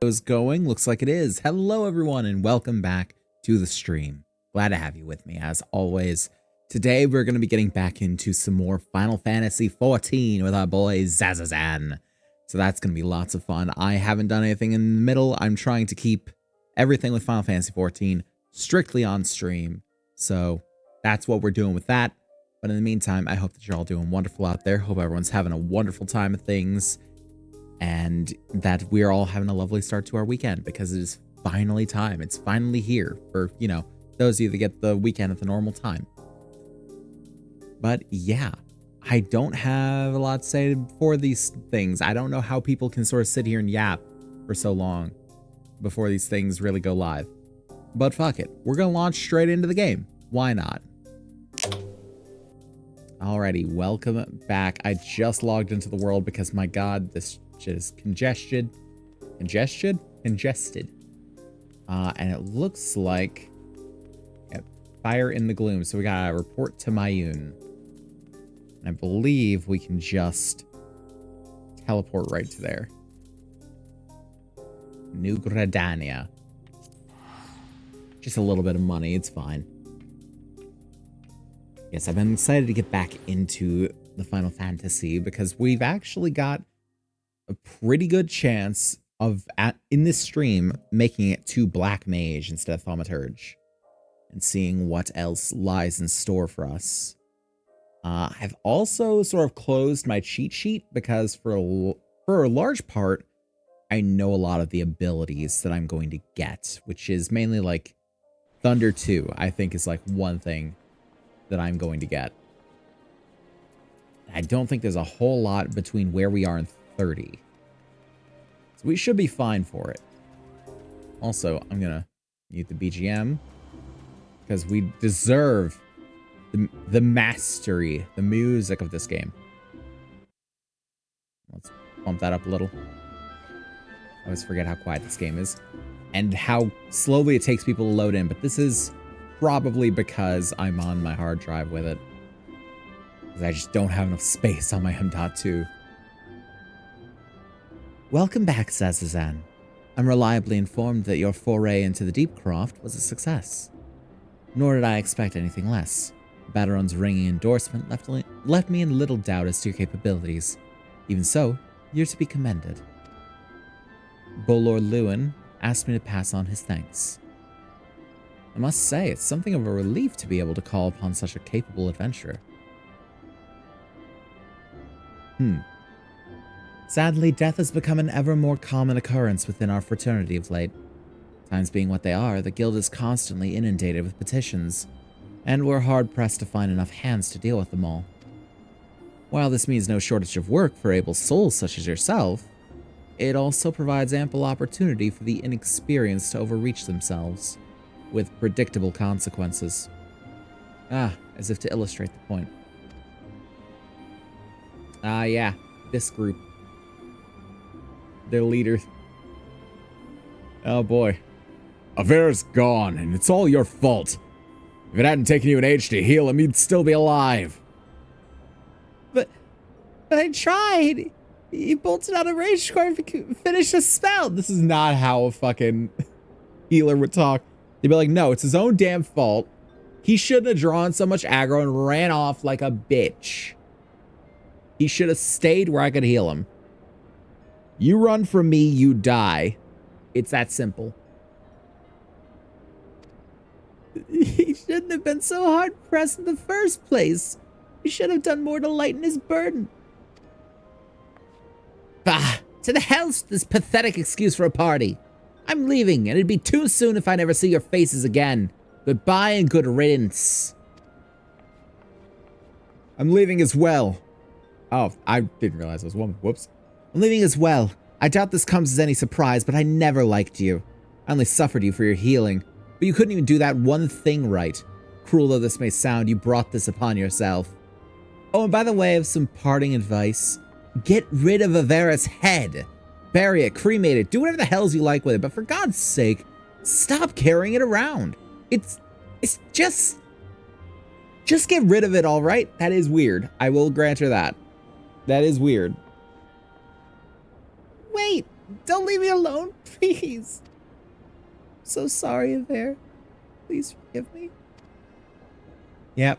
Is going? Looks like it is. Hello everyone and welcome back to the stream. Glad to have you with me as always. Today we're going to be getting back into some more Final Fantasy XIV with our boy Zazazan. So that's going to be lots of fun. I haven't done anything in the middle. I'm trying to keep everything with Final Fantasy XIV strictly on stream. So that's what we're doing with that. But in the meantime, I hope that you're all doing wonderful out there. Hope everyone's having a wonderful time of things. And that we're all having a lovely start to our weekend because it is finally time. It's finally here for, you know, those of you that get the weekend at the normal time. But yeah, I don't have a lot to say for these things. I don't know how people can sort of sit here and yap for so long before these things really go live. But fuck it. We're going to launch straight into the game. Why not? Alrighty, welcome back. I just logged into the world because, my god, this shit is congested. And it looks like fire in the gloom. So we got a report to Mayun. And I believe we can just teleport right to there. New Gradania. Just a little bit of money. It's fine. Yes, I've been excited to get back into the Final Fantasy because we've actually got a pretty good chance of, in this stream, making it to Black Mage instead of Thaumaturge and seeing what else lies in store for us. I've also sort of closed my cheat sheet because for a large part, I know a lot of the abilities that I'm going to get, which is mainly like Thunder 2, I think is like one thing that I'm going to get. I don't think there's a whole lot between where we are and 30. So we should be fine for it. Also, I'm going to mute the BGM because we deserve the mastery, the music of this game. Let's bump that up a little. I always forget how quiet this game is and how slowly it takes people to load in, but this is probably because I'm on my hard drive with it. Because I just don't have enough space on my M.2. Welcome back, Zazazan. I'm reliably informed that your foray into the Deepcroft was a success. Nor did I expect anything less. Bateron's ringing endorsement left me in little doubt as to your capabilities. Even so, you're to be commended. Bolor Lewin asked me to pass on his thanks. I must say, it's something of a relief to be able to call upon such a capable adventurer. Sadly, death has become an ever more common occurrence within our fraternity of late. Times being what they are, the guild is constantly inundated with petitions, and we're hard-pressed to find enough hands to deal with them all. While this means no shortage of work for able souls such as yourself, it also provides ample opportunity for the inexperienced to overreach themselves, with predictable consequences. As if to illustrate the point. Yeah, this group. Their leader. Oh boy. Avera's gone, and it's all your fault. If it hadn't taken you an age to heal him, he'd still be alive. But I tried. He bolted out a rage core and finished a spell. This is not how a fucking healer would talk. They'd be like, no, it's his own damn fault. He shouldn't have drawn so much aggro and ran off like a bitch. He should have stayed where I could heal him. You run from me, you die. It's that simple. He shouldn't have been so hard-pressed in the first place. He should have done more to lighten his burden. Bah! To the hell with this pathetic excuse for a party. I'm leaving, and it'd be too soon if I never see your faces again. Goodbye and good riddance. I'm leaving as well. Oh, I didn't realize I was a woman. Whoops. I'm leaving as well. I doubt this comes as any surprise, but I never liked you. I only suffered you for your healing. But you couldn't even do that one thing right. Cruel though this may sound, you brought this upon yourself. Oh, and by the way, I have some parting advice. Get rid of Avera's head. Bury it, cremate it, do whatever the hells you like with it, but for God's sake, stop carrying it around. It's just get rid of it, all right? That is weird. I will grant her that. That is weird. Wait, Don't leave me alone, please. So sorry, Aver. Please forgive me. Yep.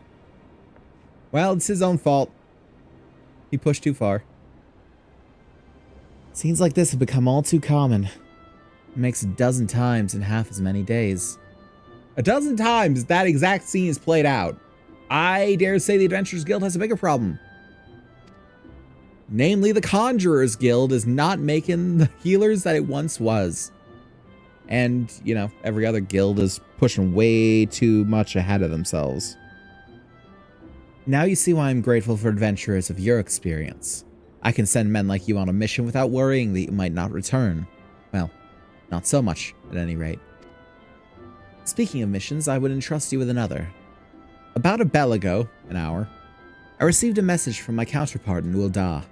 Well, it's his own fault. He pushed too far. Scenes like this have become all too common. It makes a dozen times in half as many days. A dozen times that exact scene is played out. I dare say the Adventurers Guild has a bigger problem. Namely, the Conjurers Guild is not making the healers that it once was. And, you know, every other guild is pushing way too much ahead of themselves. Now you see why I'm grateful for adventurers of your experience. I can send men like you on a mission without worrying that you might not return. Well, not so much, at any rate. Speaking of missions, I would entrust you with another. About a bell ago, an hour, I received a message from my counterpart in Ul'dah.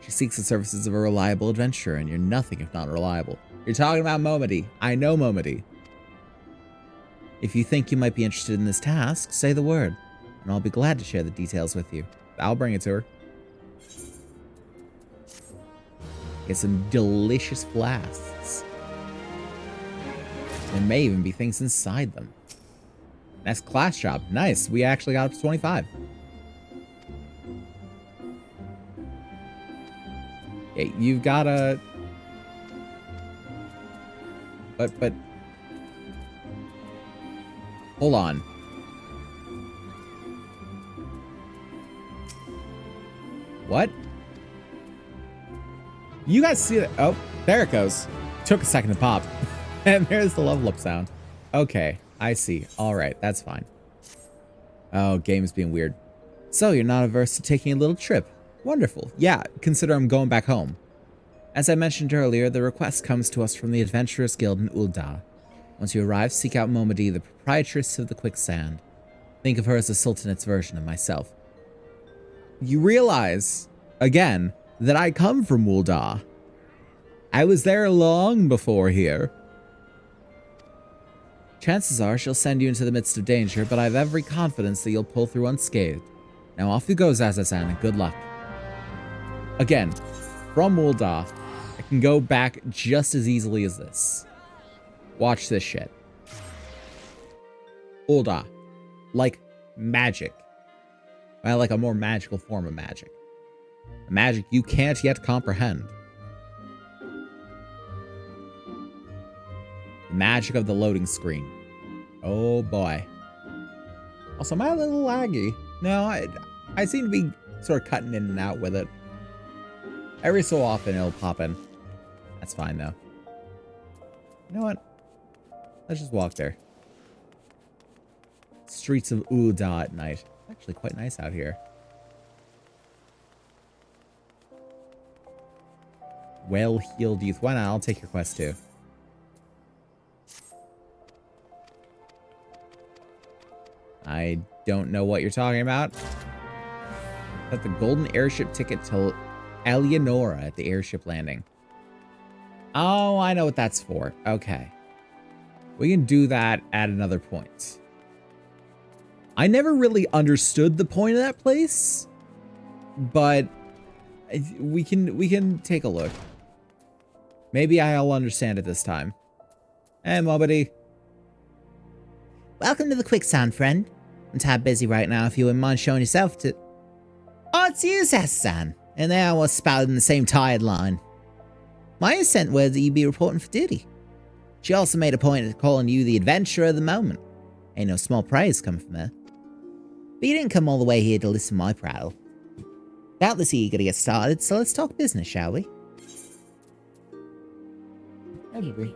She seeks the services of a reliable adventurer, and you're nothing if not reliable. You're talking about Momody. I know Momody. If you think you might be interested in this task, say the word, and I'll be glad to share the details with you. I'll bring it to her. Get some delicious flasks. There may even be things inside them. Next class job. Nice. We actually got up to 25. Okay, you've got a... But... Hold on. What? You guys see that? Oh, there it goes. Took a second to pop. And there's the level up sound. Okay, I see. All right, that's fine. Oh, game's being weird. So you're not averse to taking a little trip? Wonderful. Yeah, consider I'm going back home. As I mentioned earlier, the request comes to us from the Adventurers Guild in Ul'dah. Once you arrive, seek out Momody, the proprietress of the Quicksand. Think of her as the Sultanate's version of myself. You realize, again, that I come from Ul'dah. I was there long before here. Chances are she'll send you into the midst of danger, but I have every confidence that you'll pull through unscathed. Now off you go, Zaza-san, and good luck. Again, from Ul'dah, I can go back just as easily as this. Watch this shit. Ul'dah. Like magic. Well, like a more magical form of magic. A magic you can't yet comprehend. The magic of the loading screen. Oh boy. Also, am I a little laggy? No, I seem to be sort of cutting in and out with it. Every so often it'll pop in. That's fine though. You know what? Let's just walk there. Streets of Ul'dah at night. Actually quite nice out here. Well-heeled youth. Why not? I'll take your quest too. I don't know what you're talking about. Got the golden airship ticket to Eleonora at the airship landing. Oh, I know what that's for. Okay. We can do that at another point. I never really understood the point of that place, but we can take a look. Maybe I'll understand it this time. Hey, Momody. Welcome to the Quicksand, friend. I'm tad busy right now if you wouldn't mind showing yourself to... Oh, it's you, Zaza-san. And there I was spouting the same tired line. Maya sent word that you'd be reporting for duty. She also made a point of calling you the adventurer of the moment. Ain't no small praise coming from her. But you didn't come all the way here to listen to my prattle. Doubtless you're eager to get started, so let's talk business, shall we? Every.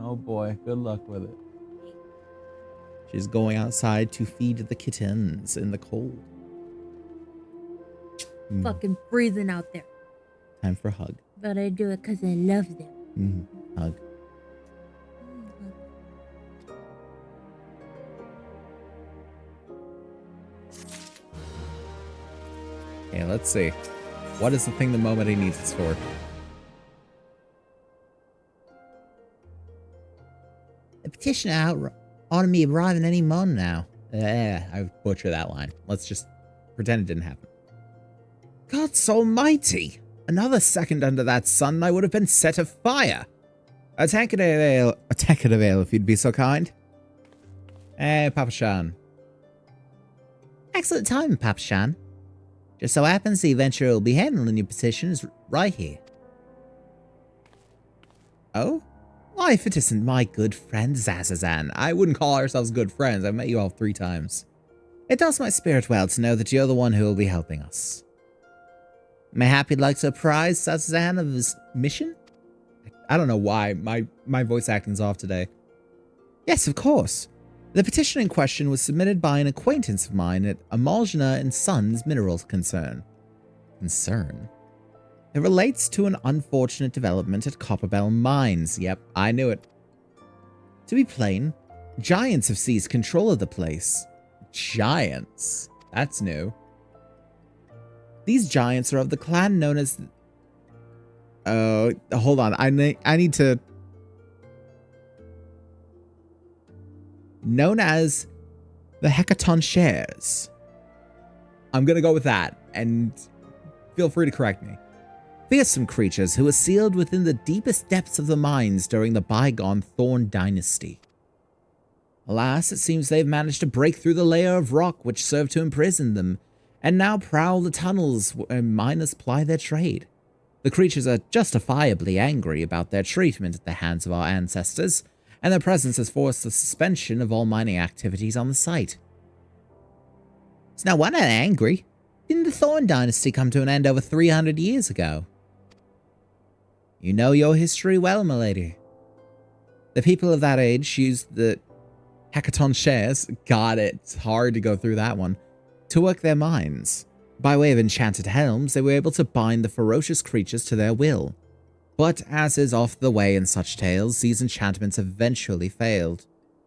Oh boy, good luck with it. She's going outside to feed the kittens in the cold. Fucking freezing out there. Time for a hug. But I do it because I love them. Hug. Okay, let's see. What is the thing the Momody needs us for? The petitioner ought to be arriving any moment now. I butchered that line. Let's just pretend it didn't happen. God's almighty! Another second under that sun, I would have been set afire. A tankard of ale, if you'd be so kind. Hey, Papa Shan. Excellent time, Papa Shan. Just so happens the adventurer will be handling your position is right here. Oh? Why, if it isn't my good friend Zazazan. I wouldn't call ourselves good friends. I've met you all 3 times. It does my spirit well to know that you're the one who will be helping us. Mayhap you'd like to apprise Zazazan of his mission? I don't know why. My voice acting's off today. Yes, of course. The petition in question was submitted by an acquaintance of mine at Amalgina and Sons Mineral Concern. Concern? It relates to an unfortunate development at Copperbell Mines. Yep, I knew it. To be plain, giants have seized control of the place. Giants? That's new. These giants are of the clan known as... hold on. I need to... Known as the Hecaton Shares. I'm gonna go with that, and feel free to correct me. Fearsome creatures who were sealed within the deepest depths of the mines during the bygone Thorn Dynasty. Alas, it seems they've managed to break through the layer of rock which served to imprison them, and now prowl the tunnels where miners ply their trade. The creatures are justifiably angry about their treatment at the hands of our ancestors, and their presence has forced the suspension of all mining activities on the site. It's no wonder they're angry. Didn't the Thorn Dynasty come to an end over 300 years ago? You know your history well, milady. The people of that age used the Hecaton Shares, got it. It's hard to go through that one, to work their mines. By way of enchanted helms, they were able to bind the ferocious creatures to their will. But as is oft the way in such tales, these enchantments eventually failed,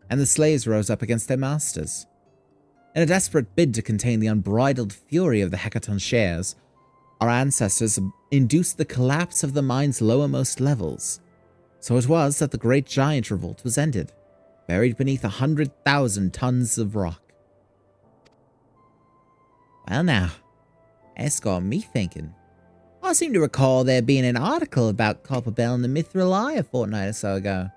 and the slaves rose up against their masters. In a desperate bid to contain the unbridled fury of the Hecaton Shares, our ancestors induced the collapse of the mine's lowermost levels. So it was that the Great Giant Revolt was ended, buried beneath 100,000 tons of rock. Well now, it's got me thinking. I seem to recall there being an article about Copperbell in the Mithril Eye a fortnight or so ago.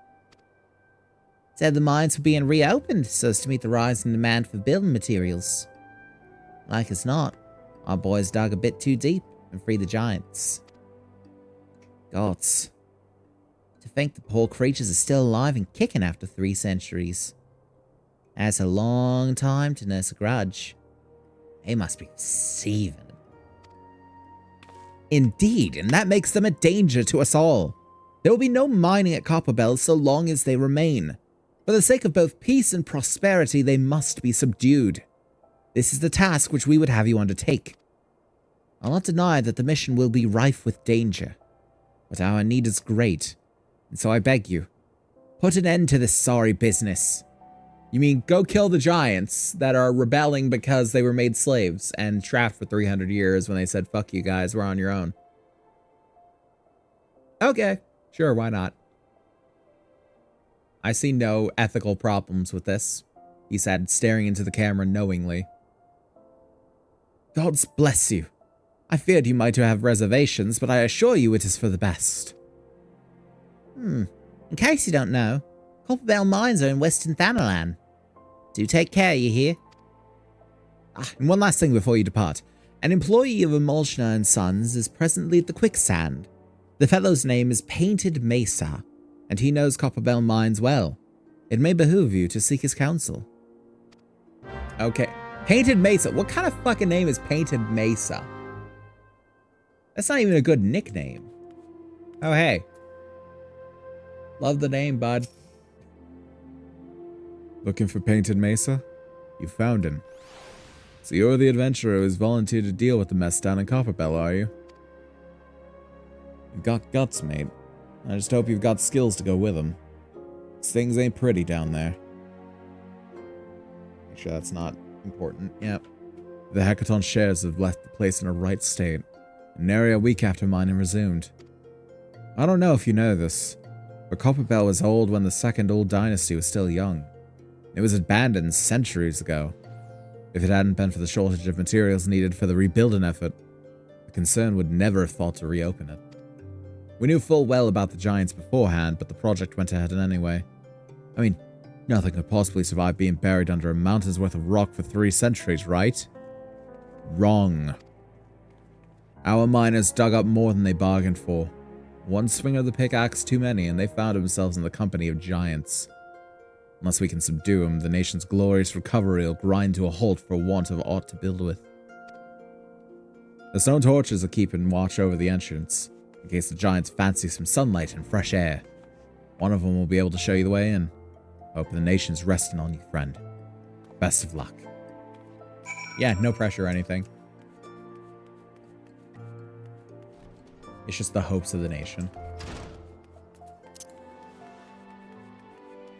It said the mines were being reopened so as to meet the rising demand for building materials. Like as not, our boys dug a bit too deep and freed the giants. Gods. To think the poor creatures are still alive and kicking after 3 centuries. That's a long time to nurse a grudge. They must be seething. Indeed, and that makes them a danger to us all. There will be no mining at Copperbell so long as they remain. For the sake of both peace and prosperity, they must be subdued. This is the task which we would have you undertake. I'll not deny that the mission will be rife with danger, but our need is great, and so I beg you, put an end to this sorry business. You mean go kill the giants that are rebelling because they were made slaves and trapped for 300 years when they said, fuck you guys, we're on your own. Okay, sure, why not? I see no ethical problems with this, he said, staring into the camera knowingly. Gods bless you. I feared you might have reservations, but I assure you it is for the best. In case you don't know, Copperbell Mines are in Western Thanalan. Do take care, you hear? And one last thing before you depart. An employee of Emulsioner and Sons is presently at the Quicksand. The fellow's name is Painted Mesa, and he knows Copperbell Mines well. It may behoove you to seek his counsel. Okay. Painted Mesa. What kind of fucking name is Painted Mesa? That's not even a good nickname. Oh, hey. Love the name, bud. Looking for Painted Mesa? You found him. So you're the adventurer who's volunteered to deal with the mess down in Copperbell, are you? You've got guts, mate. I just hope you've got skills to go with them. 'Cause things ain't pretty down there. Make sure that's not important. Yep. The Hecaton Shares have left the place in a right state. An area a week after mining resumed. I don't know if you know this, but Copperbell was old when the second old dynasty was still young. It was abandoned centuries ago. If it hadn't been for the shortage of materials needed for the rebuilding effort, The concern would never have thought to reopen it. We knew full well about the giants beforehand, but the project went ahead anyway. I mean, nothing could possibly survive being buried under a mountain's worth of rock for 3 centuries, right? Wrong. Our miners dug up more than they bargained for. One swing of the pickaxe too many, and they found themselves in the company of giants. Unless we can subdue them, the nation's glorious recovery will grind to a halt for want of aught to build with. The stone torches are keeping watch over the entrance, in case the giants fancy some sunlight and fresh air. One of them will be able to show you the way in. Hope the nation's resting on you, friend. Best of luck. Yeah, no pressure or anything. It's just the hopes of the nation.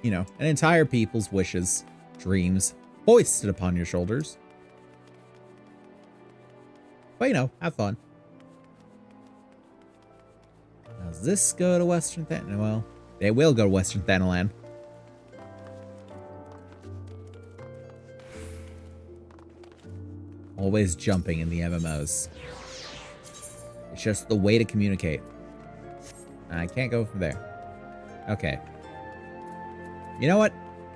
You know, an entire people's wishes, dreams, foisted upon your shoulders. But, you know, have fun. Now, does this go to Western Thanalan? Well, they will go to Western Thanalan. Always jumping in the MMOs. It's just the way to communicate. I can't go from there. Okay. You know what?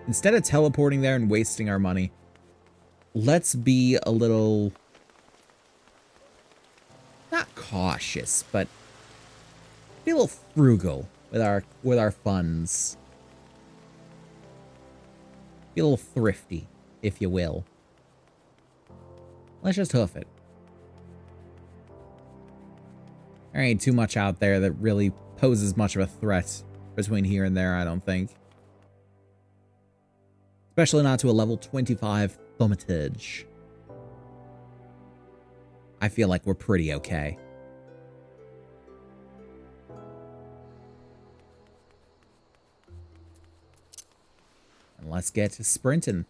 Instead of teleporting there and wasting our money, let's be a little... not cautious, but be a little frugal with our funds. Be a little thrifty, if you will. Let's just hoof it. There ain't too much out there that really poses much of a threat between here and there, I don't think. Especially not to a level 25 thaumaturge. I feel like we're pretty okay. And let's get to sprinting.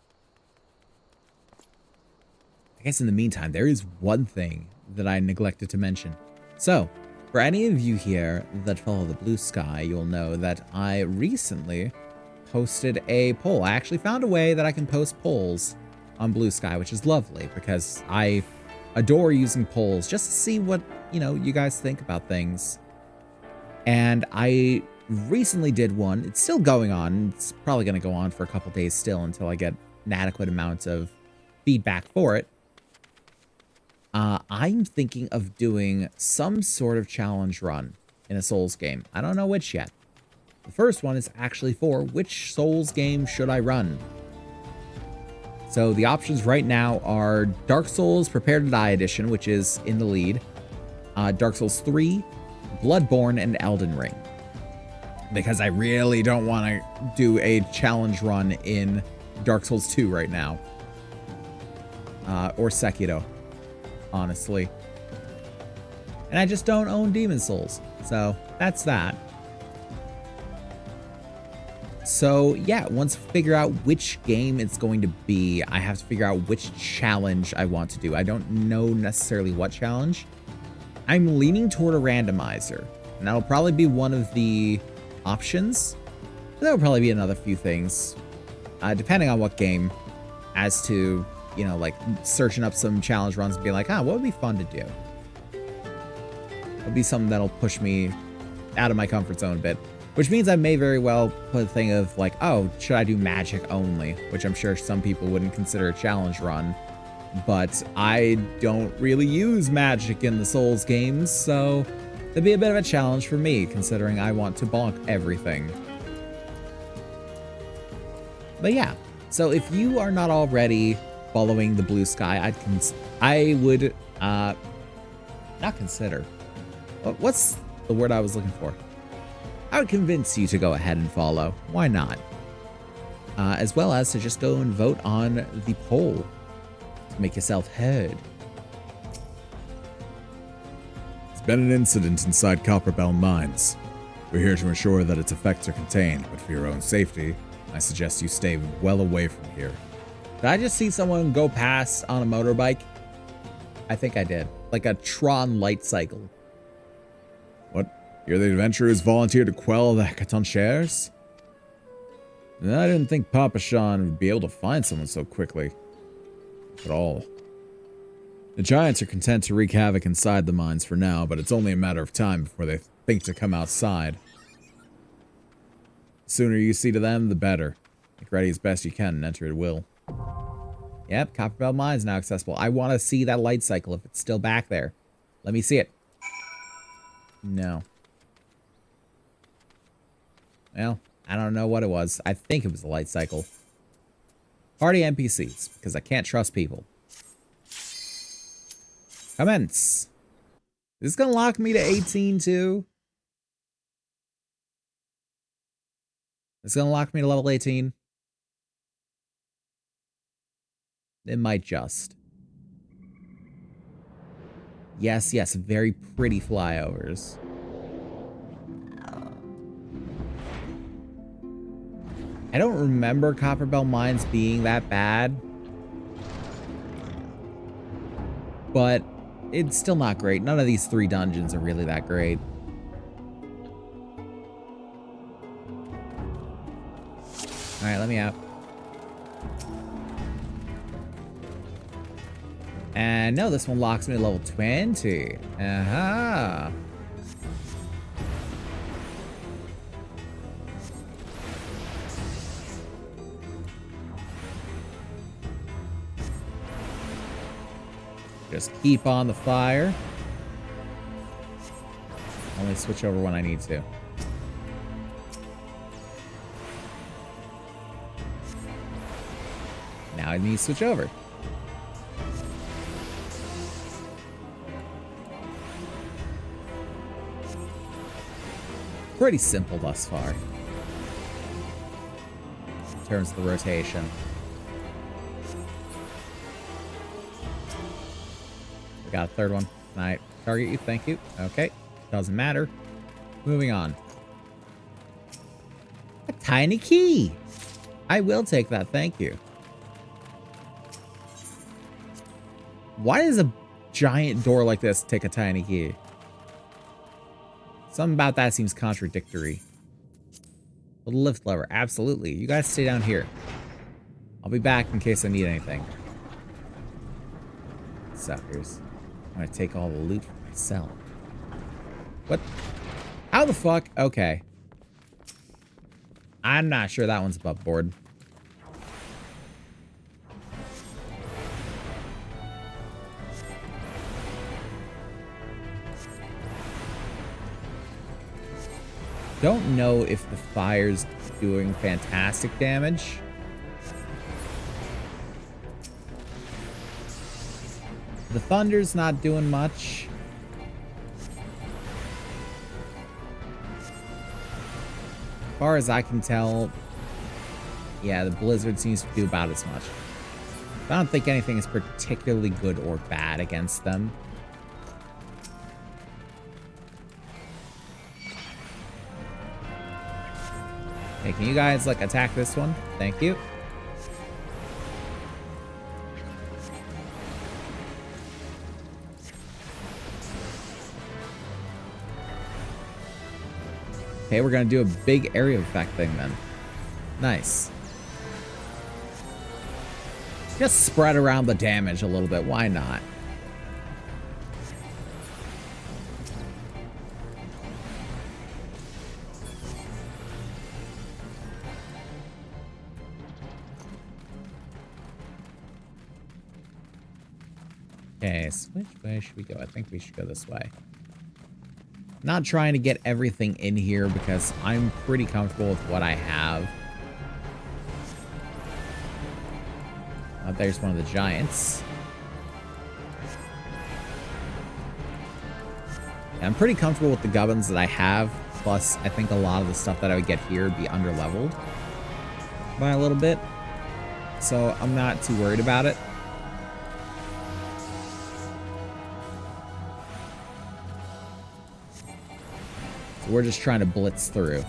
I guess in the meantime, there is one thing that I neglected to mention. So, for any of you here that follow the blue sky, you'll know that I recently posted a poll. I actually found a way that I can post polls on Blue Sky, which is lovely because I adore using polls just to see what, you know, you guys think about things. And I recently did one. It's still going on. It's probably going to go on for a couple days still until I get an adequate amount of feedback for it. I'm thinking of doing some sort of challenge run in a Souls game. I don't know which yet. The first one is actually for which Souls game should I run? So the options right now are Dark Souls Prepare to Die Edition, which is in the lead, Dark Souls 3, Bloodborne, and Elden Ring. Because I really don't want to do a challenge run in Dark Souls 2 right now. Or Sekiro, honestly. And I just don't own Demon Souls, so that's that. So yeah, once I figure out which game it's going to be, I have to figure out which challenge I want to do. I don't know necessarily what challenge. I'm leaning toward a randomizer, and that'll probably be one of the options. There'll probably be another few things, depending on what game, as to, you know, like searching up some challenge runs and being like, what would be fun to do? It'll be something that'll push me out of my comfort zone a bit. Which means I may very well put a thing of like, oh, should I do magic only? Which I'm sure some people wouldn't consider a challenge run. But I don't really use magic in the Souls games, so it'd be a bit of a challenge for me, considering I want to bonk everything. But yeah, so if you are not already following the Blue Sky, I would not consider. What's the word I was looking for? I would convince you to go ahead and follow. Why not? As well as to just go and vote on the poll to make yourself heard. There's been an incident inside Copperbell Mines. We're here to ensure that its effects are contained, but for your own safety, I suggest you stay well away from here. Did I just see someone go past on a motorbike? I think I did. Like a Tron light cycle. What? You're the adventurers volunteered to quell the Hekaton shares? I didn't think Papa Sean would be able to find someone so quickly. At all. The giants are content to wreak havoc inside the mines for now, but it's only a matter of time before they think to come outside. The sooner you see to them, the better. Get ready as best you can and enter at will. Yep, Copperbell Mine's now accessible. I want to see that light cycle if it's still back there. Let me see it. No. Well, I don't know what it was. I think it was a light cycle. Party NPCs, because I can't trust people. Commence. Is this going to lock me to 18 too? It's going to lock me to level 18. It might just. Yes, yes, very pretty flyovers. I don't remember Copperbell Mines being that bad. But it's still not great. None of these 3 dungeons are really that great. Alright, let me out. And no, this one locks me to level 20. Aha. Just keep on the fire. Only switch over when I need to. Now I need to switch over. Pretty simple thus far. In terms of the rotation. We got a third one. Can I target you? Thank you. Okay. Doesn't matter. Moving on. A tiny key. I will take that. Thank you. Why does a giant door like this take a tiny key? Something about that seems contradictory. The lift lever. Absolutely. You guys stay down here. I'll be back in case I need anything. Suckers. I'm gonna take all the loot for myself. What? How the fuck? Okay. I'm not sure that one's above board. Don't know if the fire's doing fantastic damage. The thunder's not doing much. As far as I can tell, yeah, the blizzard seems to do about as much. I don't think anything is particularly good or bad against them. Hey, can you guys, like, attack this one? Thank you. Okay, we're gonna do a big area effect thing then. Nice. Just spread around the damage a little bit. Why not? Okay, so which way should we go? I think we should go this way. Not trying to get everything in here because I'm pretty comfortable with what I have. There's one of the giants. And I'm pretty comfortable with the gubbins that I have. Plus, I think a lot of the stuff that I would get here would be under-leveled by a little bit. So I'm not too worried about it. So we're just trying to blitz through.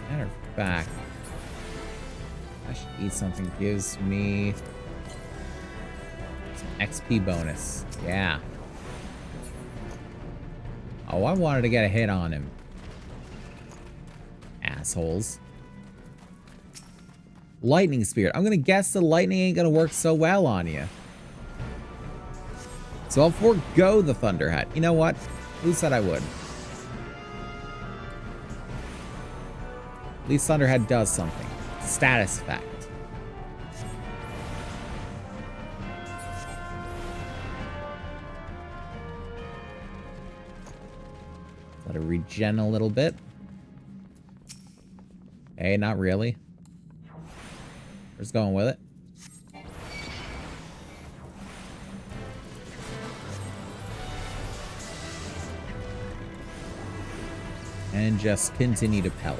Matter of fact, I should eat something that gives me some XP bonus. Yeah. Oh, I wanted to get a hit on him. Assholes. Lightning Spirit. I'm going to guess the lightning ain't going to work so well on you. So I'll forego the Thunder Hat. You know what? Who said I would? At least Thunder Hat does something. Status effect. Let it regen a little bit. Hey, not really. We're just going with it. And just continue to pelt.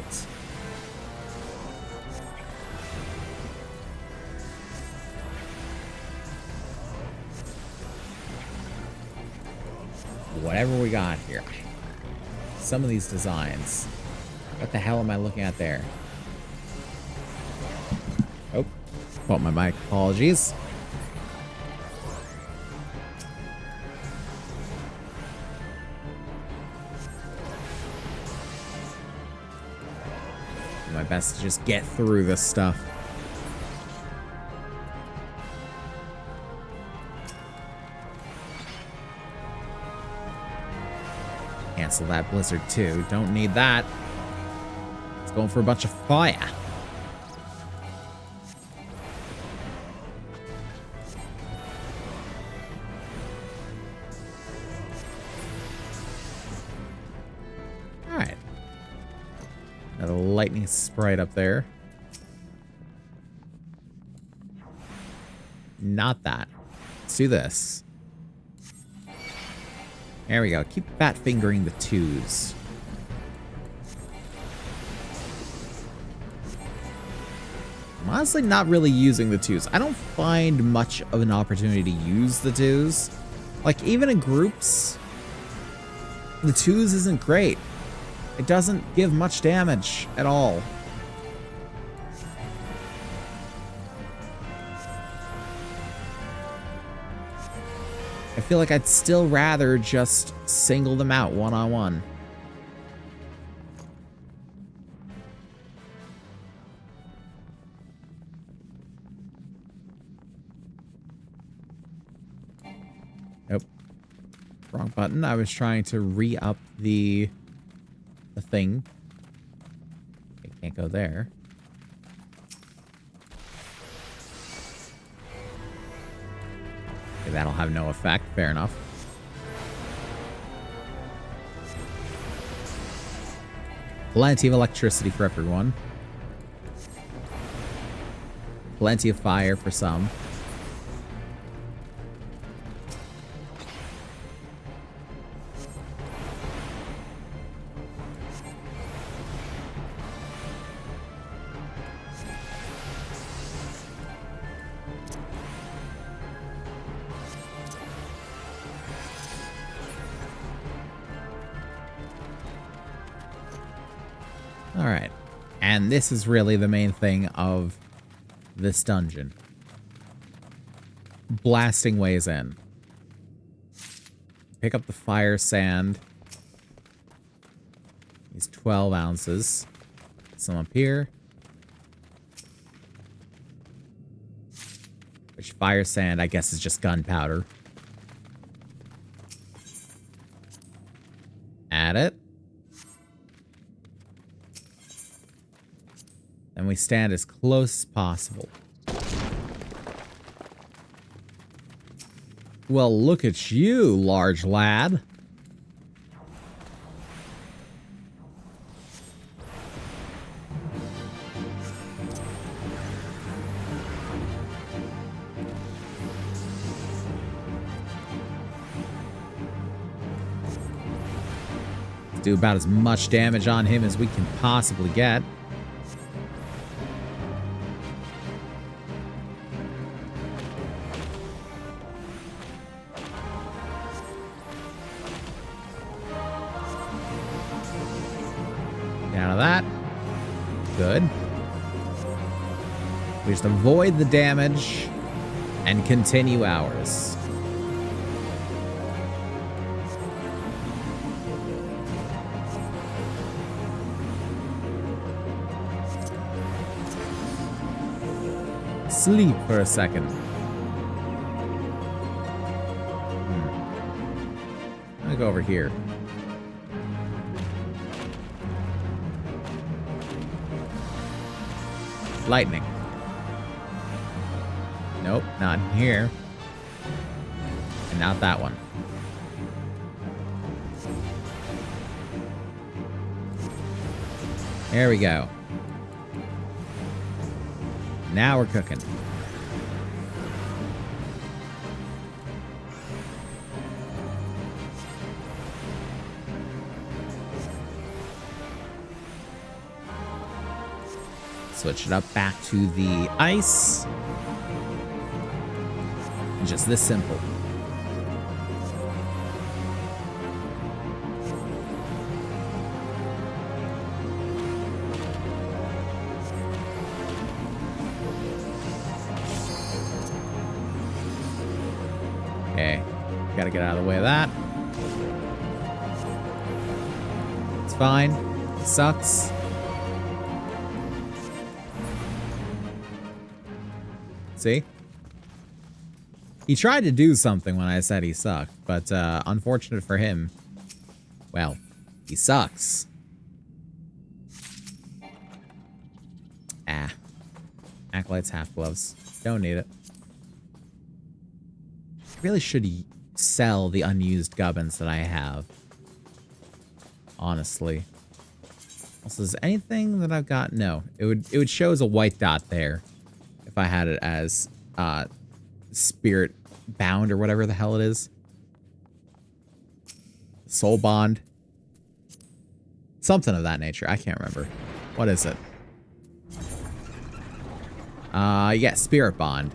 Whatever we got here. Some of these designs. What the hell am I looking at there? Oh, bumped my mic. Apologies. Do my best to just get through this stuff. Cancel that blizzard too. Don't need that. It's going for a bunch of fire. Alright. Another lightning sprite up there. Not that. Let's do this. There we go. Keep fat fingering the twos. I'm honestly not really using the twos. I don't find much of an opportunity to use the twos. Like, even in groups, the twos isn't great. It doesn't give much damage at all. I feel like I'd still rather just single them out one-on-one. Nope. Wrong button. I was trying to re-up the thing. I can't go there. Okay, that'll have no effect. Fair enough. Plenty of electricity for everyone. Plenty of fire for some. Alright. And this is really the main thing of this dungeon. Blasting ways in. Pick up the fire sand. These 12 ounces. Some up here. Which fire sand, I guess, is just gunpowder. Add it. And we stand as close as possible. Well, look at you, large lad. Do about as much damage on him as we can possibly get. Out of that. Good. We just avoid the damage and continue ours. sleep for a second. I'm gonna go over here. Lightning. Nope, not in here. And not that one. There we go. Now we're cooking. Switch it up back to the ice. And just this simple. Okay, gotta get out of the way of that. It's fine. It sucks. See? He tried to do something when I said he sucked, but unfortunate for him, well, he sucks. Ah. Acolyte's half gloves. Don't need it. Really should sell the unused gubbins that I have. Honestly. Also, is anything that I've got? No. It would show as a white dot there if I had it as spirit bound or whatever the hell it is. Soul bond. Something of that nature. I can't remember. What is it? Yeah, spirit bond.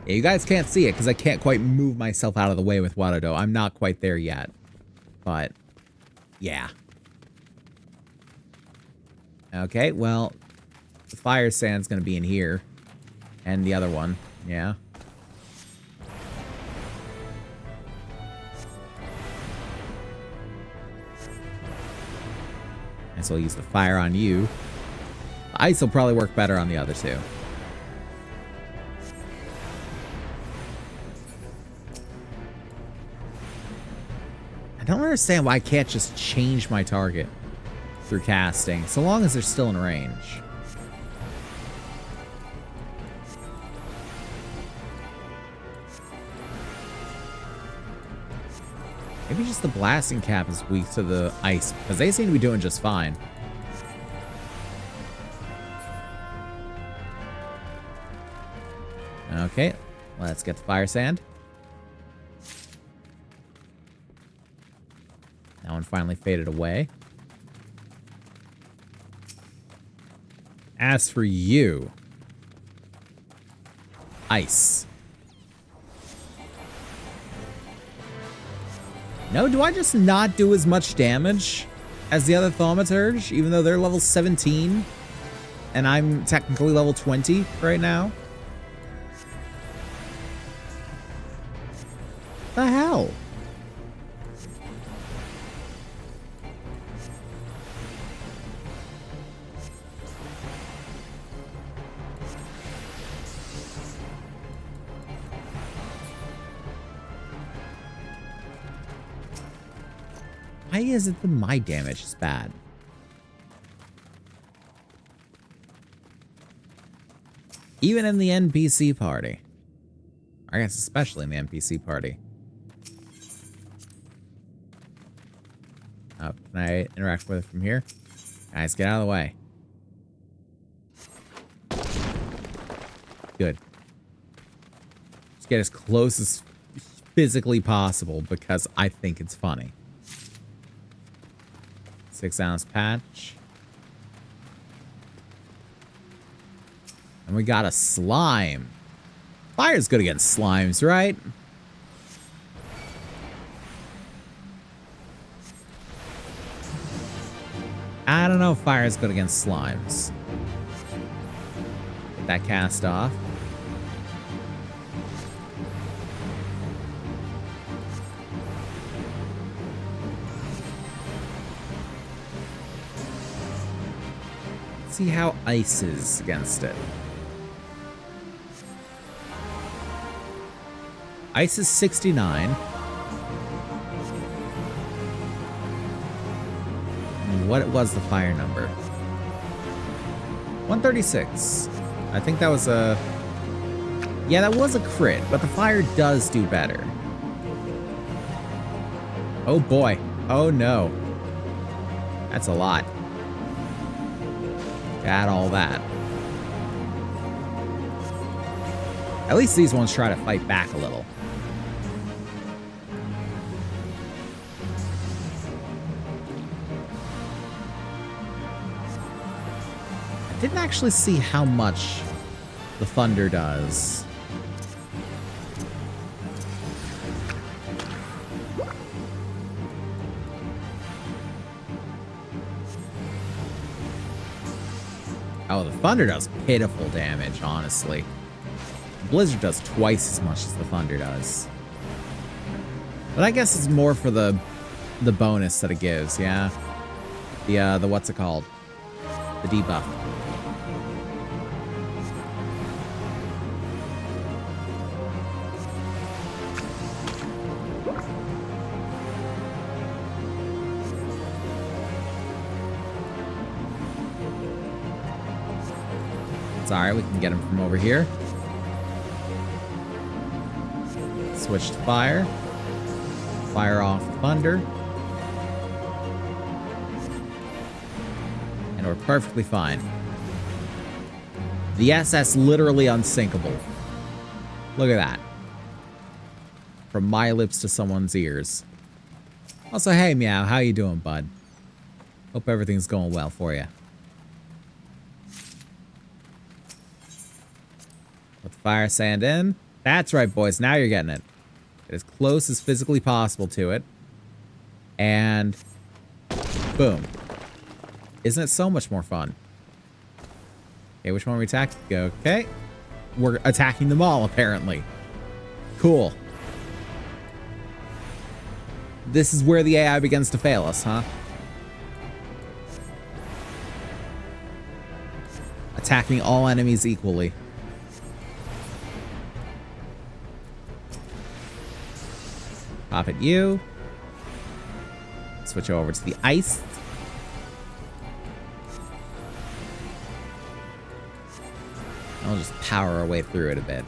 Yeah, you guys can't see it because I can't quite move myself out of the way with Waterdo. I'm not quite there yet. But, yeah. Okay, well, the fire sand's going to be in here. And the other one, yeah. And so I'll use the fire on you. The ice will probably work better on the other two. I don't understand why I can't just change my target through casting, so long as they're still in range. Maybe just the blasting cap is weak to the ice, because they seem to be doing just fine. Okay, let's get the fire sand. That one finally faded away. As for you, ice. No, do I just not do as much damage as the other Thaumaturge, even though they're level 17 and I'm technically level 20 right now? The hell? Why is it that my damage is bad? Even in the NPC party. I guess especially in the NPC party. Oh, can I interact with it from here? Guys, get out of the way. Good. Just get as close as physically possible because I think it's funny. 6-ounce patch. And we got a slime. Fire's good against slimes, right? I don't know if fire's good against slimes. Get that cast off. see how ice is against it. Ice is 69. And what was the fire number? 136. I think that was a... Yeah, that was a crit, but the fire does do better. Oh boy. Oh no. That's a lot. Add all that. At least these ones try to fight back a little. I didn't actually see how much the thunder does. Oh, the thunder does pitiful damage, honestly. Blizzard does twice as much as the thunder does. But I guess it's more for the bonus that it gives, yeah? The what's it called? The debuff. It's alright, we can get him from over here. Switch to fire. Fire off thunder. And we're perfectly fine. The SS literally unsinkable. Look at that. From my lips to someone's ears. Also, hey Meow, how you doing, bud? Hope everything's going well for you. Put the fire sand in. That's right, boys. Now you're getting it. Get as close as physically possible to it. And boom. Isn't it so much more fun? Okay, which one are we attacking? Okay. We're attacking them all, apparently. Cool. This is where the AI begins to fail us, huh? Attacking all enemies equally. Pop at you. Switch over to the ice. I'll just power our way through it a bit.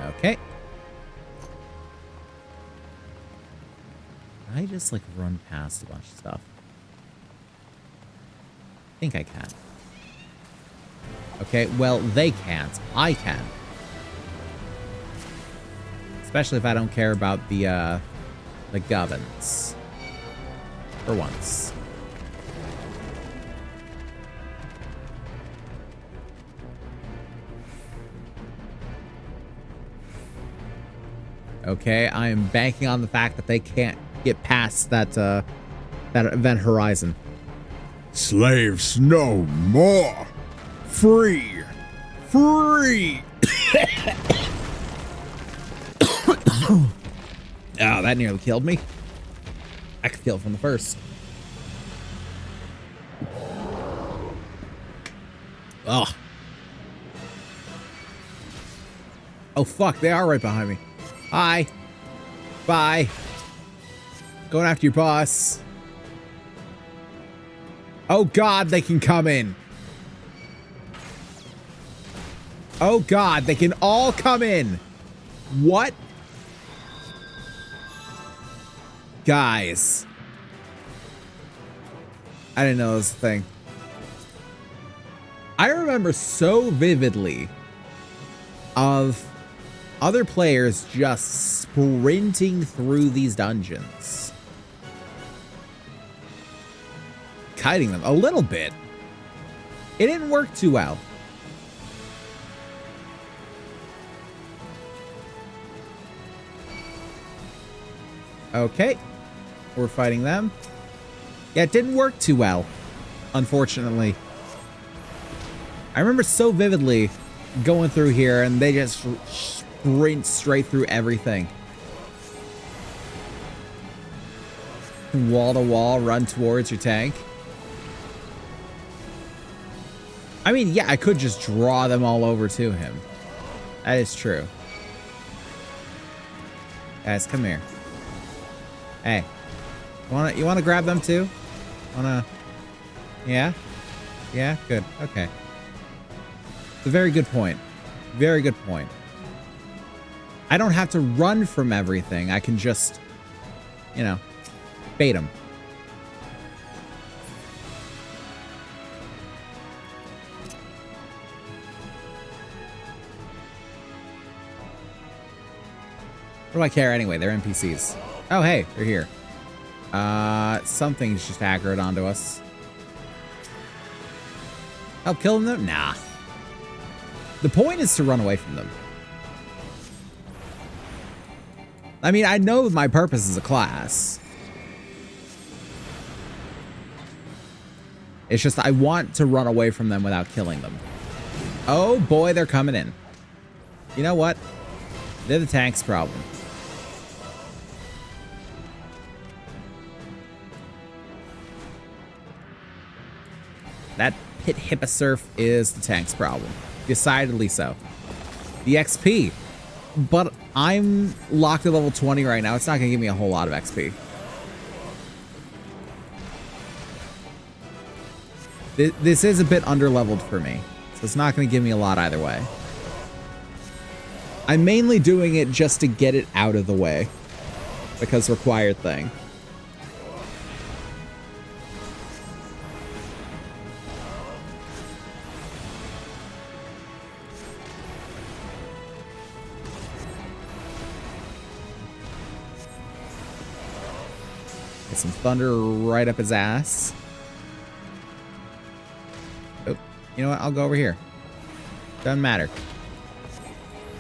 Okay. I just like run past a bunch of stuff. I think I can. Okay, well, they can't. I can. Especially if I don't care about the governance. For once. Okay, I am banking on the fact that they can't get past that event horizon. Slaves no more. Free. Free. Oh, that nearly killed me. I could kill from the first. Oh. Oh, fuck. They are right behind me. Hi. Bye. Going after your boss. Oh, God, they can come in. Oh, God, they can all come in. What? Guys. I didn't know this was a thing. I remember so vividly of other players just sprinting through these dungeons. Kiting them a little bit. It didn't work too well. Okay. We're fighting them. Yeah, it didn't work too well, unfortunately. I remember so vividly going through here and they just sprint straight through everything. Wall to wall, run towards your tank. I mean, yeah, I could just draw them all over to him. That is true. Guys, come here. Hey, you wanna grab them too? Yeah? Yeah? Good. Okay. It's a very good point. Very good point. I don't have to run from everything. I can just, you know, bait them. What do I care anyway? They're NPCs. Oh, hey, they're here. Something's just aggroed onto us. Help kill them? Nah. The point is to run away from them. I mean, I know my purpose as a class. It's just I want to run away from them without killing them. Oh boy, they're coming in. You know what? They're the tank's problem. That pit hipposurf is the tank's problem. Decidedly so. The XP. But I'm locked at level 20 right now. It's not going to give me a whole lot of XP. This is a bit underleveled for me. So it's not going to give me a lot either way. I'm mainly doing it just to get it out of the way. Because required thing. Get some thunder right up his ass. Oh, you know what? I'll go over here. Doesn't matter.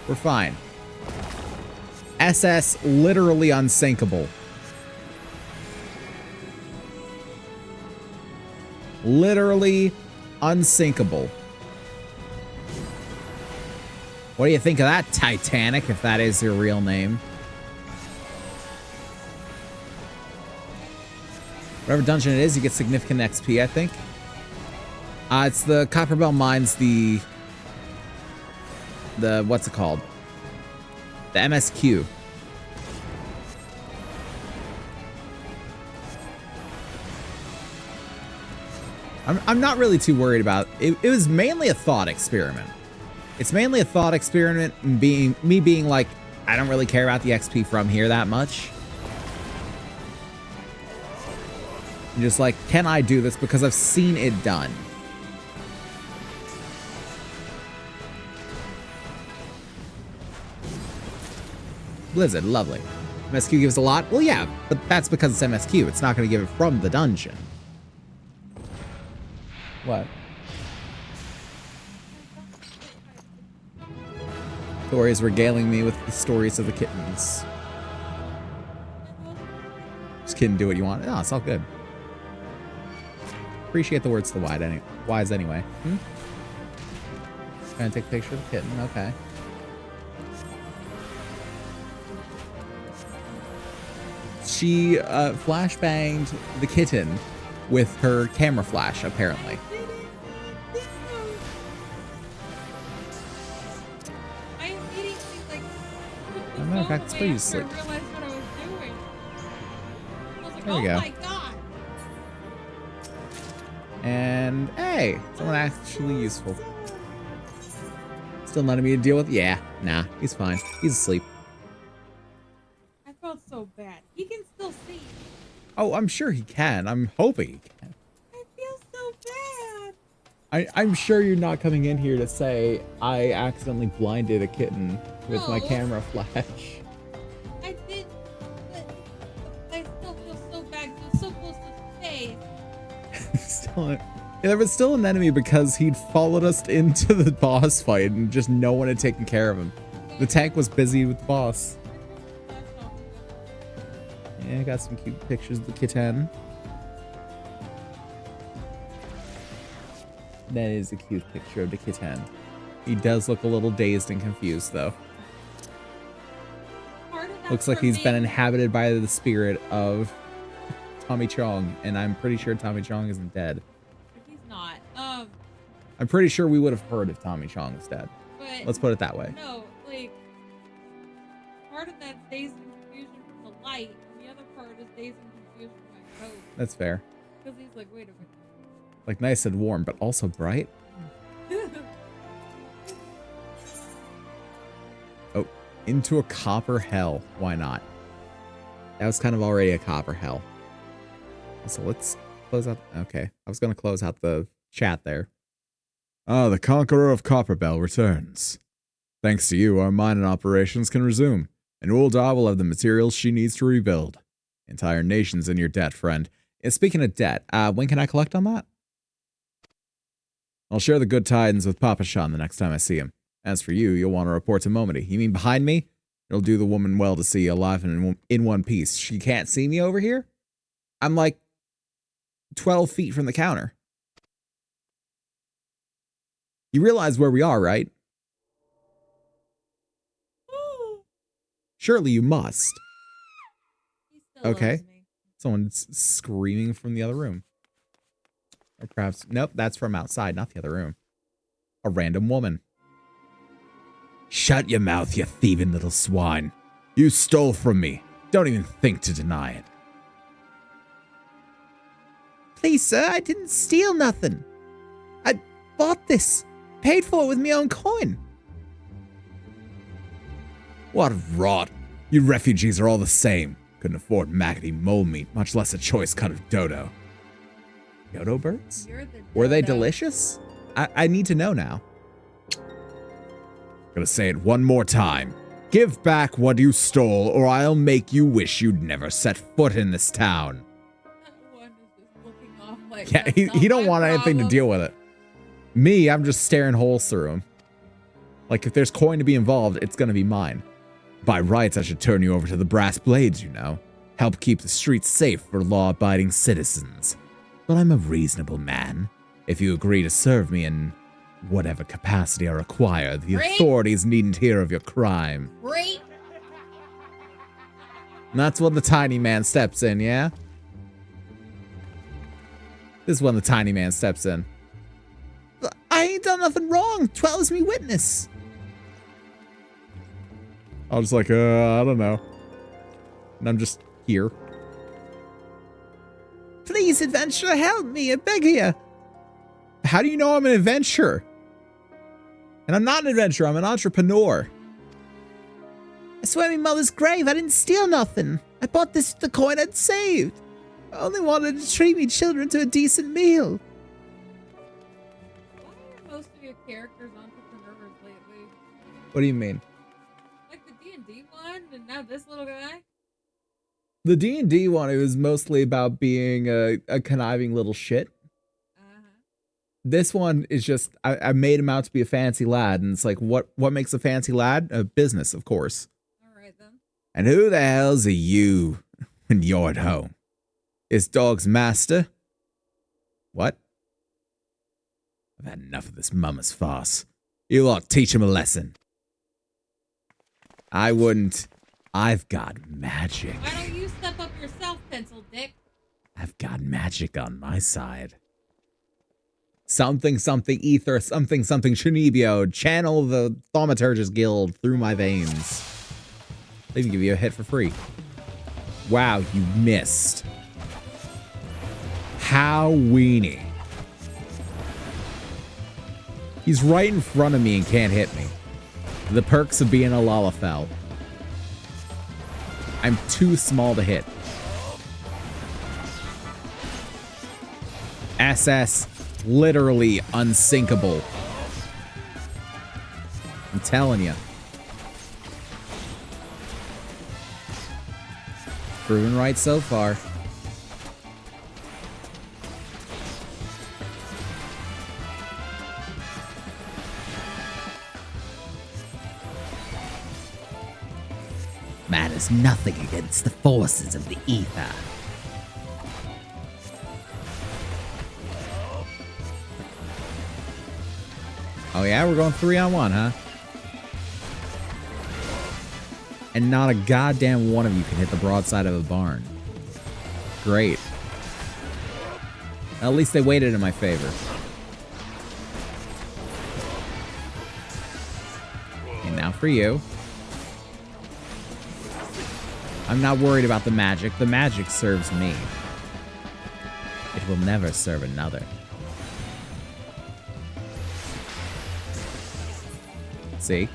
We're fine. SS literally unsinkable. Literally unsinkable. What do you think of that, Titanic, if that is your real name? Whatever dungeon it is, you get significant XP, I think. It's the Copperbell Mines, the what's it called? The MSQ. I'm not really too worried about it. It was mainly a thought experiment. It's mainly a thought experiment, and me being like, I don't really care about the XP from here that much. And just like, can I do this? Because I've seen it done. Blizzard, lovely. MSQ gives a lot? Well, yeah, but that's because it's MSQ. It's not going to give it from the dungeon. What? Tori is regaling me with the stories of the kittens. Just kitten, do what you want. No, it's all good. Appreciate the words to the wise anyway. Trying to take a picture of the kitten. Okay. She flashbanged the kitten with her camera flash, apparently. As a matter of fact, it's pretty slick. There we go. Oh my God. And hey, someone actually useful. Still letting me deal with? Yeah, nah, he's fine. He's asleep. I felt so bad. He can still see. Oh, I'm sure he can. I'm hoping he can. I feel so bad. I'm sure you're not coming in here to say I accidentally blinded a kitten with my camera flash. I did, but I still feel so bad. You're so close to space. There was still an enemy because he'd followed us into the boss fight and just no one had taken care of him. The tank was busy with the boss. Yeah, I got some cute pictures of the kitten. That is a cute picture of the kitten. He does look a little dazed and confused, though. Looks like he's been inhabited by the spirit of Tommy Chong, and I'm pretty sure Tommy Chong isn't dead. He's not. I'm pretty sure we would have heard if Tommy Chong was dead. But Let's put it that way. no, like part of that's dazed and confusion from the light, and the other part is dazed and confusion by hope. That's fair. Because he's like, wait a minute. Like nice and warm, but also bright. Oh, into a copper hell. Why not? That was kind of already a copper hell. So let's close out. Okay, I was going to close out the chat there. Ah, the Conqueror of Copperbell returns. Thanks to you, our mining operations can resume, and Uldar will have the materials she needs to rebuild. Entire nation's in your debt, friend. And speaking of debt, when can I collect on that? I'll share the good tidings with Papa Shan the next time I see him. As for you, you'll want to report to Momody. You mean behind me? It'll do the woman well to see you alive and in one piece. She can't see me over here? I'm like 12 feet from the counter. You realize where we are, right? Surely you must. He still Okay. loves me. Someone's screaming from the other room. Or perhaps, nope, that's from outside, not the other room. A random woman. Shut your mouth, you thieving little swine. You stole from me. Don't even think to deny it. Please, sir, I didn't steal nothing. I bought this. Paid for it with my own coin. What rot. You refugees are all the same. Couldn't afford maggoty mole meat, much less a choice cut of dodo. Dodo birds? You're the Were they dodo. delicious? I need to know now. Gonna say it one more time. Give back what you stole, or I'll make you wish you'd never set foot in this town. That one is just looking off like, Yeah, that's he not don't my want anything to problem. deal with it. Me, I'm just staring holes through him. Like, if there's coin to be involved, it's gonna be mine. By rights, I should turn you over to the brass blades, you know. Help keep the streets safe for law-abiding citizens. But I'm a reasonable man. If you agree to serve me in whatever capacity I require, the Great. authorities needn't hear of your crime. Great. And that's when the tiny man steps in, yeah? This is when the tiny man steps in. I ain't done nothing wrong. 12's me witness. I was like, I don't know. And I'm just here. Please, adventurer, help me. I beg you. How do you know I'm an adventurer? And I'm not an adventurer. I'm an entrepreneur. I swear my mother's grave. I didn't steal nothing. I bought this with the coin I'd saved. I only wanted to treat me children to a decent meal. Why are most of your characters entrepreneurs lately? What do you mean? Like the D&D one, and now this little guy? The D&D one, it was mostly about being a conniving little shit. This one is just, I made him out to be a fancy lad, and it's like, what makes a fancy lad? A business, of course. Alright then. And who the hell's are you when you're at home? Is Dog's master? What? I've had enough of this mama's farce. You lot teach him a lesson. I wouldn't. I've got magic. Why don't you step up yourself, Pencil Dick? I've got magic on my side. Something, something, ether, something, something, Shinibio. Channel the Thaumaturgist Guild through my veins. They even give you a hit for free. Wow, you missed. How weenie. He's right in front of me and can't hit me. The perks of being a Lalafell. I'm too small to hit. SS, literally unsinkable. I'm telling you. Proven right so far. Man is nothing against the forces of the ether. Oh yeah, we're going 3-on-1, huh? And not a goddamn one of you can hit the broadside of a barn. Great. At least they waited in my favor. And now for you. I'm not worried about the magic. The magic serves me. It will never serve another. See?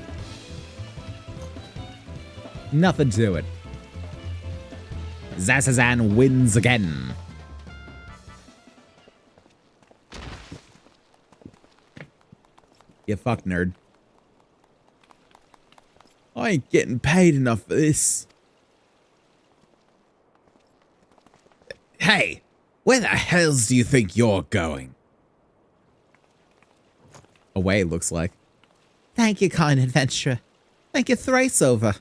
Nothing to it. Zazazan wins again. You fuck nerd. I ain't getting paid enough for this. Hey, where the hells do you think you're going? Away, looks like. Thank you, kind adventurer. Thank you thrice over.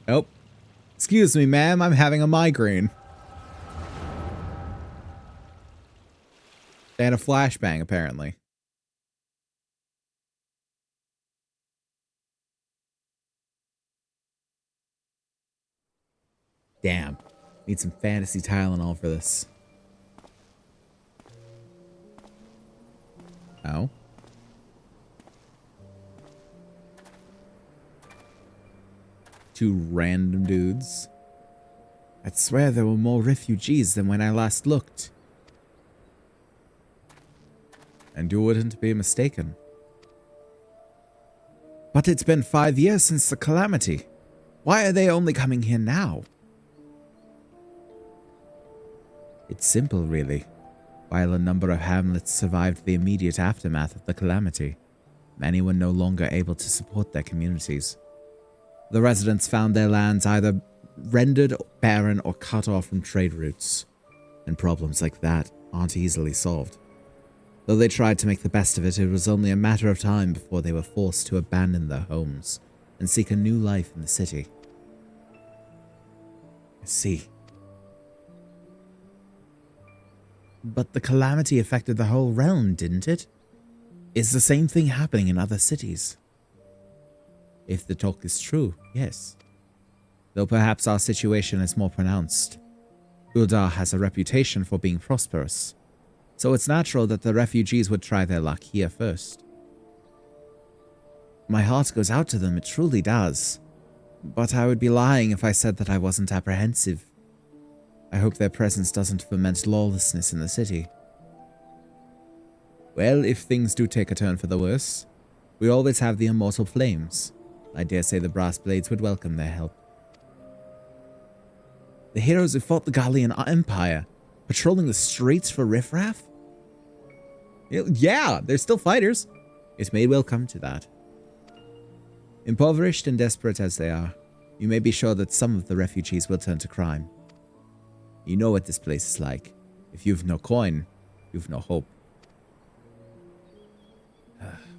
Oh. Excuse me, ma'am. I'm having a migraine. They had a flashbang, apparently. Damn. Need some fantasy Tylenol for this. Oh. Two random dudes. I'd swear there were more refugees than when I last looked. And you wouldn't be mistaken. But it's been 5 years since the calamity. Why are they only coming here now? It's simple, really. While a number of hamlets survived the immediate aftermath of the calamity, many were no longer able to support their communities. The residents found their lands either rendered barren or cut off from trade routes, and problems like that aren't easily solved. Though they tried to make the best of it, it was only a matter of time before they were forced to abandon their homes and seek a new life in the city. I see. But the calamity affected the whole realm, didn't it? Is the same thing happening in other cities? If the talk is true, yes. Though perhaps our situation is more pronounced. Uldar has a reputation for being prosperous, so it's natural that the refugees would try their luck here first. My heart goes out to them, it truly does. But I would be lying if I said that I wasn't apprehensive. I hope their presence doesn't foment lawlessness in the city. Well, if things do take a turn for the worse, we always have the immortal flames. I dare say the brass blades would welcome their help. The heroes who fought the Gallian Empire, patrolling the streets for riffraff? Yeah, they're still fighters. It may well come to that. Impoverished and desperate as they are, you may be sure that some of the refugees will turn to crime. You know what this place is like. If you've no coin, you've no hope.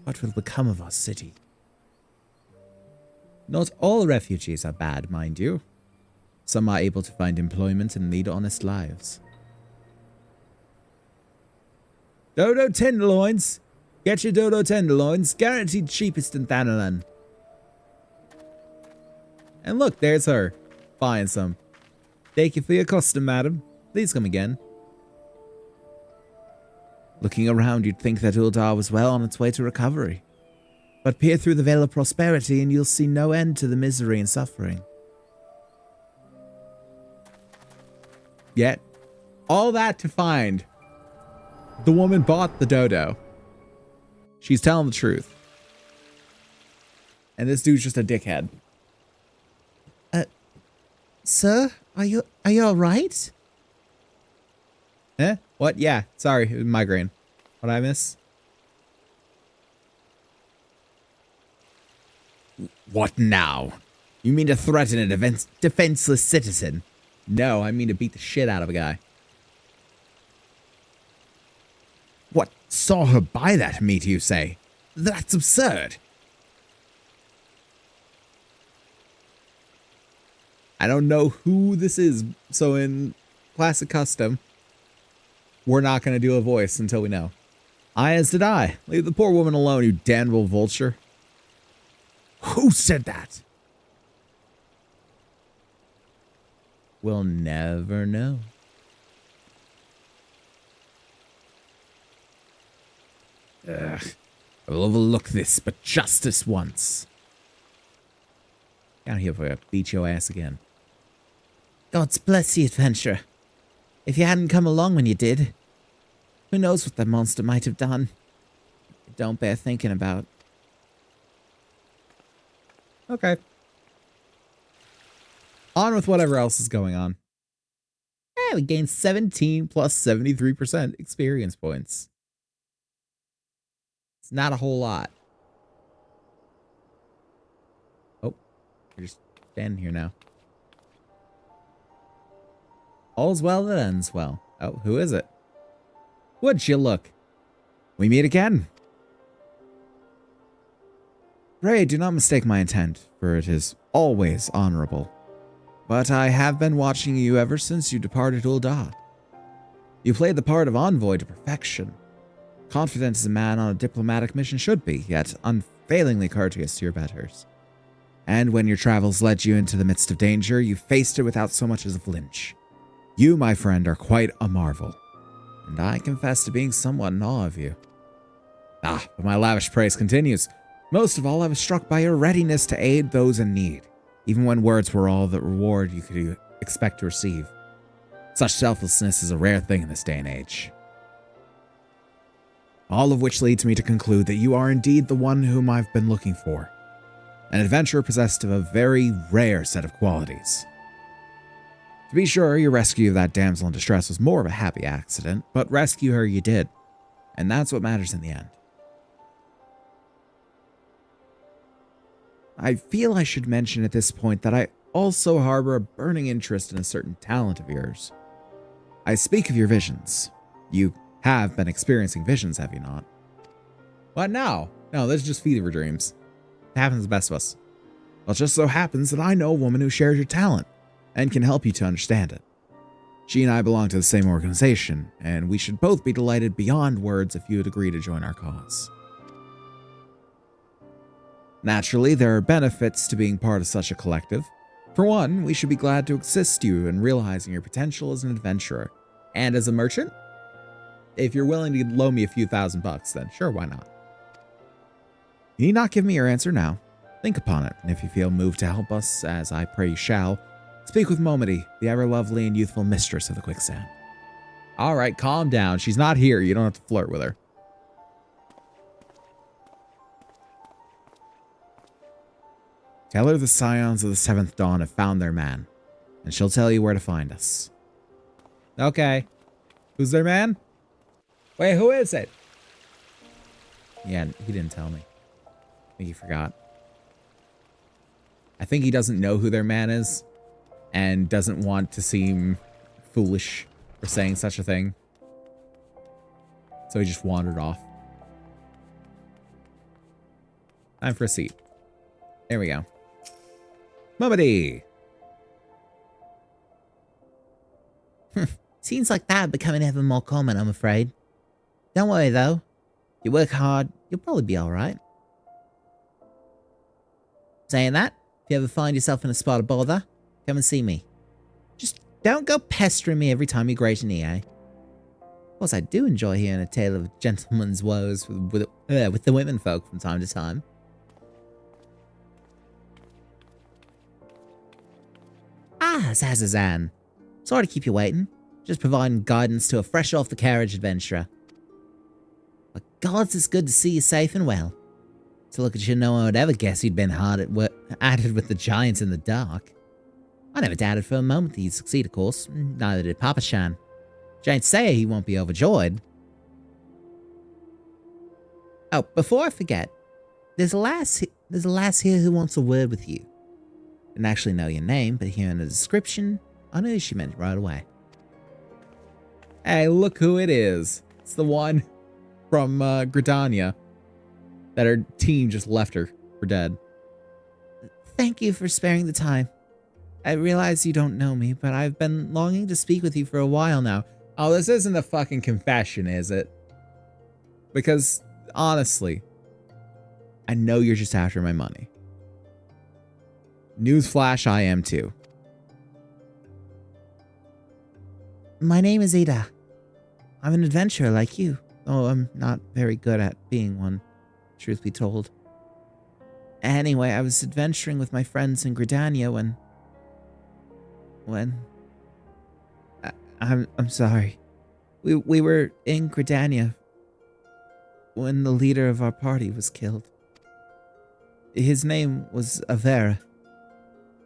What will become of our city? Not all refugees are bad, mind you. Some are able to find employment and lead honest lives. Dodo tenderloins! Get your dodo tenderloins, guaranteed cheapest in Thanalan. And look, there's her, buying some. Thank you for your custom, madam. Please come again. Looking around, you'd think that Uldar was well on its way to recovery. But peer through the veil of prosperity and you'll see no end to the misery and suffering. Yet, all that to find, the woman bought the dodo. She's telling the truth. And this dude's just a dickhead. Sir, are you alright? Eh? What? Yeah, sorry, it was migraine. What'd I miss? What now? You mean to threaten a defenseless citizen? No, I mean to beat the shit out of a guy. What? Saw her buy that meat, you say? That's absurd. I don't know who this is, so in classic custom, we're not going to do a voice until we know. As did I. Leave the poor woman alone, you damnable vulture. Who said that? We'll never know. Ugh. I will overlook this, but just this once. Down here for you. Beat your ass again. God's bless the adventurer. If you hadn't come along when you did, who knows what that monster might have done. It don't bear thinking about. Okay. On with whatever else is going on. Yeah, we gained 17 plus 73% experience points. It's not a whole lot. Oh, you're just standing here now. All's well that ends well. Oh, who is it? Would you look? We meet again. Pray, do not mistake my intent, for it is always honorable. But I have been watching you ever since you departed Ul'dah. You played the part of envoy to perfection. Confident as a man on a diplomatic mission should be, yet unfailingly courteous to your betters. And when your travels led you into the midst of danger, you faced it without so much as a flinch. You, my friend, are quite a marvel, and I confess to being somewhat in awe of you. Ah, but my lavish praise continues. Most of all, I was struck by your readiness to aid those in need, even when words were all the reward you could expect to receive. Such selflessness is a rare thing in this day and age. All of which leads me to conclude that you are indeed the one whom I've been looking for. An adventurer possessed of a very rare set of qualities. To be sure, your rescue of that damsel in distress was more of a happy accident, but rescue her you did, and that's what matters in the end. I feel I should mention at this point that I also harbor a burning interest in a certain talent of yours. I speak of your visions. You have been experiencing visions, have you not? What now? No, this is just fever dreams. It happens to the best of us. Well, it just so happens that I know a woman who shares your talent and can help you to understand it. She and I belong to the same organization, and we should both be delighted beyond words if you would agree to join our cause. Naturally, there are benefits to being part of such a collective. For one, we should be glad to assist you in realizing your potential as an adventurer. And as a merchant? If you're willing to loan me a few $1,000, then sure, why not? You need not give me your answer now. Think upon it, and if you feel moved to help us, as I pray you shall, speak with Momedy, the ever-lovely and youthful mistress of the quicksand. All right, calm down. She's not here. You don't have to flirt with her. Tell her the scions of the Seventh Dawn have found their man, and she'll tell you where to find us. Okay. Who's their man? Wait, who is it? Yeah, he didn't tell me. I think he forgot. I think he doesn't know who their man is and doesn't want to seem foolish for saying such a thing. So he just wandered off. Time for a seat. There we go. Momedy! Seems like that becoming ever more common, I'm afraid. Don't worry, though. If you work hard, you'll probably be alright. Saying that, if you ever find yourself in a spot of bother, come and see me. Just don't go pestering me every time you grate an ear, eh? Of course, I do enjoy hearing a tale of a gentleman's woes with the women folk from time to time. Ah, Zazazan. Sorry to keep you waiting. Just providing guidance to a fresh off the carriage adventurer. But gods, it's good to see you safe and well. To look at you, no one would ever guess you'd been hard at it with the giants in the dark. I never doubted for a moment that you'd succeed, of course. Neither did Papa Shan. Giants say he won't be overjoyed. Oh, before I forget, there's a lass here who wants a word with you. Didn't actually know your name, but hearing the description, I knew she meant it right away. Hey, look who it is. It's the one from Gridania that her team just left her for dead. Thank you for sparing the time. I realize you don't know me, but I've been longing to speak with you for a while now. Oh, this isn't a fucking confession, is it? Because, honestly, I know you're just after my money. Newsflash, I am too. My name is Ada. I'm an adventurer like you, though I'm not very good at being one, truth be told. Anyway, I was adventuring with my friends in Gridania when... I'm sorry. We were in Gridania when the leader of our party was killed. His name was Avera,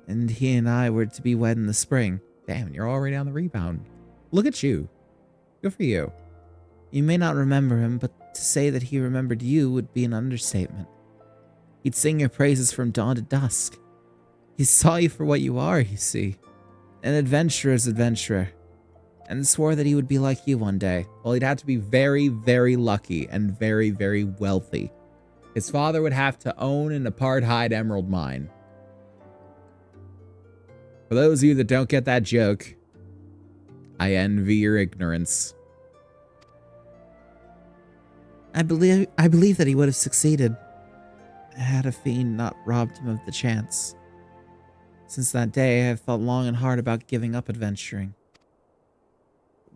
and he and I were to be wed in the spring. Damn, you're already on the rebound. Look at you. Good for you. You may not remember him, but to say that he remembered you would be an understatement. He'd sing your praises from dawn to dusk. He saw you for what you are, you see. An adventurer's adventurer. And swore that he would be like you one day. Well, he'd have to be very, very lucky and very, very wealthy. His father would have to own an apartheid emerald mine. For those of you that don't get that joke, I envy your ignorance. I believe that he would have succeeded had a fiend not robbed him of the chance. Since that day, I have thought long and hard about giving up adventuring.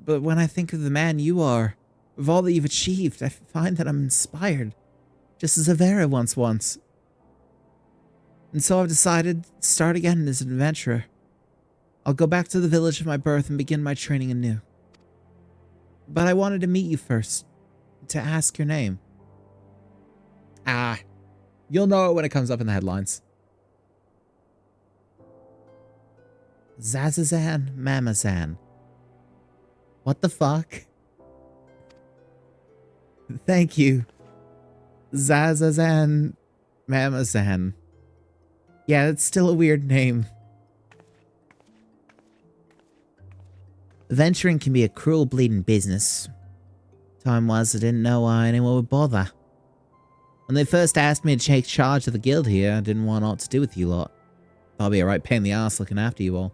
But when I think of the man you are, of all that you've achieved, I find that I'm inspired, just as Avera once was. And so I've decided to start again as an adventurer. I'll go back to the village of my birth and begin my training anew. But I wanted to meet you first, to ask your name. You'll know it when it comes up in the headlines. Zazazan Mamazan. What the fuck? Thank you. Zazazan Mamazan. Yeah, it's still a weird name. Venturing can be a cruel bleeding business. Time was I didn't know why anyone would bother. When they first asked me to take charge of the guild here, I didn't want aught to do with you lot. Thought I'd be a right pain in the ass looking after you all.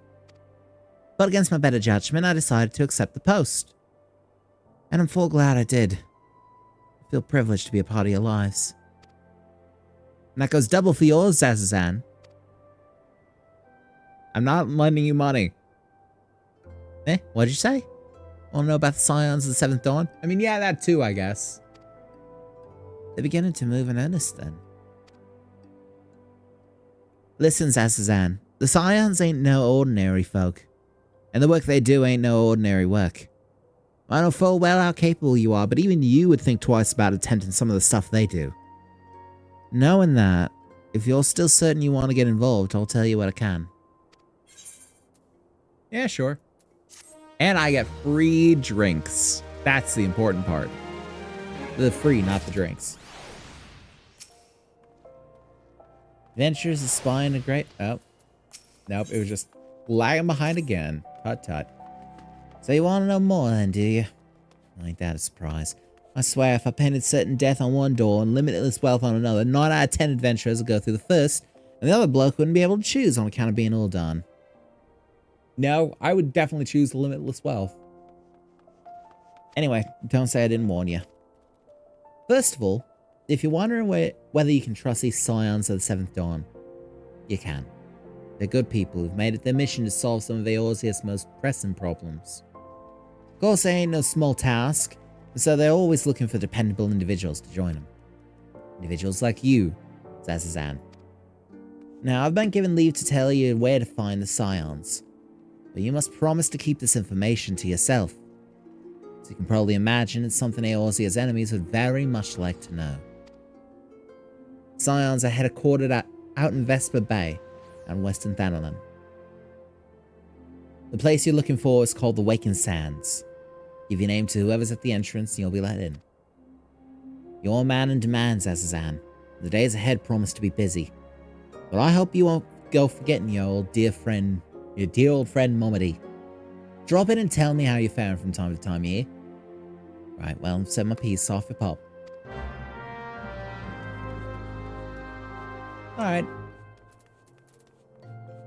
But against my better judgment, I decided to accept the post. And I'm full glad I did. I feel privileged to be a part of your lives. And that goes double for yours, Zazazan. I'm not lending you money. What'd you say? Want to know about the Scions of the Seventh Dawn? I mean, yeah, that too, I guess. They're beginning to move in earnest then. Listen, Zazazan, the Scions ain't no ordinary folk. And the work they do ain't no ordinary work. I know full well how capable you are, but even you would think twice about attempting some of the stuff they do. Knowing that, if you're still certain you want to get involved, I'll tell you what I can. Yeah, sure. And I get free drinks. That's the important part. The free, not the drinks. Adventures is spying a great... Oh. Nope, it was just lagging behind again. Tut tut. So you want to know more then, do you? Ain't that a surprise. I swear, if I painted certain death on one door and limitless wealth on another, 9 out of 10 adventurers would go through the first, and the other bloke wouldn't be able to choose on account of being all done. No, I would definitely choose the limitless wealth. Anyway, don't say I didn't warn you. First of all, if you're wondering whether you can trust these Scions of the Seventh Dawn, you can. They're good people who've made it their mission to solve some of Eorzea's most pressing problems. Of course, they ain't no small task, so they're always looking for dependable individuals to join them. Individuals like you, Zazazan. Now, I've been given leave to tell you where to find the Scions, but you must promise to keep this information to yourself. As you can probably imagine, it's something Eorzea's enemies would very much like to know. Scions are headquartered out in Vesper Bay and Western Thanalan. The place you're looking for is called the Waking Sands. Give your name to whoever's at the entrance and you'll be let in. You're a man in demand, Zazazan. The days ahead promise to be busy. But I hope you won't go forgetting your dear old friend Momedy. Drop in and tell me how you faring from time to time, yeah? Right, well, I've said my piece, off your pop. Alright.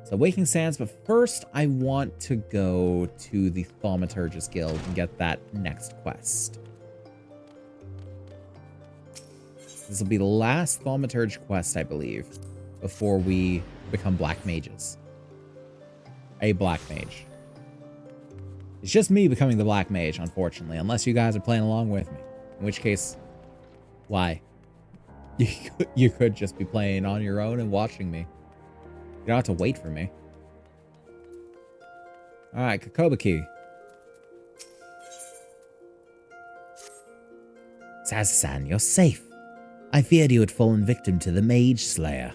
So Waking Sands, but first I want to go to the Thaumaturgist Guild and get that next quest. This will be the last Thaumaturge quest, I believe, before we become Black Mages. A Black Mage. It's just me becoming the black mage, unfortunately, unless you guys are playing along with me. In which case, why? You could just be playing on your own and watching me. You don't have to wait for me. Alright, Kokoba Key. Zazasan, you're safe. I feared you had fallen victim to the Mage Slayer.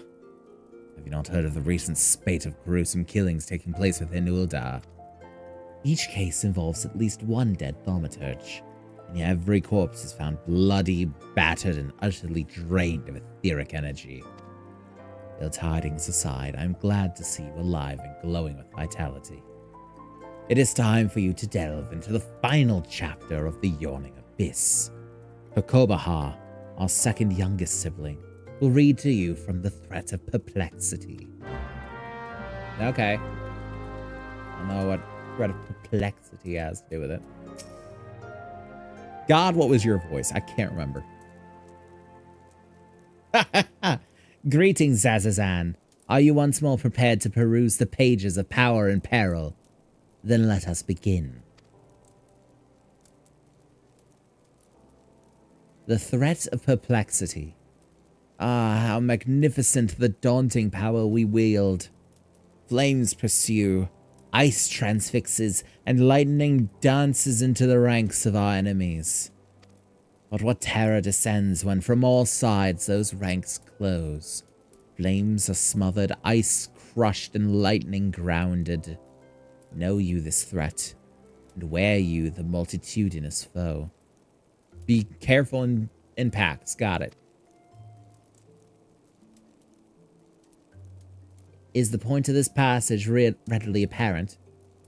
Have you not heard of the recent spate of gruesome killings taking place within Uldar? Each case involves at least one dead thaumaturge, and every corpse is found bloody, battered, and utterly drained of etheric energy. Ill tidings aside, I'm glad to see you alive and glowing with vitality. It is time for you to delve into the final chapter of the Yawning Abyss. Kokobaha, our second youngest sibling, will read to you from the Threat of Perplexity. Okay. I don't know what Threat of Perplexity has to do with it. God, what was your voice? I can't remember. Greetings, Zazazan. Are you once more prepared to peruse the pages of Power and Peril? Then let us begin. The Threat of Perplexity. Ah, how magnificent the daunting power we wield. Flames pursue, ice transfixes, and lightning dances into the ranks of our enemies. But what terror descends when from all sides those ranks close. Flames are smothered, ice crushed, and lightning grounded. Know you this threat, and wear you the multitudinous foe. Be careful in packs. Got it. Is the point of this passage readily apparent?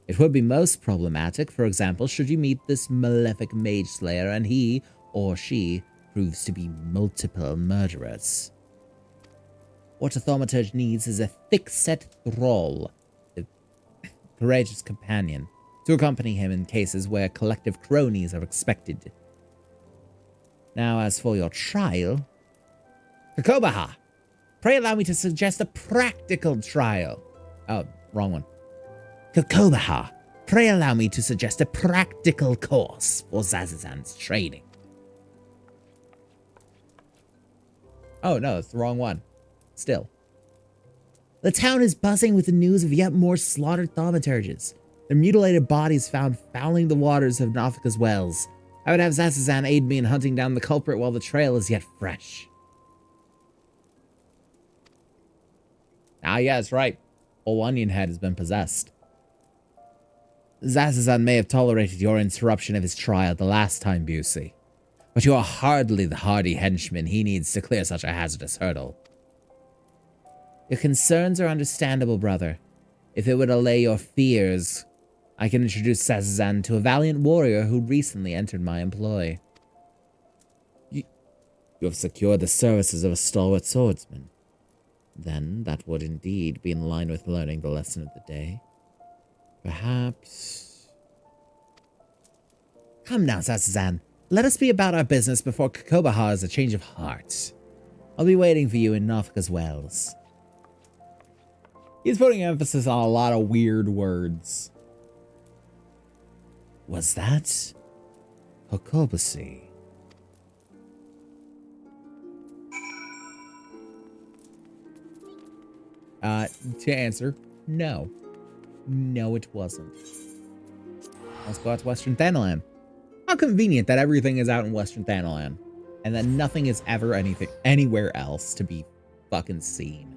It would be most problematic, for example, should you meet this malefic mage slayer and he or she proves to be multiple murderers. What a thaumaturge needs is a thick-set thrall, a courageous companion, to accompany him in cases where collective cronies are expected. Now, as for your trial, Kokobaha, pray allow me to suggest a practical trial. Oh, wrong one. Kokobaha, pray allow me to suggest a practical course for Zazazan's training. Oh, no, it's the wrong one. Still. The town is buzzing with the news of yet more slaughtered thaumaturges, their mutilated bodies found fouling the waters of Nafika's wells. I would have Zazazan aid me in hunting down the culprit while the trail is yet fresh. Ah, yeah, that's right. Old Onion Head has been possessed. Zazazan may have tolerated your interruption of his trial the last time, Busey, but you are hardly the hardy henchman he needs to clear such a hazardous hurdle. Your concerns are understandable, brother. If it would allay your fears, I can introduce Zazazan to a valiant warrior who recently entered my employ. You have secured the services of a stalwart swordsman. Then that would indeed be in line with learning the lesson of the day. Perhaps... Come now, Zazazan. Let us be about our business before Kokobaha has a change of heart. I'll be waiting for you in Nafika's wells. He's putting emphasis on a lot of weird words. Was that Kokobasi? To answer, no. No, it wasn't. Let's go out to Western Thanalan. How convenient that everything is out in Western Thanalan, and that nothing is ever anywhere else to be fucking seen.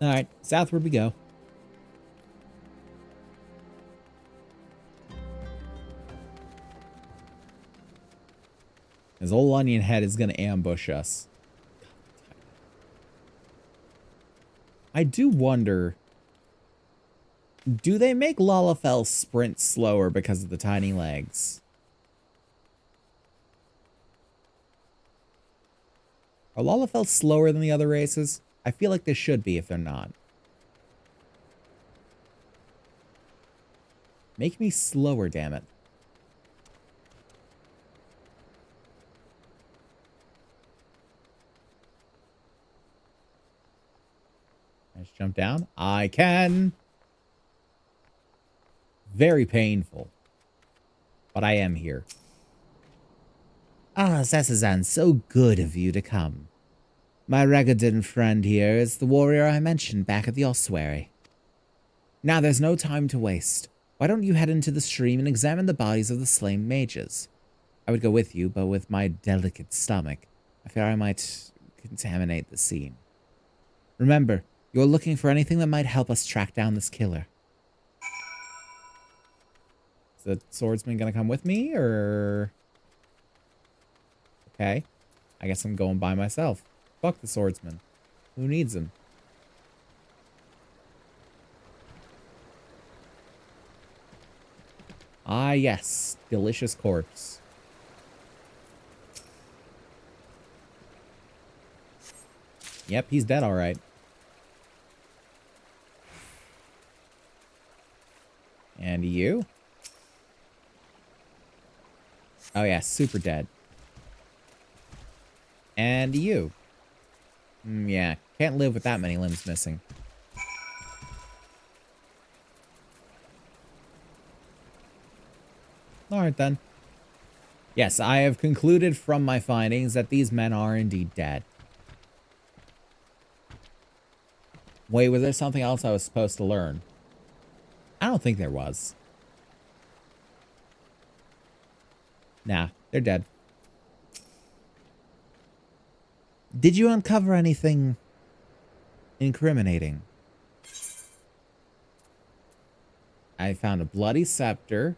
Alright, southward we go. His old onion head is gonna ambush us. I do wonder, do they make Lalafell sprint slower because of the tiny legs? Are Lalafell slower than the other races? I feel like they should be if they're not. Make me slower, damn it. I just jump down? I can. Very painful. But I am here. Ah, Zazazan, so good of you to come. My Regadin friend here is the warrior I mentioned back at the ossuary. Now there's no time to waste. Why don't you head into the stream and examine the bodies of the slain mages? I would go with you, but with my delicate stomach, I fear I might contaminate the scene. Remember, you're looking for anything that might help us track down this killer. Is the swordsman gonna come with me, or... Okay. I guess I'm going by myself. Fuck the swordsman. Who needs him? Ah, yes. Delicious corpse. Yep, he's dead all right. And you? Oh yeah, super dead. And you? Yeah, can't live with that many limbs missing. Alright then. Yes, I have concluded from my findings that these men are indeed dead. Wait, was there something else I was supposed to learn? I don't think there was. Nah, they're dead. Did you uncover anything incriminating? I found a bloody scepter.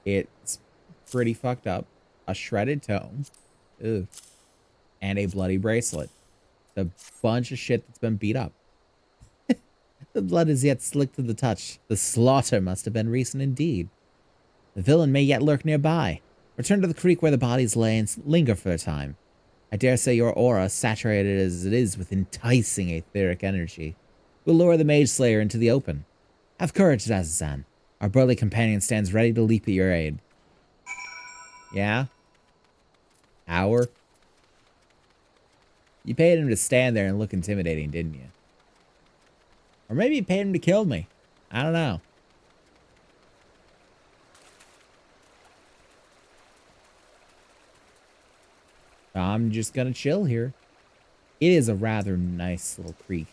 It's pretty fucked up. A shredded tome. Ugh. And a bloody bracelet. A bunch of shit that's been beat up. The blood is yet slick to the touch. The slaughter must have been recent indeed. The villain may yet lurk nearby. Return to the creek where the bodies lay and linger for a time. I dare say your aura, saturated as it is with enticing etheric energy, will lure the Mage Slayer into the open. Have courage, Zazazan. Our burly companion stands ready to leap at your aid. Yeah? Hour? You paid him to stand there and look intimidating, didn't you? Or maybe you paid him to kill me. I don't know. I'm just gonna chill here. It is a rather nice little creek.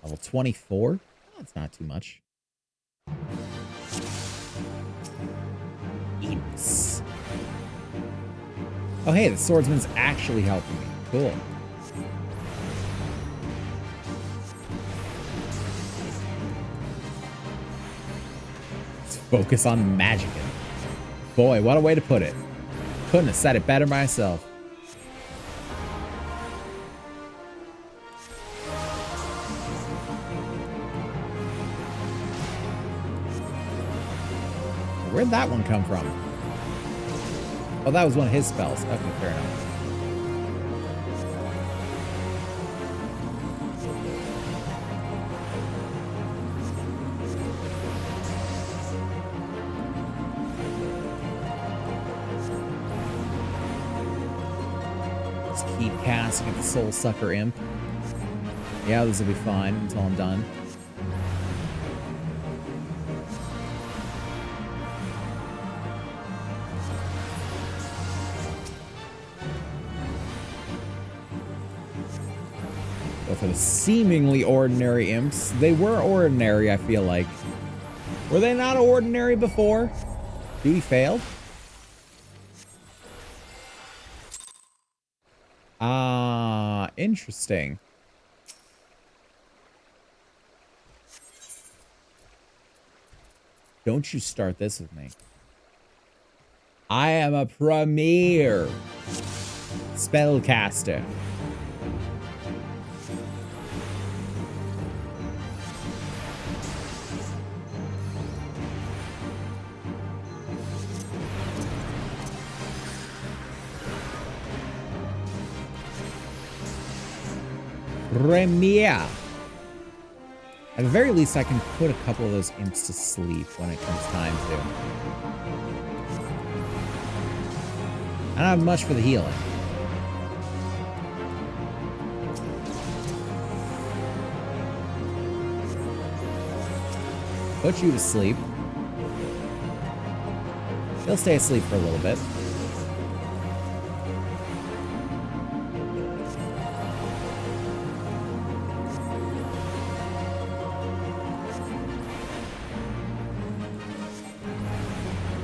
Level 24? That's not too much. Imps. Oh, hey, the swordsman's actually helping me. Cool. Let's focus on magicking. Boy, what a way to put it. Couldn't have said it better myself. Where'd that one come from? Oh, that was one of his spells. Okay, fair enough. Let's keep casting at the Soul Sucker Imp. Yeah, this will be fine until I'm done. For the seemingly ordinary imps, they were ordinary, I feel like. Were they not ordinary before? Duty failed? Ah, interesting. Don't you start this with me. I am a premier spellcaster. Premier. At the very least, I can put a couple of those imps to sleep when it comes time to. I don't have much for the healing. Put you to sleep. He'll stay asleep for a little bit.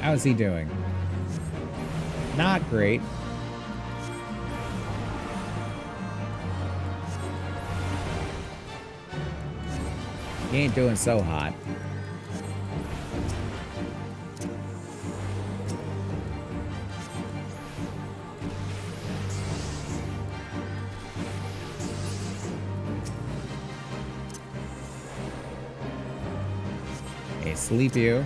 How's he doing? Not great. He ain't doing so hot. Okay, sleep you.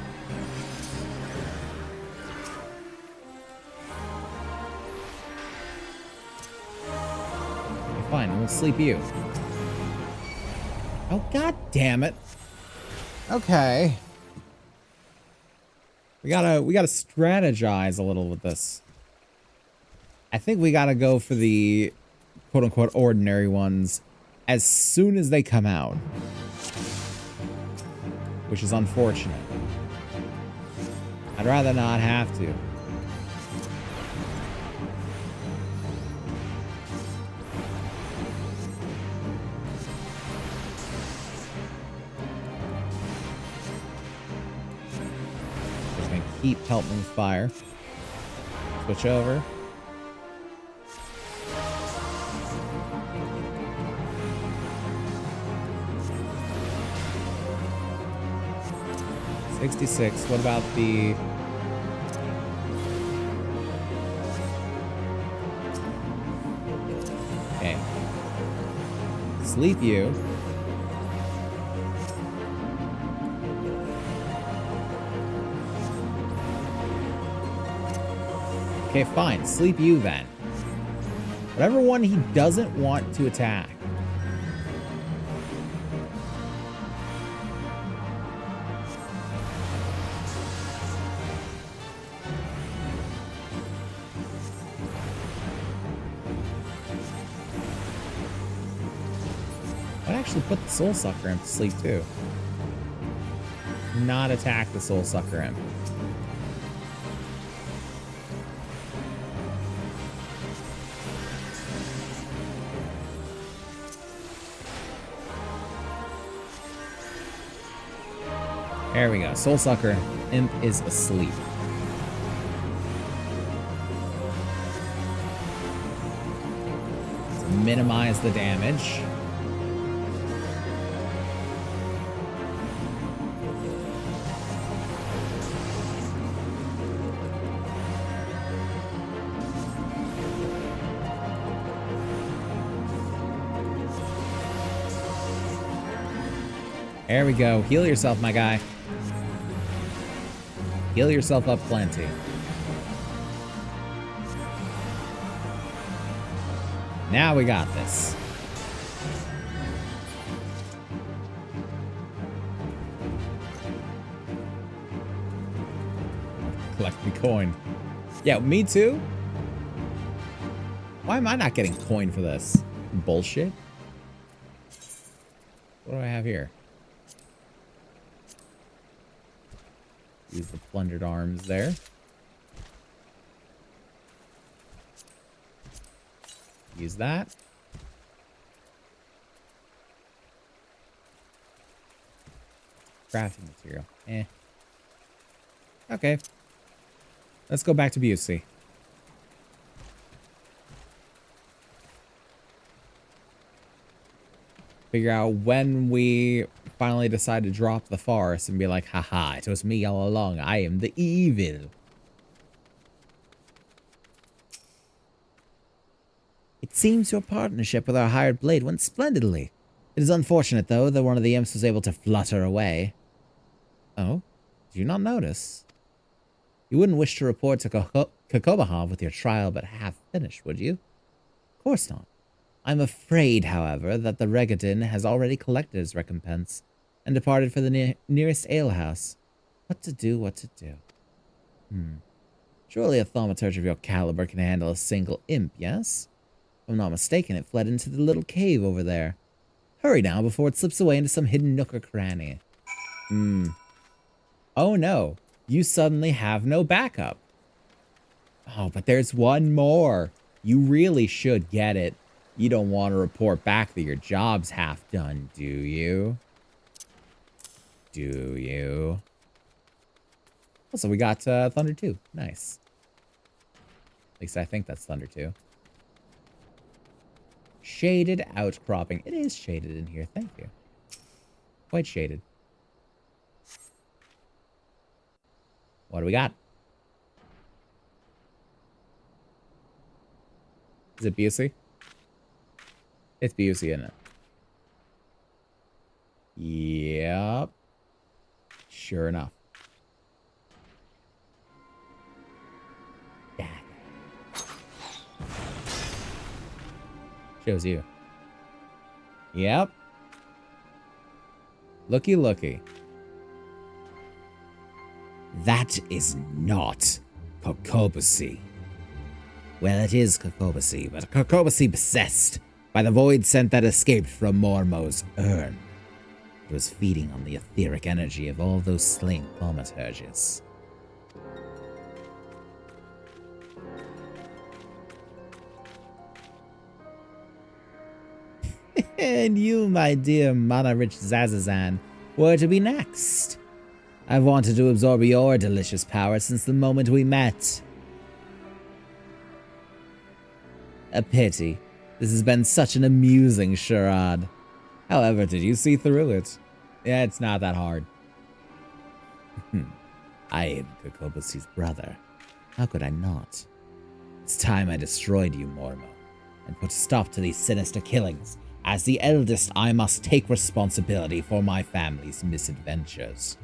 Okay, fine, we'll sleep you. Oh, god damn it. Okay. We gotta strategize a little with this. I think we gotta go for the quote-unquote ordinary ones as soon as they come out. Which is unfortunate. I'd rather not have to. Just gonna keep helping with fire. Switch over. $66. What about the... Okay. Sleep you. Okay, fine. Sleep you then. Whatever one he doesn't want to attack. I'd actually put the Soul Sucker Imp to sleep too. Not attack the Soul Sucker Imp. There we go. Soul Sucker Imp is asleep. So minimize the damage. There we go. Heal yourself, my guy. Heal yourself up plenty. Now we got this. Collect me coin. Yeah, me too. Why am I not getting coin for this? Bullshit. What do I have here? Use the plundered arms there. Use that. Crafting material. Eh. Okay. Let's go back to Busey. Figure out when we finally decide to drop the forest and be like, haha, it was me all along. I am the evil. It seems your partnership with our hired blade went splendidly. It is unfortunate, though, that one of the imps was able to flutter away. Oh? Did you not notice? You wouldn't wish to report to Kokobahov with your trial but half finished, would you? Of course not. I'm afraid, however, that the Regadin has already collected his recompense and departed for the nearest alehouse. What to do, what to do? Surely a thaumaturge of your caliber can handle a single imp, yes? If I'm not mistaken, it fled into the little cave over there. Hurry now before it slips away into some hidden nook or cranny. Oh no, you suddenly have no backup. Oh, but there's one more. You really should get it. You don't want to report back that your job's half done, do you? Do you? Also, we got Thunder 2. Nice. At least I think that's Thunder 2. Shaded outcropping. It is shaded in here. Thank you. Quite shaded. What do we got? Is it Busey? It's Busey, isn't it? Yep. Sure enough. Yeah. Shows you. Yep. Looky, looky. That is not Kokobusi. Well, it is Kokobusi, but Kokobusi possessed by the void scent that escaped from Mormo's urn. It was feeding on the etheric energy of all those slain thaumaturges. And you, my dear mana-rich Zazazan, were to be next. I've wanted to absorb your delicious power since the moment we met. A pity. This has been such an amusing charade. However, did you see through it? Yeah, it's not that hard. I am Kokobusi's brother. How could I not? It's time I destroyed you, Mormo, and put a stop to these sinister killings. As the eldest, I must take responsibility for my family's misadventures.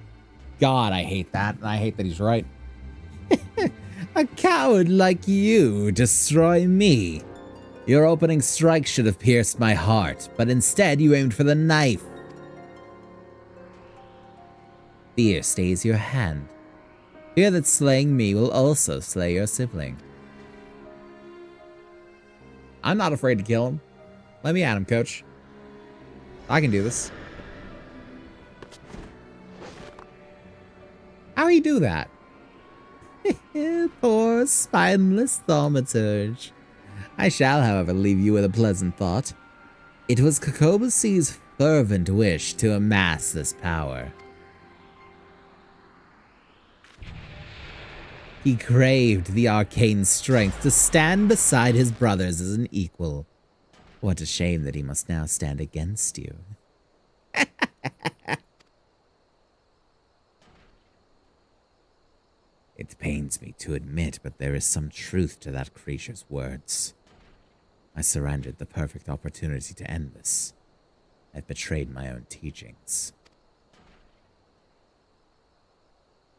God, I hate that, and I hate that he's right. A coward like you destroy me. Your opening strike should have pierced my heart, but instead you aimed for the knife. Fear stays your hand. Fear that slaying me will also slay your sibling. I'm not afraid to kill him. Let me at him, coach. I can do this. How do you do that? Poor spineless thaumaturge. I shall, however, leave you with a pleasant thought. It was Kokobusi's fervent wish to amass this power. He craved the arcane strength to stand beside his brothers as an equal. What a shame that he must now stand against you. It pains me to admit, but there is some truth to that creature's words. I surrendered the perfect opportunity to end this. I've betrayed my own teachings.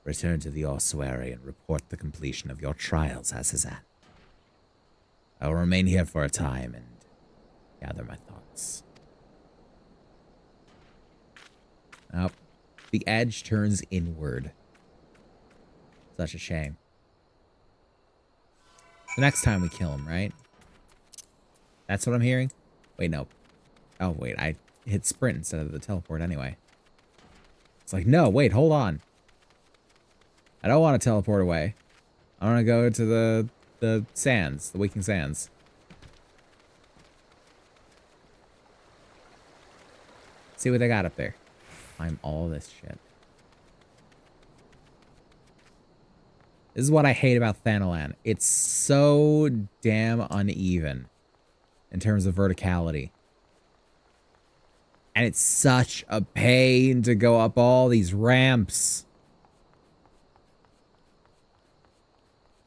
Return to the ossuary and report the completion of your trials, Azazan. I will remain here for a time and gather my thoughts. Oh, the edge turns inward. Such a shame. The next time we kill him, right? That's what I'm hearing? Wait, no. Oh, wait, I hit sprint instead of the teleport anyway. It's like, no, wait, hold on. I don't want to teleport away. I want to go to the sands, the Waking Sands. See what they got up there. Climb all this shit. This is what I hate about Thanalan. It's so damn uneven in terms of verticality. And it's such a pain to go up all these ramps.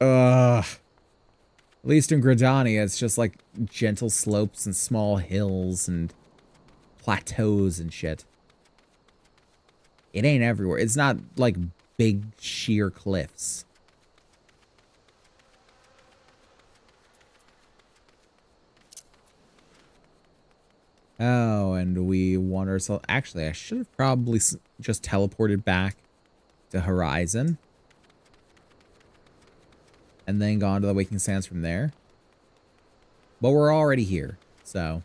Ugh. At least in Gridania, it's just like gentle slopes and small hills and plateaus and shit. It ain't everywhere. It's not like big sheer cliffs. Oh, and we want ourselves... Actually, I should have probably just teleported back to Horizon. And then gone to the Waking Sands from there. But we're already here, so...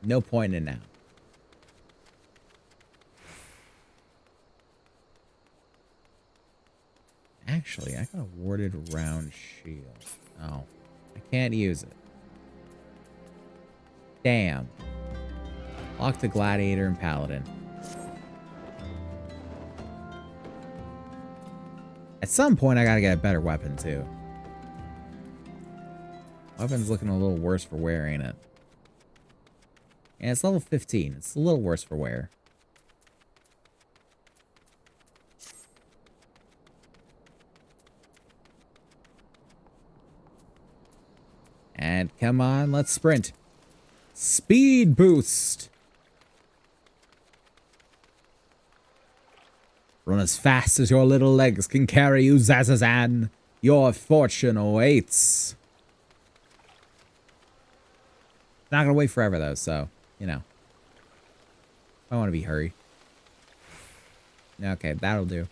no point in it now. Actually, I got a warded round shield. Oh, I can't use it. Damn. Lock to Gladiator and Paladin. At some point, I gotta get a better weapon, too. Weapon's looking a little worse for wear, ain't it? Yeah, it's level 15. It's a little worse for wear. And come on, let's sprint. Speed boost. Run as fast as your little legs can carry you, Zazazan. Your fortune awaits. Not gonna wait forever though, so, you know. I want to be hurried. Okay, that'll do.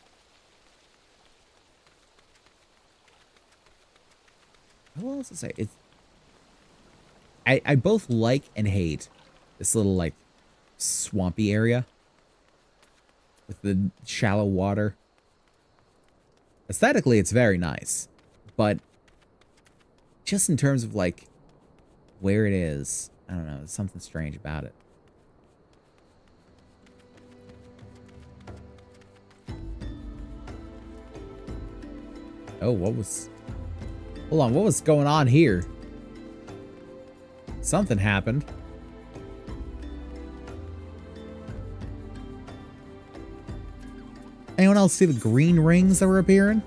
What else to say? It's I both like and hate this little, like, swampy area with the shallow water. Aesthetically, it's very nice, but just in terms of, like, where it is, I don't know, there's something strange about it. Oh, what was... Hold on, what was going on here? Something happened. Anyone else see the green rings that were appearing?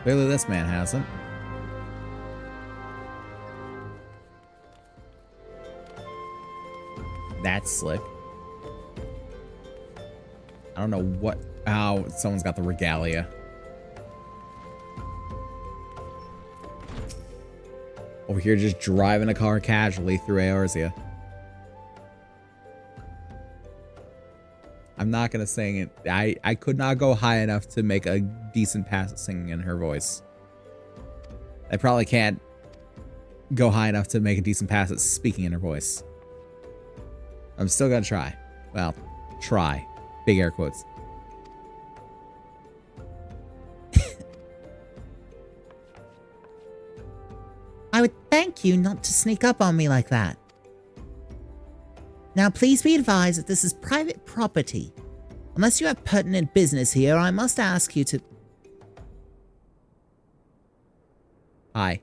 Clearly this man hasn't. That's slick. I don't know what... Oh, someone's got the regalia. Over here just driving a car casually through Eorzea. I'm not gonna sing it. I could not go high enough to make a decent pass at singing in her voice. I probably can't go high enough to make a decent pass at speaking in her voice. I'm still gonna try. Well, try. Big air quotes. I would thank you not to sneak up on me like that. Now, please be advised that this is private property. Unless you have pertinent business here, I must ask you to... Hi.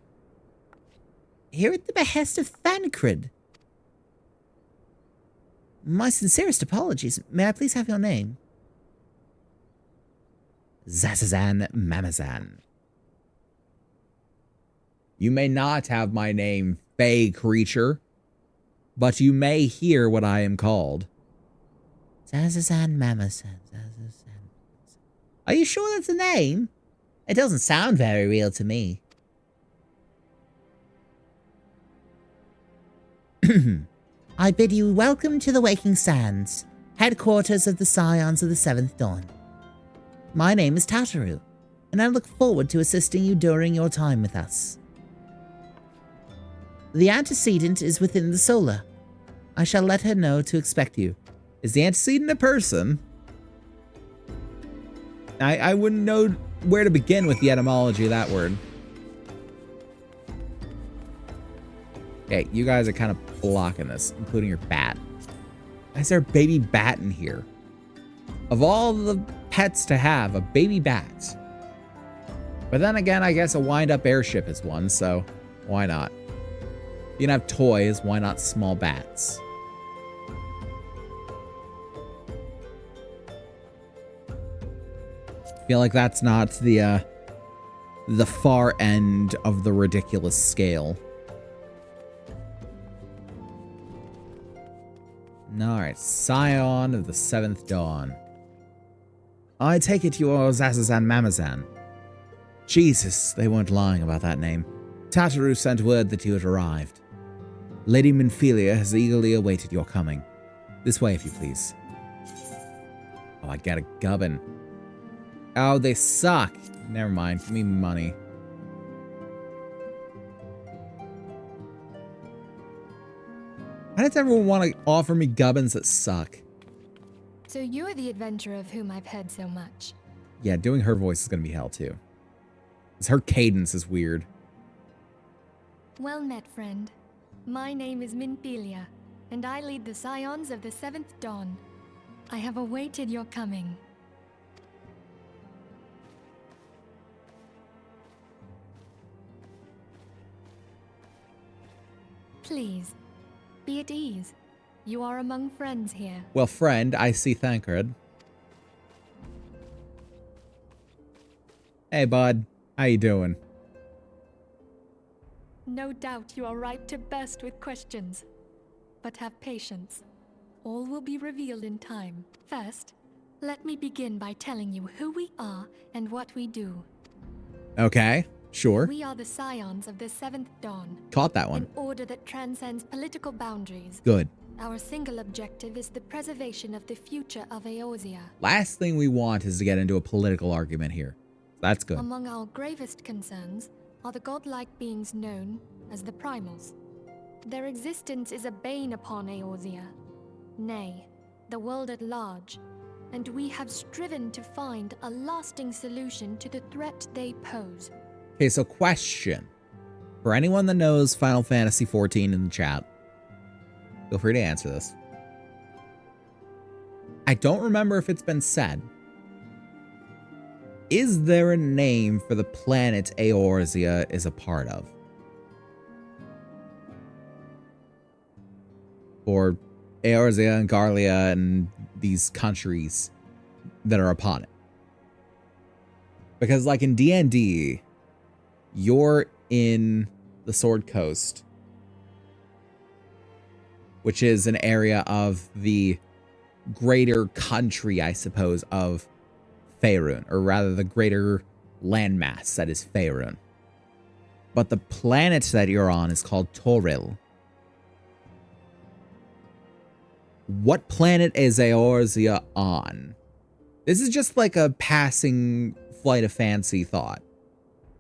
Here at the behest of Thancred. My sincerest apologies. May I please have your name? Zazazan Mamazan. You may not have my name, Fey Creature, but you may hear what I am called. Zazazan Mamazan. Are you sure that's a name? It doesn't sound very real to me. I bid you welcome to the Waking Sands, headquarters of the Scions of the Seventh Dawn. My name is Tataru, and I look forward to assisting you during your time with us. The antecedent is within the Sola. I shall let her know to expect you. Is the antecedent a person? I wouldn't know where to begin with the etymology of that word. Okay, you guys are kind of blocking this, including your bat. Why is there a baby bat in here? Of all the pets to have, a baby bat. But then again, I guess a wind-up airship is one, so why not? You can have toys, why not small bats? Feel like that's not the far end of the ridiculous scale. Alright, Scion of the Seventh Dawn. I take it you are Zazazan Mamazan. Jesus, they weren't lying about that name. Tataru sent word that you had arrived. Lady Minfilia has eagerly awaited your coming. This way, if you please. Oh, I got a gubbin. Oh, they suck. Never mind. Give me money. Why does everyone want to offer me gubbins that suck? So you're the adventurer of whom I've heard so much. Yeah, doing her voice is going to be hell too. 'Cause her cadence is weird. Well met, friend. My name is Minfilia, and I lead the Scions of the Seventh Dawn. I have awaited your coming. Please, be at ease. You are among friends here. Well, friend, I see Thancred. Hey, bud. How you doing? No doubt you are ripe to burst with questions. But have patience. All will be revealed in time. First, let me begin by telling you who we are and what we do. Okay, sure. We are the Scions of the Seventh Dawn, Caught that one. an order that transcends political boundaries. Good. Our single objective is the preservation of the future of Eorzea. Last thing we want is to get into a political argument here. That's good. Among our gravest concerns are the godlike beings known as the Primals. Their existence is a bane upon Eorzea, nay, the world at large, and we have striven to find a lasting solution to the threat they pose. Okay, so question. For anyone that knows Final Fantasy XIV in the chat, feel free to answer this. I don't remember if it's been said. Is there a name for the planet Eorzea is a part of? Or Eorzea and Garlia and these countries that are upon it? Because like in D&D, you're in the Sword Coast, which is an area of the greater country, I suppose, of Faerun, or rather the greater landmass that is Faerun. But the planet that you're on is called Toril. What planet is Eorzea on? This is just like a passing flight of fancy thought.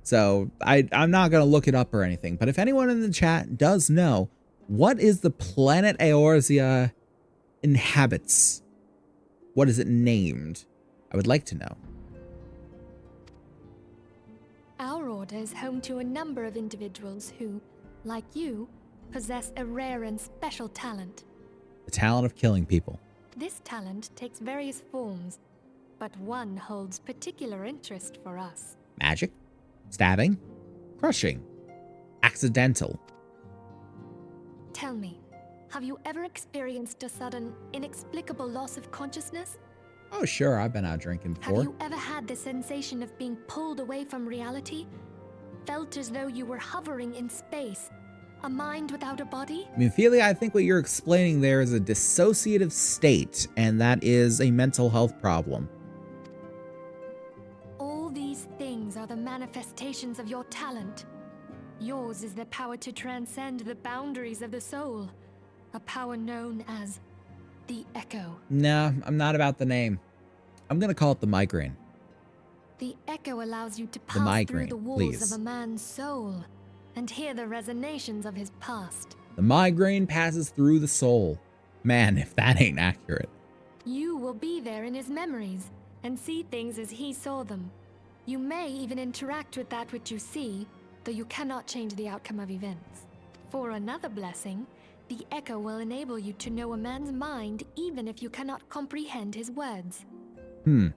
So I'm not going to look it up or anything, but if anyone in the chat does know, what is the planet Eorzea inhabits? What is it named? I would like to know. Our order is home to a number of individuals who, like you, possess a rare and special talent. The talent of killing people. This talent takes various forms, but one holds particular interest for us. Magic? Stabbing? Crushing? Accidental? Tell me, have you ever experienced a sudden, inexplicable loss of consciousness? Oh, sure, I've been out drinking Have before. you ever had the sensation of being pulled away from reality? Felt as though you were hovering in space? A mind without a body? Ophelia, I think what you're explaining there is a dissociative state, and that is a mental health problem. All these things are the manifestations of your talent. Yours is the power to transcend the boundaries of the soul, a power known as the Echo. Nah, I'm not about the name. I'm gonna call it the migraine. The Echo allows you to The pass migraine, through the walls please. of a man's soul and hear the resonations of his past. The migraine passes through the soul. Man, if that ain't accurate. You will be there in his memories and see things as he saw them. You may even interact with that which you see, though you cannot change the outcome of events. For another blessing, the Echo will enable you to know a man's mind even if you cannot comprehend his words. The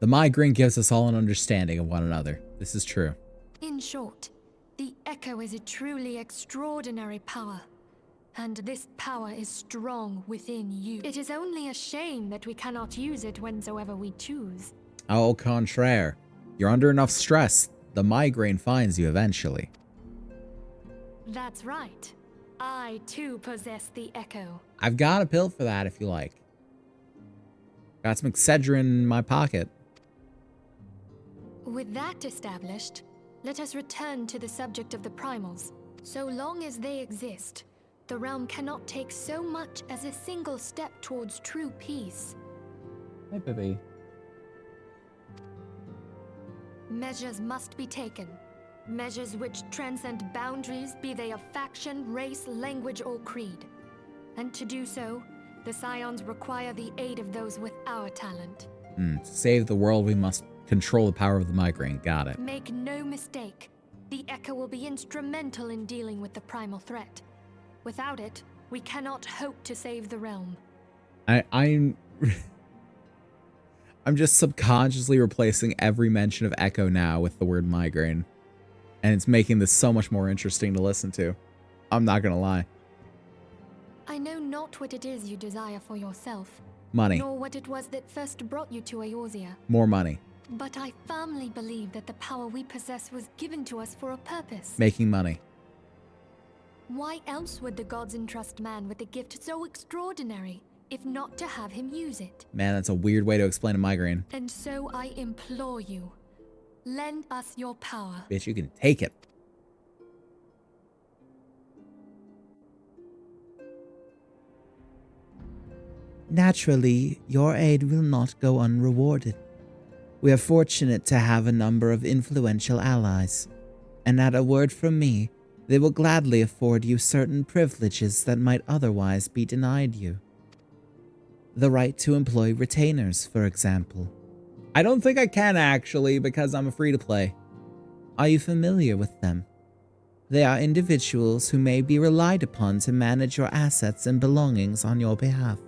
migraine gives us all an understanding of one another. This is true. In short, the Echo is a truly extraordinary power. And this power is strong within you. It is only a shame that we cannot use it whensoever we choose. Au contraire. You're under enough stress. The migraine finds you eventually. That's right. I too possess the Echo. I've got a pill for that if you like. Got some Excedrin in my pocket. With that established, let us return to the subject of the Primals. So long as they exist, the realm cannot take so much as a single step towards true peace. Hey, baby. Measures must be taken. Measures which transcend boundaries, be they of faction, race, language, or creed. And to do so, The Scions require the aid of those with our talent. To save the world, we must control the power of the migraine. Got it. Make no mistake, the Echo will be instrumental in dealing with the primal threat. Without it, we cannot hope to save the realm. I'm just subconsciously replacing every mention of Echo now with the word migraine. And it's making this so much more interesting to listen to. I'm not gonna lie. I know not what it is you desire for yourself, Money. nor what it was that first brought you to Eorzea. More money. But I firmly believe that the power we possess was given to us for a purpose. Making money. Why else would the gods entrust man with a gift so extraordinary, if not to have him use it? Man, that's a weird way to explain a migraine. And so I implore you, lend us your power. Bitch, you can take it. Naturally, your aid will not go unrewarded. We are fortunate to have a number of influential allies, and at a word from me, they will gladly afford you certain privileges that might otherwise be denied you. The right to employ retainers, for example. I don't think I can actually, because I'm a free-to-play. Are you familiar with them? They are individuals who may be relied upon to manage your assets and belongings on your behalf.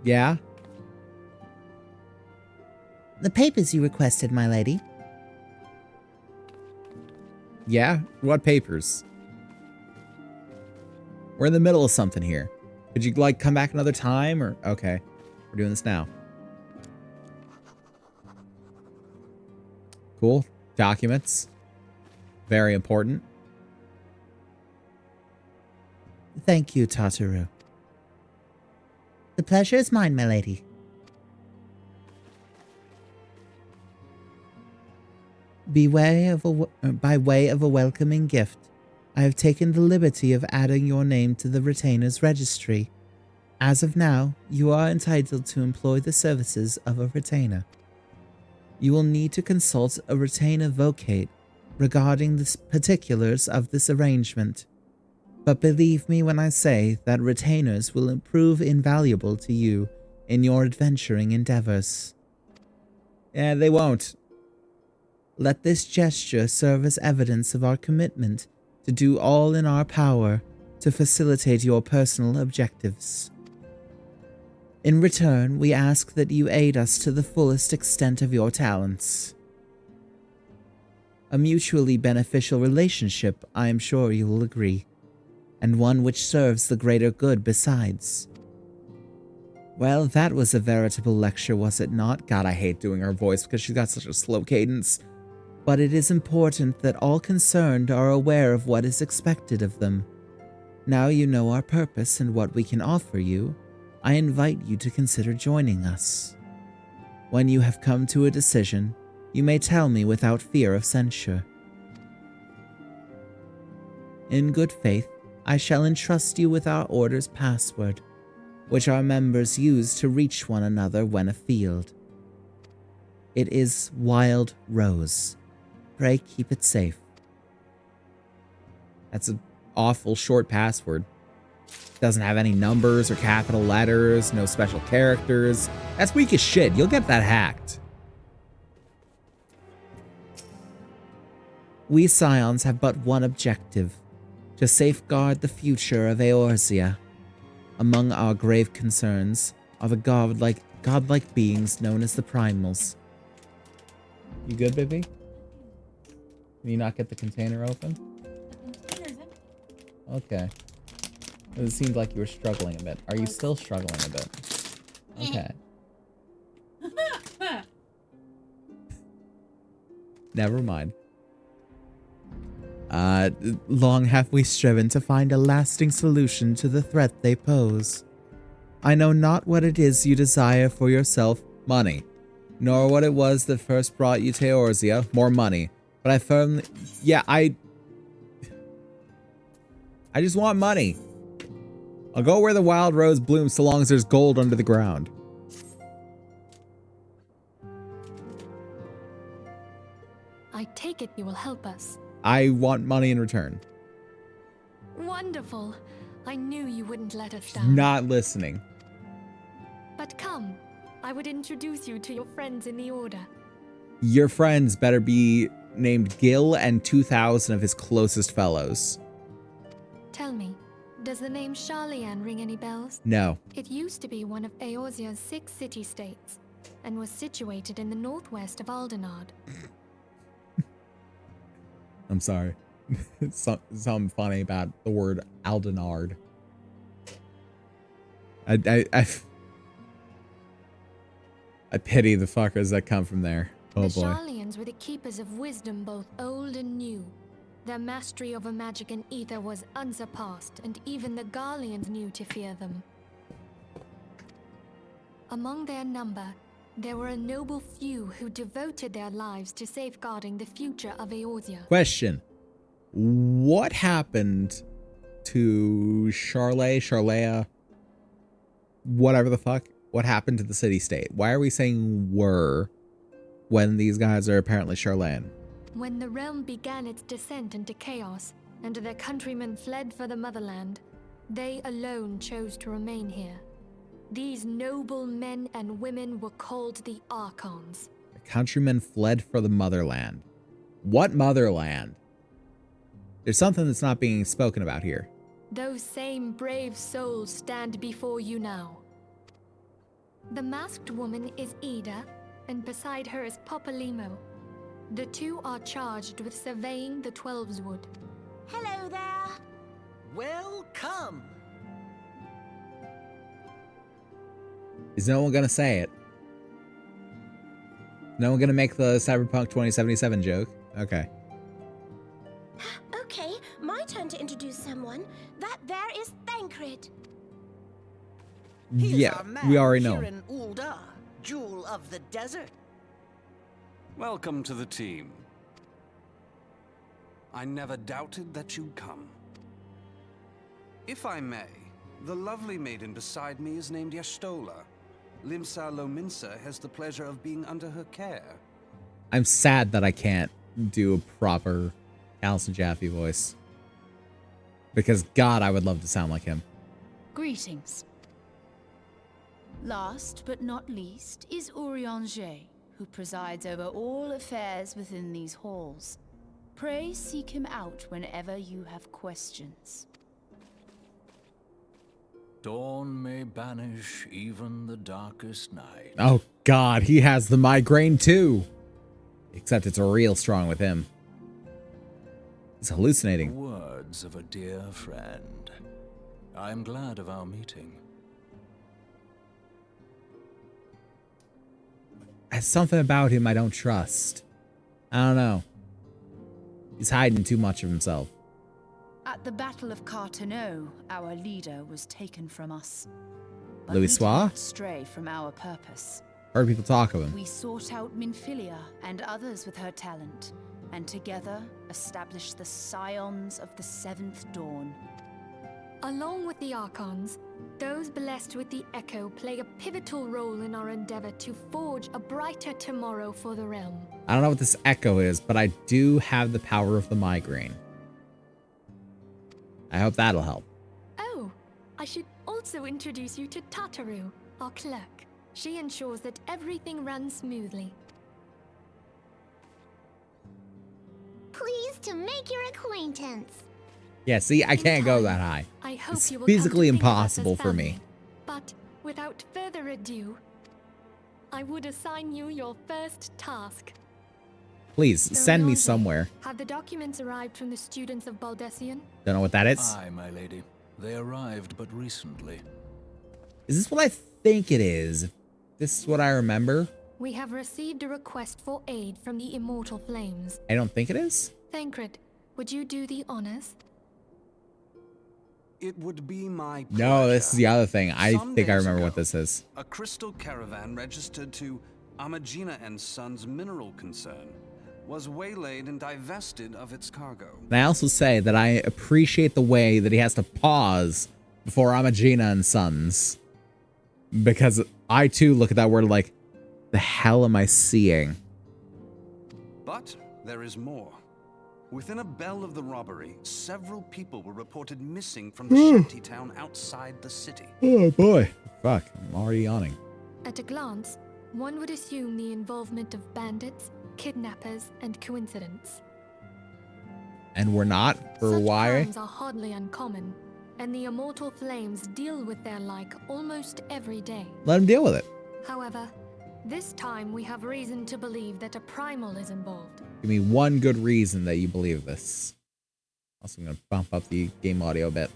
Yeah? The papers you requested, my lady. Yeah? What papers? We're in the middle of something here. Could you, like, come back another time, or... Okay. We're doing this now. Cool. Documents. Very important. Thank you, Tataru. The pleasure is mine, my lady. By way of a welcoming gift, I have taken the liberty of adding your name to the retainer's registry. As of now, you are entitled to employ the services of a retainer. You will need to consult a retainer vocate regarding the particulars of this arrangement. But believe me when I say that retainers will prove invaluable to you in your adventuring endeavors. Yeah, they won't. Let this gesture serve as evidence of our commitment to do all in our power to facilitate your personal objectives. In return, we ask that you aid us to the fullest extent of your talents. A mutually beneficial relationship, I am sure you will agree, and one which serves the greater good besides. Well, that was a veritable lecture, was it not? God, I hate doing her voice because she's got such a slow cadence. But it is important that all concerned are aware of what is expected of them. Now you know our purpose and what we can offer you, I invite you to consider joining us. When you have come to a decision, you may tell me without fear of censure. In good faith, I shall entrust you with our order's password, which our members use to reach one another when afield. It is Wild Rose. Pray keep it safe. That's an awful short password. Doesn't have any numbers or capital letters, no special characters. That's weak as shit. You'll get that hacked. We Scions have but one objective, to safeguard the future of Eorzea. Among our grave concerns are the godlike beings known as the Primals. You good, baby? Can you not get the container open? The container's empty. Okay. It seemed like you were struggling a bit. Are you still struggling a bit? Okay. Never mind. Long have we striven to find a lasting solution to the threat they pose. I know not what it is you desire for yourself, Money. Nor what it was that first brought you to Eorzea, more money. But I firmly... Yeah, I just want money. I'll go where the wild rose blooms so long as there's gold under the ground. I take it you will help us. I want money in return. Wonderful. I knew you wouldn't let us down. Not listening. But come, I would introduce you to your friends in the Order. Your friends better be named Gil and 2,000 of his closest fellows. Tell me, does the name Charlian ring any bells? No. It used to be one of Eorzea's 6 city-states, and was situated in the northwest of Aldenard. I'm sorry. Something funny about the word Aldenard. I pity the fuckers that come from there. Oh The boy. Charlians were the keepers of wisdom both old and new. Their mastery over magic and ether was unsurpassed, and even the Garleans knew to fear them. Among their number, there were a noble few who devoted their lives to safeguarding the future of Eorzea. Question. What happened to Charlea, whatever the fuck? What happened to the city-state? Why are we saying were when these guys are apparently Charlayan? When the realm began its descent into chaos, and their countrymen fled for the motherland, they alone chose to remain here. These noble men and women were called the Archons. The countrymen fled for the motherland. What motherland? There's something that's not being spoken about here. Those same brave souls stand before you now. The masked woman is Ida, and beside her is Popolimo. The two are charged with surveying the Twelveswood. Hello there. Welcome. Is no one gonna say it? No one gonna make the Cyberpunk 2077 joke? Okay. Okay, my turn to introduce someone. That there is Thancred. He is Yeah, our man, we already know. Kirin Ulda, Jewel of the Desert. Welcome to the team. I never doubted that you'd come. If I may, the lovely maiden beside me is named Y'shtola. Limsa Lominsa has the pleasure of being under her care. I'm sad that I can't do a proper Alison Jaffe voice. Because God, I would love to sound like him. Greetings. Last but not least is Urianger, who presides over all affairs within these halls. Pray seek him out whenever you have questions. Dawn may banish even the darkest night. Oh God, he has the migraine too. Except it's real strong with him. He's The hallucinating. words of a dear friend. I am glad of our meeting. There's something about him I don't trust. I don't know. He's hiding too much of himself. At the Battle of Carteneau, our leader was taken from us. But Louis we did Soir? not stray from our purpose. Heard people talk of him. We sought out Minfilia and others with her talent, and together established the Scions of the Seventh Dawn. Along with the Archons, those blessed with the Echo play a pivotal role in our endeavor to forge a brighter tomorrow for the realm. I don't know what this echo is, but I do have the power of the migraine. I hope that'll help. Oh, I should also introduce you to Tataru, our clerk. She ensures that everything runs smoothly. Pleased to make your acquaintance. Yeah, see, I can't go that high. I hope It's you will come to physically think of us as impossible for me. family. But without further ado, I would assign you your first task. Please, send me Urianger, somewhere. Have the documents arrived from the students of Baldessian? Don't know what that is. Aye, my lady. They arrived but recently. Is this what I think it is? This is what I remember? We have received a request for aid from the Immortal Flames. I don't think it is. Thancred, would you do the honors? It would be my pleasure. No, this is the other thing. I Some think I days remember ago, what this is. A crystal caravan registered to Amagina and Sons Mineral Concern was waylaid and divested of its cargo. And I also say that I appreciate the way that he has to pause before Amagina and Sons. Because I too look at that word like, the hell am I seeing? But there is more. Within a bell of the robbery, several people were reported missing from the shanty town outside the city. Oh boy. Fuck, I'm already yawning. At a glance, one would assume the involvement of bandits, kidnappers, and coincidence. And we're not, for Such why? crimes are hardly uncommon, and the immortal flames deal with their like almost every day. Let him deal with it. However, this time we have reason to believe that a primal is involved. Give me one good reason that you believe this. Also, I'm going to bump up the game audio a bit.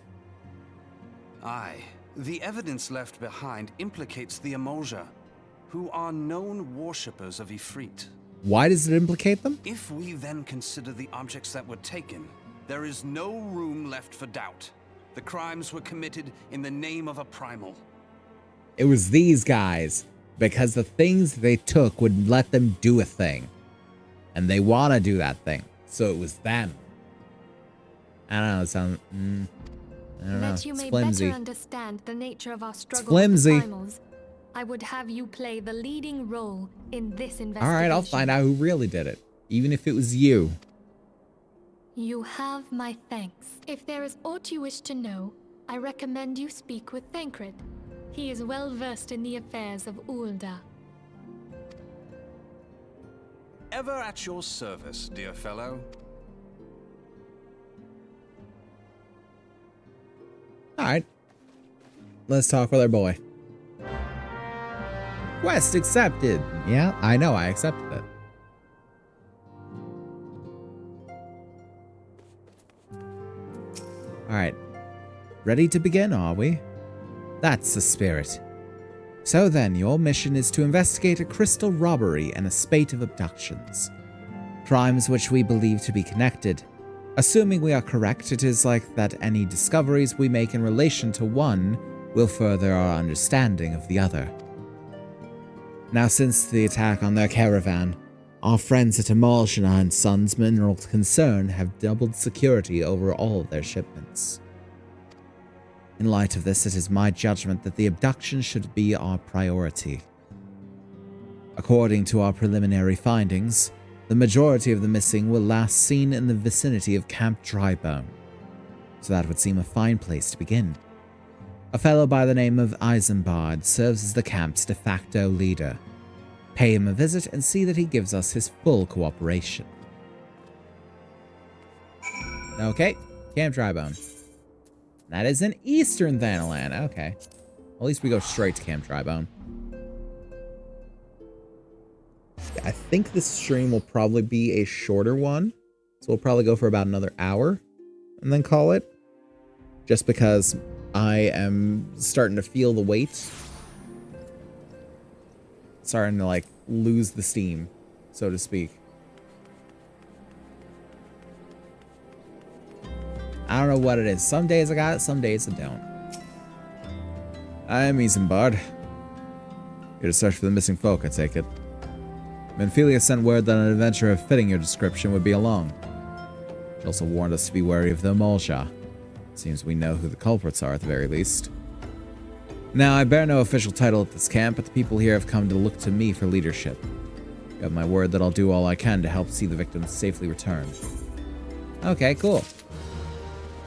Aye. The evidence left behind implicates the Emolja, who are known worshippers of Ifrit. Why does it implicate them? If we then consider the objects that were taken, there is no room left for doubt. The crimes were committed in the name of a primal. It was these guys, because the things they took would let them do a thing. And they want to do that thing. So it was them. I don't know, it sounds... I don't know, That you it's may flimsy. better understand the nature of our struggle flimsy. with the primals, I would have you play the leading role in this investigation. Alright, I'll find out who really did it. Even if it was you. You have my thanks. If there is aught you wish to know, I recommend you speak with Thancred. He is well versed in the affairs of Ulda. Ever at your service, dear fellow. Alright. Let's talk with our boy. Quest accepted. Yeah, I know, I accepted it. Alright. Ready to begin, are we? That's the spirit. So then, your mission is to investigate a crystal robbery and a spate of abductions. Crimes which we believe to be connected. Assuming we are correct, it is like that any discoveries we make in relation to one will further our understanding of the other. Now, since the attack on their caravan, our friends at Emolshana and Sons Mineral Concern have doubled security over all their shipments. In light of this, it is my judgment that the abduction should be our priority. According to our preliminary findings, the majority of the missing were last seen in the vicinity of Camp Drybone, so that would seem a fine place to begin. A fellow by the name of Eisenbard serves as the camp's de facto leader. Pay him a visit and see that he gives us his full cooperation. Okay, Camp Drybone. That is in eastern Thanalan. Okay. At least we go straight to Camp Drybone. I think this stream will probably be a shorter one. So we'll probably go for about another hour and then call it. Just because I am starting to feel the weight. Starting to like lose the steam, so to speak. I don't know what it is. Some days I got it, some days I don't. I'm Eisenbard. Here to search for the missing folk, I take it. Menphelia sent word that an adventurer fitting your description would be along. She also warned us to be wary of the Emolja. Seems we know who the culprits are at the very least. Now, I bear no official title at this camp, but the people here have come to look to me for leadership. You have my word that I'll do all I can to help see the victims safely return. Okay, cool.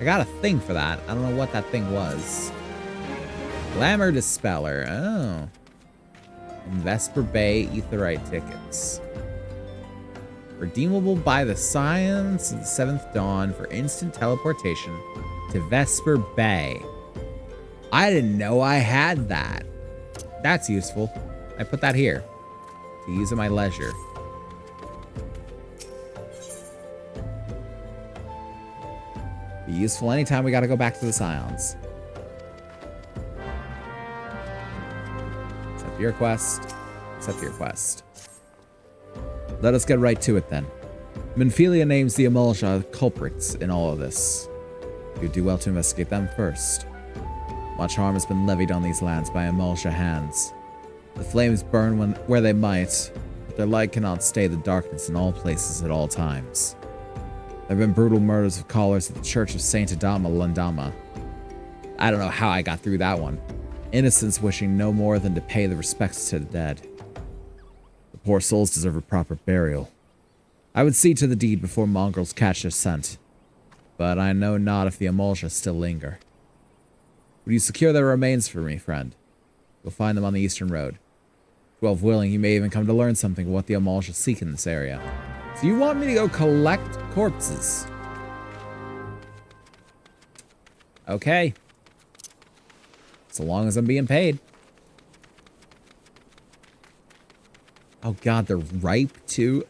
I got a thing for that. I don't know what that thing was. Glamour Dispeller. Oh. And Vesper Bay Aetheryte tickets. Redeemable by the Science of the 7th Dawn for instant teleportation to Vesper Bay. I didn't know I had that. That's useful. I put that here to use at my leisure. Be useful anytime we gotta go back to the Scions. Accept your quest. Accept your quest. Let us get right to it then. Menphelia names the Emolja culprits in all of this. You'd do well to investigate them first. Much harm has been levied on these lands by Emolja hands. The flames burn where they might, but their light cannot stay the darkness in all places at all times. There have been brutal murders of callers at the Church of Saint Adama Landama. I don't know how I got through that one. Innocents wishing no more than to pay the respects to the dead. The poor souls deserve a proper burial. I would see to the deed before mongrels catch their scent, but I know not if the Amolja still linger. Would you secure their remains for me, friend? You'll find them on the eastern road. 12 willing, you may even come to learn something of what the Amolja seek in this area. So you want me to go collect corpses? Okay. So long as I'm being paid. Oh god, they're ripe too?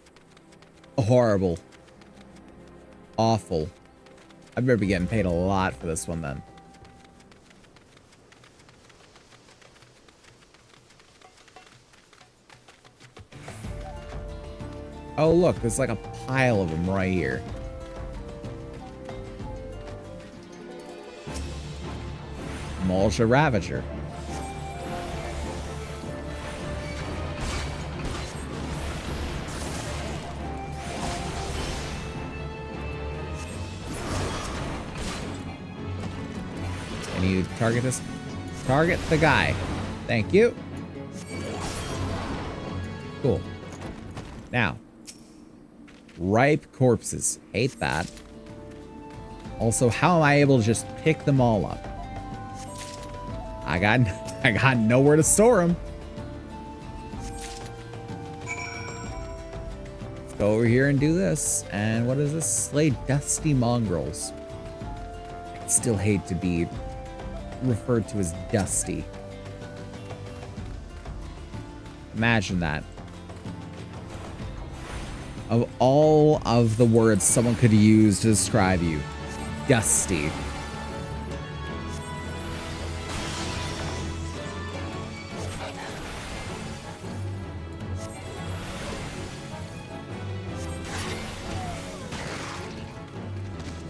Horrible. Awful. I better be getting paid a lot for this one then. Oh look, there's like a pile of them right here. Amolja Ravager. Can you target this? Target the guy. Thank you. Cool. Now, ripe corpses. Hate that. Also, how am I able to just pick them all up? I got nowhere to store them. Let's go over here and do this. And what is this? Slay dusty mongrels. I still hate to be referred to as dusty. Imagine that. Of all of the words someone could use to describe you, dusty.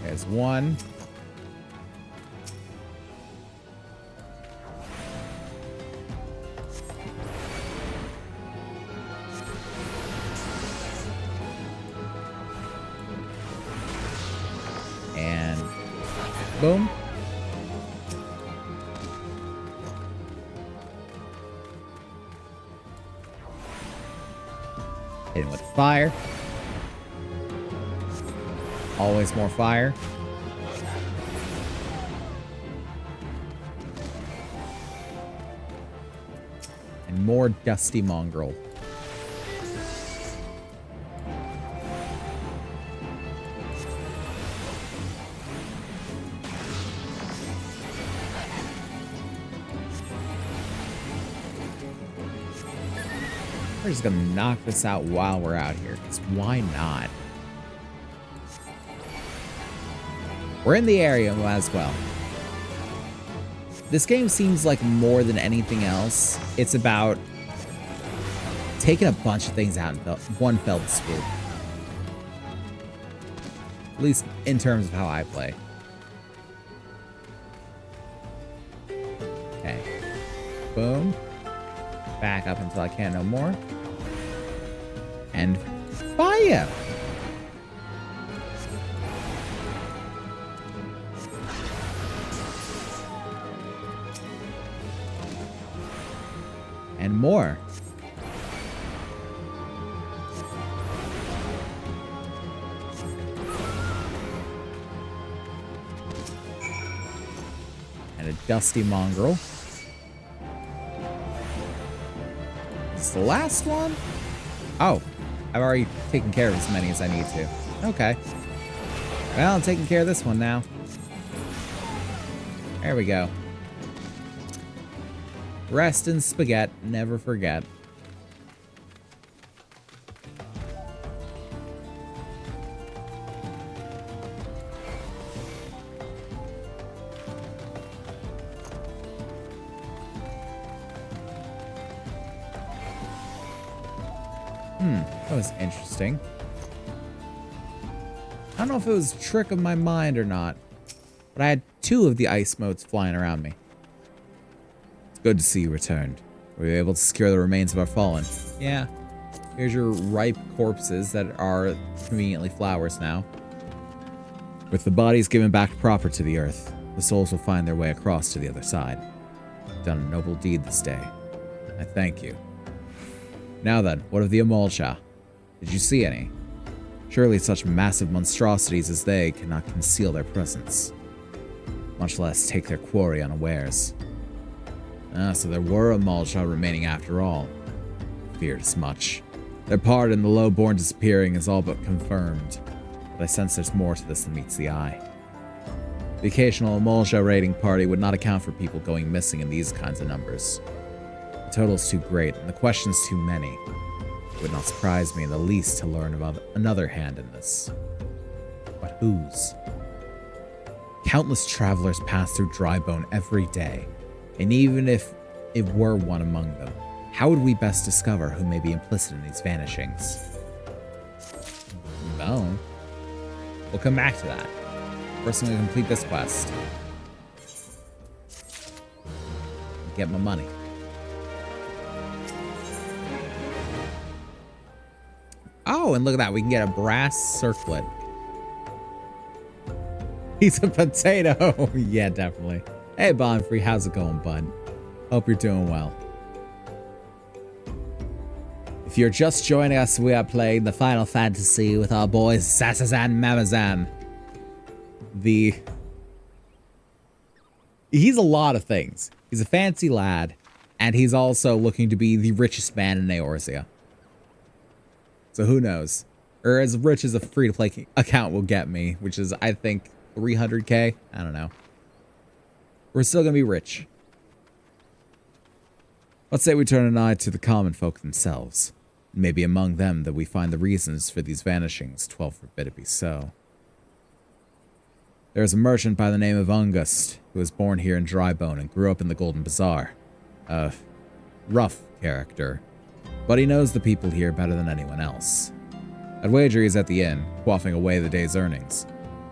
There's one. And boom. Hit him with fire. Always more fire. And more dusty mongrel. We're just gonna knock this out while we're out here, because why not? We're in the area as well. This game seems like more than anything else, it's about taking a bunch of things out in one fell swoop. At least in terms of how I play. Okay. Boom. Back up until I can't no more. And fire! And more. And a dusty mongrel. Is this the last one? Oh, I've already taken care of as many as I need to. Okay. Well, I'm taking care of this one now. There we go. Rest in spaghetti, never forget. That was interesting. I don't know if it was a trick of my mind or not, but I had 2 of the ice motes flying around me. It's good to see you returned. Were you able to secure the remains of our fallen? Yeah. Here's your ripe corpses that are conveniently flowers now. With the bodies given back proper to the earth, the souls will find their way across to the other side. You've done a noble deed this day. I thank you. Now then, what of the Amolja? Did you see any? Surely such massive monstrosities as they cannot conceal their presence, much less take their quarry unawares. So there were a Mulja remaining after all. Feared as much. Their part in the lowborn disappearing is all but confirmed, but I sense there's more to this than meets the eye. The occasional Mulja raiding party would not account for people going missing in these kinds of numbers. The total's too great, and the questions too many. It would not surprise me in the least to learn about another hand in this. But whose? Countless travelers pass through Drybone every day, and even if it were one among them, how would we best discover who may be implicit in these vanishings? No. We'll come back to that. First, I'm going to complete this quest. Get my money. Oh, and look at that. We can get a brass circlet. He's a potato. Yeah, definitely. Hey, Bonfrey, how's it going, bud? Hope you're doing well. If you're just joining us, we are playing the Final Fantasy with our boys Sasazan Mamazan. He's a lot of things. He's a fancy lad, and he's also looking to be the richest man in Eorzea. So who knows? Or as rich as a free-to-play account will get me, which is, I think, 300k? I don't know. We're still gonna be rich. Let's say we turn an eye to the common folk themselves. Maybe among them that we find the reasons for these vanishings, 12 forbid it be so. There is a merchant by the name of Ungust, who was born here in Drybone and grew up in the Golden Bazaar. A rough character, but he knows the people here better than anyone else. I'd wager he's at the inn, quaffing away the day's earnings.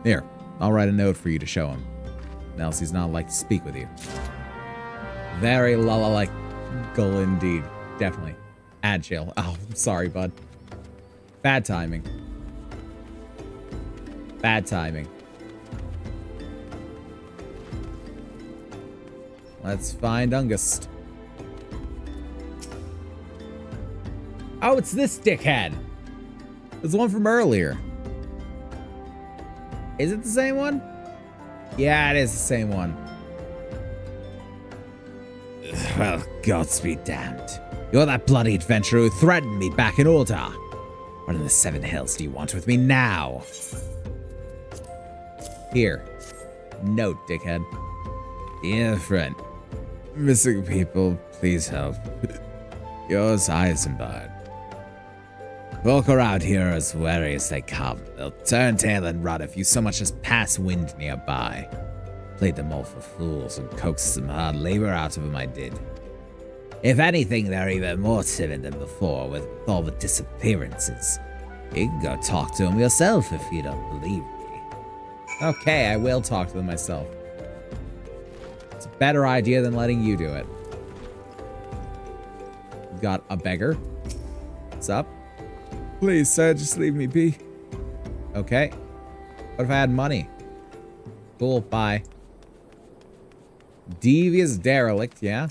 Here, I'll write a note for you to show him. Else he's not like to speak with you. Very like goal indeed. Definitely. Agile. Oh, I'm sorry, bud. Bad timing. Bad timing. Let's find Ungust. Oh, it's this dickhead. It's the one from earlier. Is it the same one? Yeah, it is the same one. Well, gods be damned. You're that bloody adventurer who threatened me back in Ul'dah. What in the seven hells do you want with me now? Here. Note, dickhead. Dear friend. Missing people, please help. Yours, Eisenbart. Folk around here are as wary as they come. They'll turn tail and run if you so much as pass wind nearby. Played them all for fools and coaxed some hard labor out of them, I did. If anything, they're even more timid than before with all the disappearances. You can go talk to them yourself if you don't believe me. Okay, I will talk to them myself. It's a better idea than letting you do it. We've got a beggar. What's up? Please, sir, just leave me be. Okay. What if I had money? Cool, bye. Devious derelict, yeah?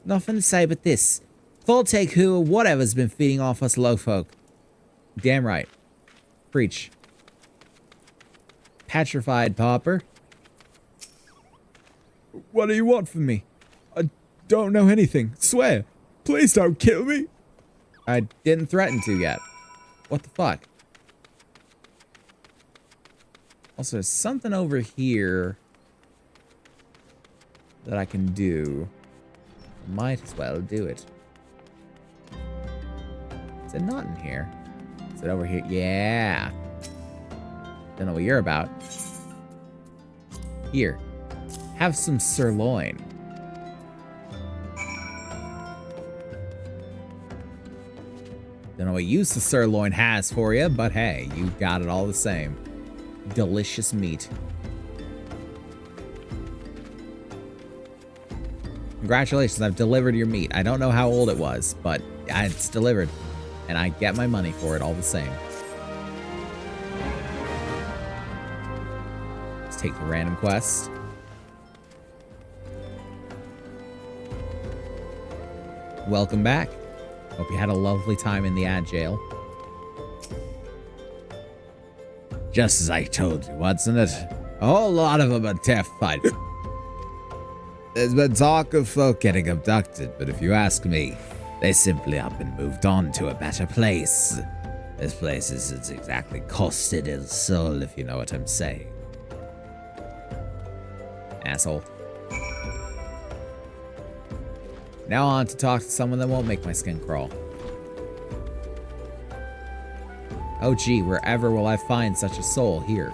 Nothing to say but this. Full take who or whatever's been feeding off us low folk. Damn right. Preach. Petrified pauper. What do you want from me? I don't know anything. Swear. Please don't kill me. I didn't threaten to yet. What the fuck? Also, there's something over here that I can do. Might as well do it. Is it not in here? Is it over here? Yeah. Don't know what you're about. Here. Have some sirloin. Don't know what use the sirloin has for you, but hey, you got it all the same. Delicious meat. Congratulations, I've delivered your meat. I don't know how old it was, but it's delivered. And I get my money for it all the same. Let's take the random quest. Welcome back. Hope you had a lovely time in the ad jail. Just as I told you, wasn't it? A whole lot of them are terrified. There's been talk of folk getting abducted, but if you ask me, they simply up and moved on to a better place. This place isn't exactly costed in soul, if you know what I'm saying. Asshole. Now on to talk to someone that won't make my skin crawl. Oh gee, wherever will I find such a soul here?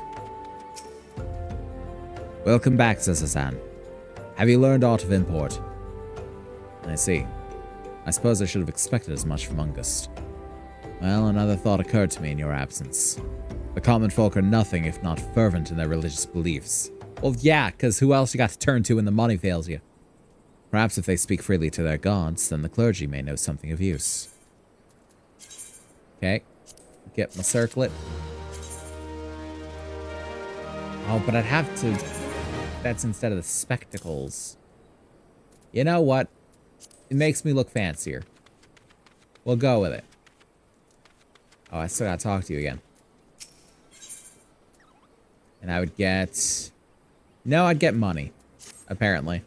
Welcome back, Sasa-san. Have you learned aught of import? I see. I suppose I should have expected as much from Ungust. Well, another thought occurred to me in your absence. The common folk are nothing if not fervent in their religious beliefs. Well, yeah, because who else you got to turn to when the money fails you? Perhaps if they speak freely to their gods, then the clergy may know something of use. Okay. Get my circlet. Oh, but I'd have to... That's instead of the spectacles. You know what? It makes me look fancier. We'll go with it. Oh, I still gotta talk to you again. And I would get... No, I'd get money. Apparently.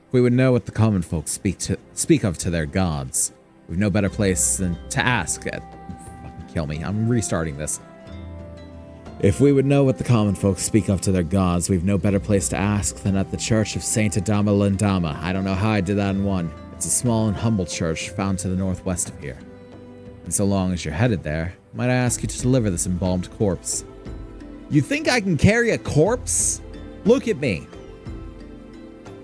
If we would know what the common folk speak of to their gods, we've no better place than to ask at... Fucking kill me. I'm restarting this. If we would know what the common folk speak of to their gods, we've no better place to ask than at the Church of Saint Adama Lindama. I don't know how I did that in one. It's a small and humble church found to the northwest of here. And so long as you're headed there, might I ask you to deliver this embalmed corpse? You think I can carry a corpse? Look at me.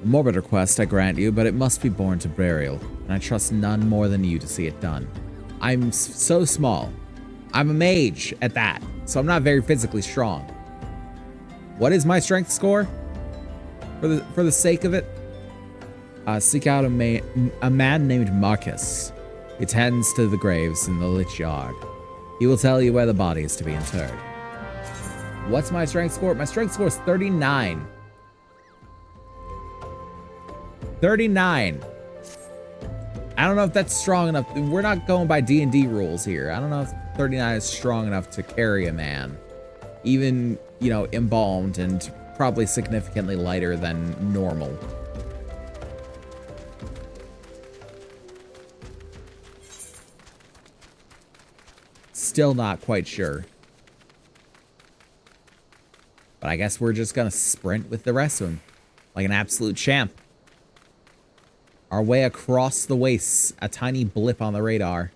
A morbid request, I grant you, but it must be borne to burial, and I trust none more than you to see it done. I'm so small. I'm a mage at that, so I'm not very physically strong. What is my strength score? For the sake of it? Seek out a man named Marcus. He tends to the graves in the lich yard. He will tell you where the body is to be interred. What's my strength score? My strength score is 39. 39. I don't know if that's strong enough. We're not going by D&D rules here. I don't know if 39 is strong enough to carry a man. Even, you know, embalmed and probably significantly lighter than normal. Still not quite sure. But I guess we're just gonna sprint with the rest of them. Like an absolute champ. Our way across the wastes. A tiny blip on the radar.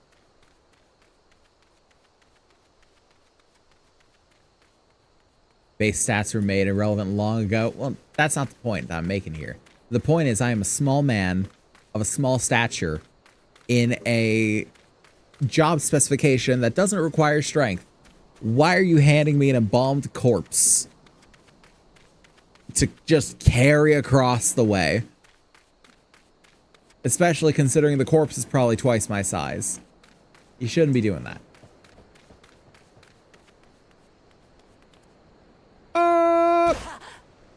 Base stats were made irrelevant long ago. Well, that's not the point that I'm making here. The point is I am a small man of a small stature in a job specification that doesn't require strength. Why are you handing me an embalmed corpse to just carry across the way? Especially considering the corpse is probably twice my size. You shouldn't be doing that.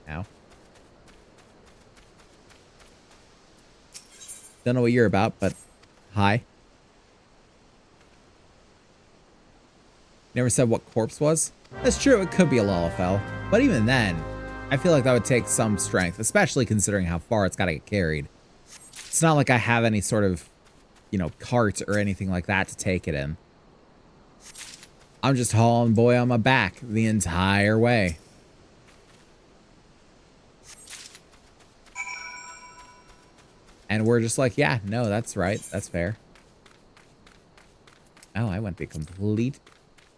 Ow. Don't know what you're about, but hi. Never said what corpse was? That's true, it could be a Lalafell. But even then, I feel like that would take some strength, especially considering how far it's got to get carried. It's not like I have any sort of, you know, cart or anything like that to take it in. I'm just hauling boy on my back the entire way. And we're just like, yeah, no, that's right. That's fair. Oh, I went the complete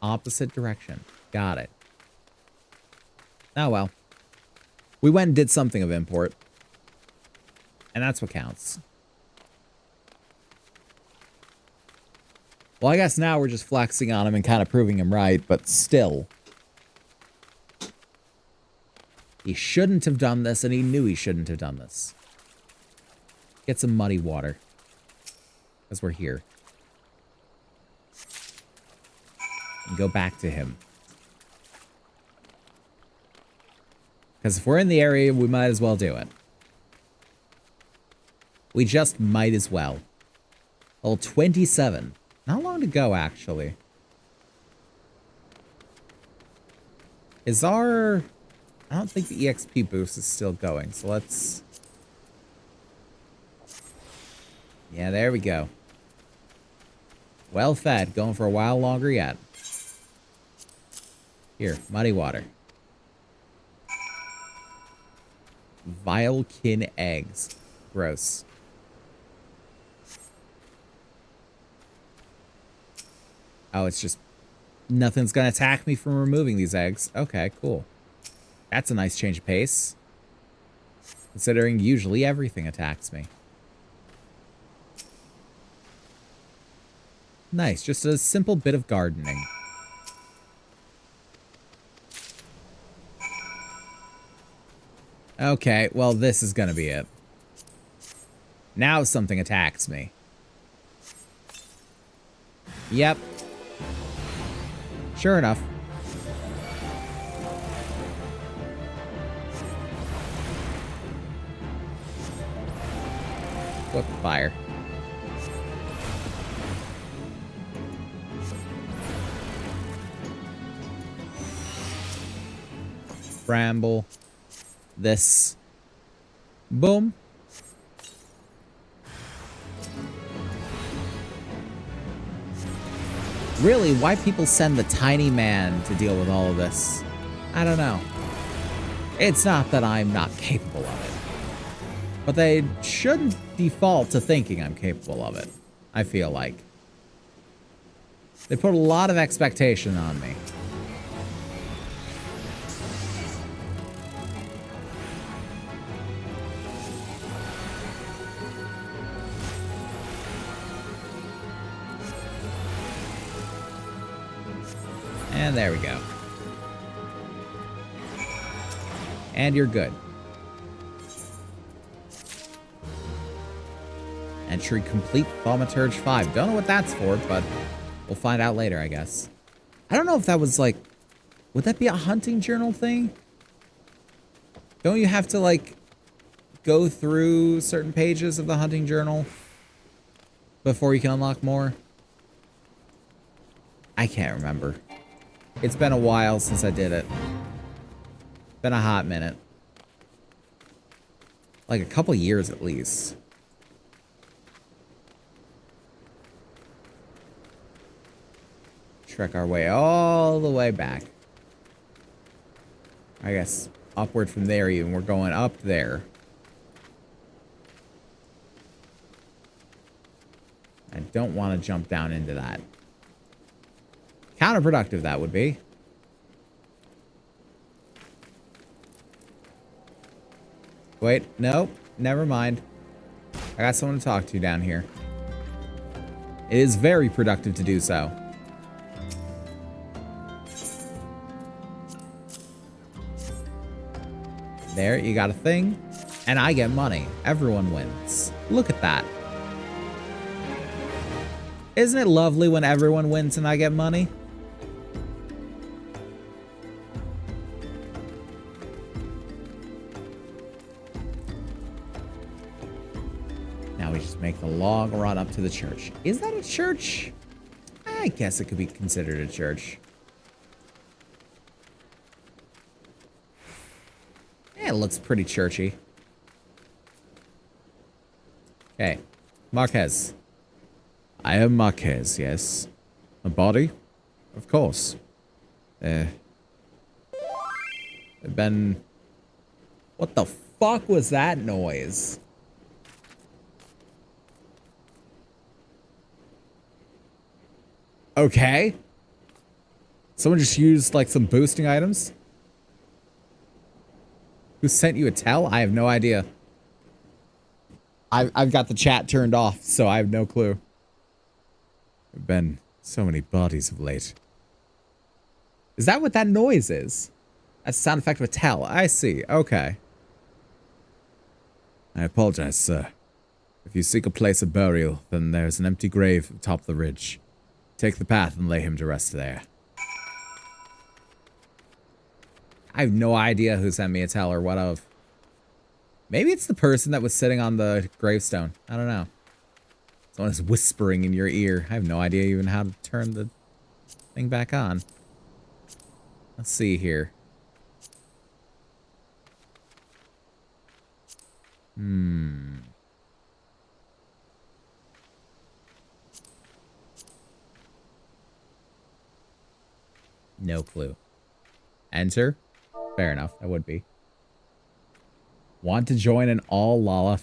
opposite direction. Got it. Oh, well. We went and did something of import. And that's what counts. Well, I guess now we're just flexing on him and kind of proving him right, but still. He shouldn't have done this, and he knew he shouldn't have done this. Get some muddy water. Because we're here. And go back to him. Because if we're in the area, we might as well do it. We just might as well. Level 27. Not long to go, actually. Is our... I don't think the EXP boost is still going, so let's... Yeah, there we go. Well fed, going for a while longer yet. Here, muddy water. Vilekin eggs. Gross. Oh, it's just... Nothing's gonna attack me from removing these eggs. Okay, cool. That's a nice change of pace. Considering usually everything attacks me. Nice, just a simple bit of gardening. Okay, well, this is gonna be it. Now something attacks me. Yep. Sure enough. What fire? Bramble. This. Boom. Really, why people send the tiny man to deal with all of this? I don't know. It's not that I'm not capable of it. But they shouldn't default to thinking I'm capable of it, I feel like. They put a lot of expectation on me. And there we go. And you're good. Entry complete, Thaumaturge 5. Don't know what that's for, but we'll find out later, I guess. I don't know if that was like... Would that be a hunting journal thing? Don't you have to, like, go through certain pages of the hunting journal before you can unlock more? I can't remember. It's been a while since I did it. Been a hot minute. Like a couple years at least. Trek our way all the way back. I guess upward from there even. We're going up there. I don't want to jump down into that. Counterproductive that would be. Wait, nope, never mind. I got someone to talk to down here. It is very productive to do so. There, you got a thing, and I get money. Everyone wins. Look at that. Isn't it lovely when everyone wins and I get money? Now we just make the long run up to the church. Is that a church? I guess it could be considered a church. Yeah, it looks pretty churchy. Okay. Marquez. I am Marquez, yes. A body? Of course. Been... What the fuck was that noise? Okay. Someone just used, like, some boosting items? Who sent you a tell? I have no idea. I've got the chat turned off, so I have no clue. There have been so many bodies of late. Is that what that noise is? That's the sound effect of a tell. I see. Okay. I apologize, sir. If you seek a place of burial, then there's an empty grave atop the ridge. Take the path and lay him to rest there. I have no idea who sent me a tell or what of. Maybe it's the person that was sitting on the gravestone. I don't know. Someone is whispering in your ear. I have no idea even how to turn the thing back on. Let's see here. No clue. Enter? Fair enough, that would be. Want to join an all Lala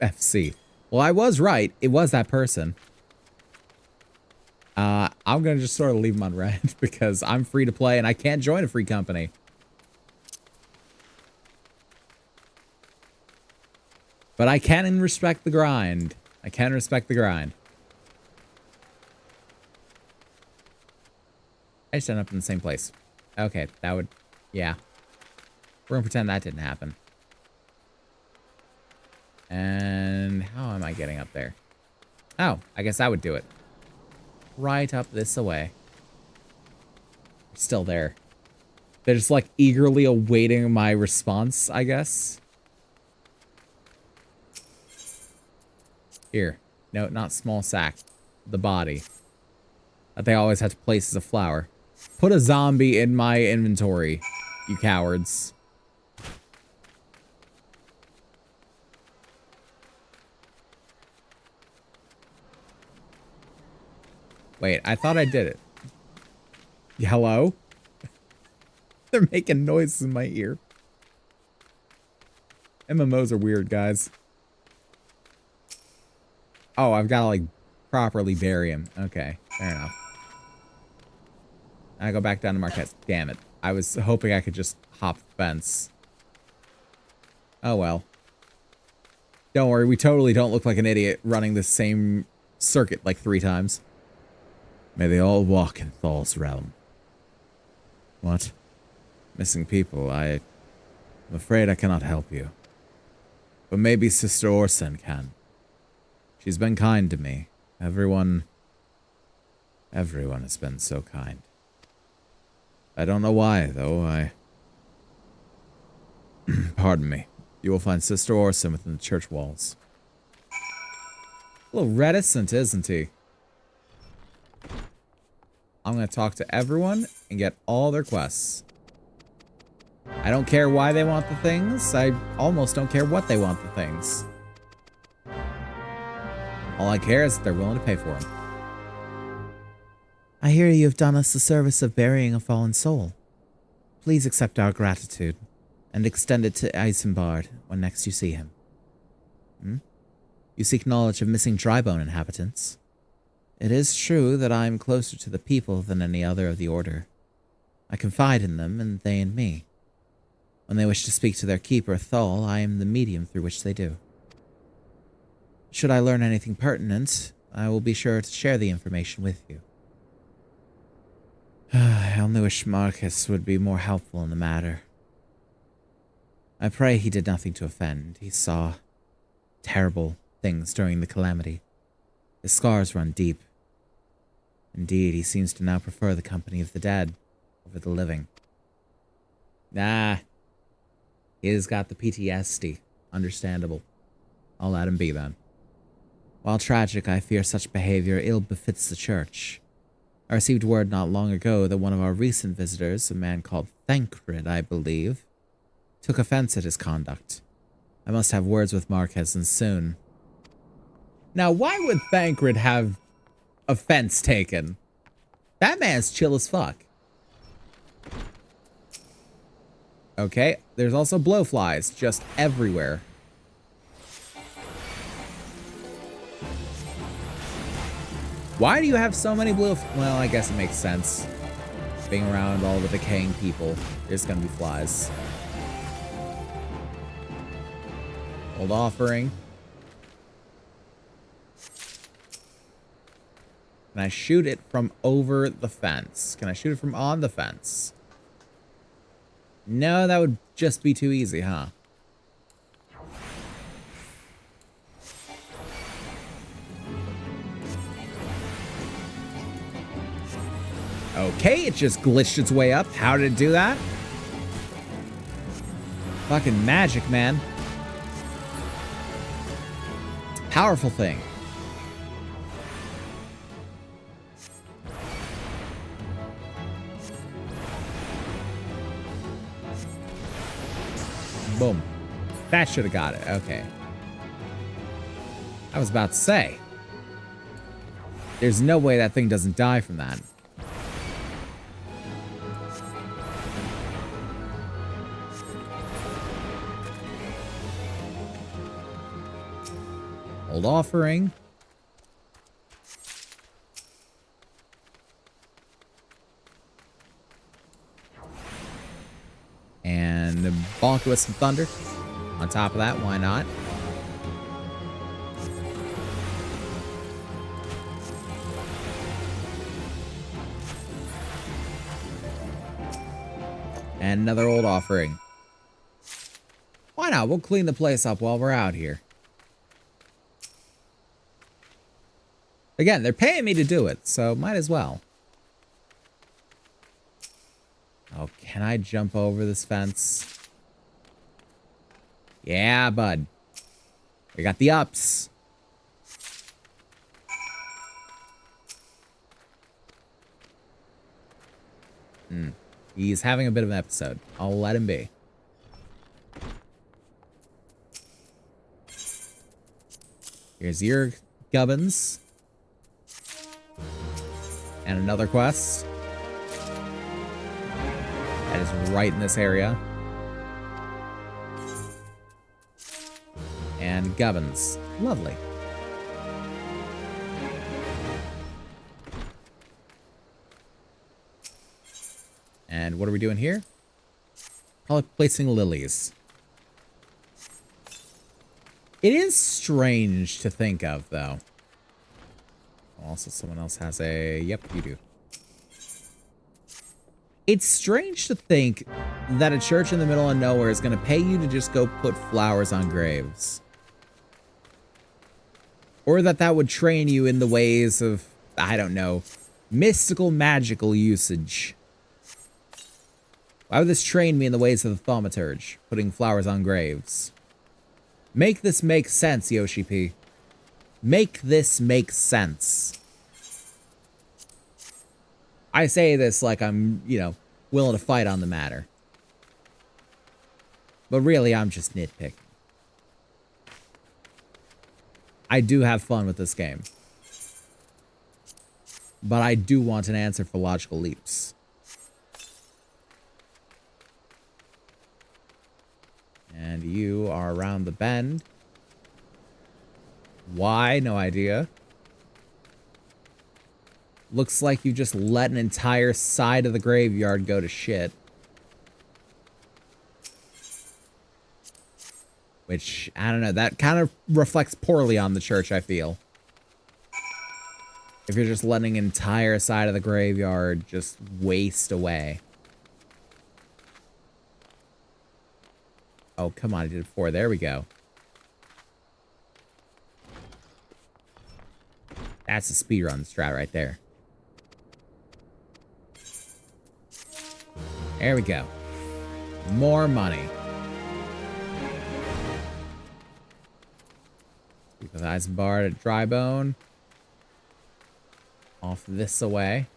FC. Well, I was right. It was that person. I'm going to just sort of leave them on red because I'm free to play and I can't join a free company. But I can respect the grind. I can respect the grind. I just ended up in the same place. Okay, that would... Yeah. We're going to pretend that didn't happen. And how am I getting up there? Oh, I guess I would do it. Right up this way. Still there. They're just like eagerly awaiting my response, I guess. Here. No, not small sack. The body. That they always have to place as a flower. Put a zombie in my inventory, you cowards. Wait, I thought I did it. Hello? They're making noises in my ear. MMOs are weird, guys. Oh, I've got to, like, properly bury him. Okay, fair enough. I go back down to Marquette. Damn it. I was hoping I could just hop the fence. Oh, well. Don't worry, we totally don't look like an idiot running the same circuit like 3 times. May they all walk in Thal's realm. What? Missing people, I'm afraid I cannot help you. But maybe Sister Orson can. She's been kind to me. Everyone has been so kind. I don't know why, though. Pardon me. You will find Sister Orson within the church walls. A little reticent, isn't he? I'm going to talk to everyone and get all their quests. I don't care why they want the things. I almost don't care what they want the things. All I care is that they're willing to pay for them. I hear you have done us the service of burying a fallen soul. Please accept our gratitude and extend it to Isambard when next you see him. You seek knowledge of missing Drybone inhabitants. It is true that I am closer to the people than any other of the Order. I confide in them, and they in me. When they wish to speak to their keeper, Thal, I am the medium through which they do. Should I learn anything pertinent, I will be sure to share the information with you. I only wish Marcus would be more helpful in the matter. I pray he did nothing to offend. He saw terrible things during the calamity. His scars run deep. Indeed, he seems to now prefer the company of the dead over the living. Nah. He's got the PTSD. Understandable. I'll let him be then. While tragic, I fear such behavior ill befits the church. I received word not long ago that one of our recent visitors, a man called Thancred, I believe, took offense at his conduct. I must have words with Marquez and soon. Now, why would Thancred have offense taken? That man's chill as fuck. Okay, there's also blowflies just everywhere. Why do you have so many blue? Well, I guess it makes sense. Being around all the decaying people, there's gonna be flies. Old offering. Can I shoot it from over the fence? Can I shoot it from on the fence? No, that would just be too easy, huh? Okay, it just glitched its way up. How did it do that? Fucking magic, man. Powerful thing. Boom. That should have got it. Okay. I was about to say. There's no way that thing doesn't die from that. Old offering. And bonk with some thunder. On top of that, why not? And another old offering. Why not? We'll clean the place up while we're out here. Again, they're paying me to do it, so might as well. Oh, can I jump over this fence? Yeah, bud. We got the ups. He's having a bit of an episode. I'll let him be. Here's your gubbins. And another quest. That is right in this area. And gubbins. Lovely. And what are we doing here? Probably placing lilies. It is strange to think of, though. Also, someone else has a... Yep, you do. It's strange to think that a church in the middle of nowhere is going to pay you to just go put flowers on graves. Or that would train you in the ways of, I don't know, mystical, magical usage. Why would this train me in the ways of the thaumaturge, putting flowers on graves? Make this make sense, Yoshi P. Make this make sense. I say this like I'm, you know, willing to fight on the matter. But really, I'm just nitpicking. I do have fun with this game. But I do want an answer for logical leaps. And you are around the bend. Why? No idea. Looks like you just let an entire side of the graveyard go to shit. Which, I don't know, that kind of reflects poorly on the church, I feel. If you're just letting an entire side of the graveyard just waste away. Oh, come on, I did 4. There we go. That's a speedrun strat right there. There we go. More money. Speak with Eisenbard at Drybone. Off this away.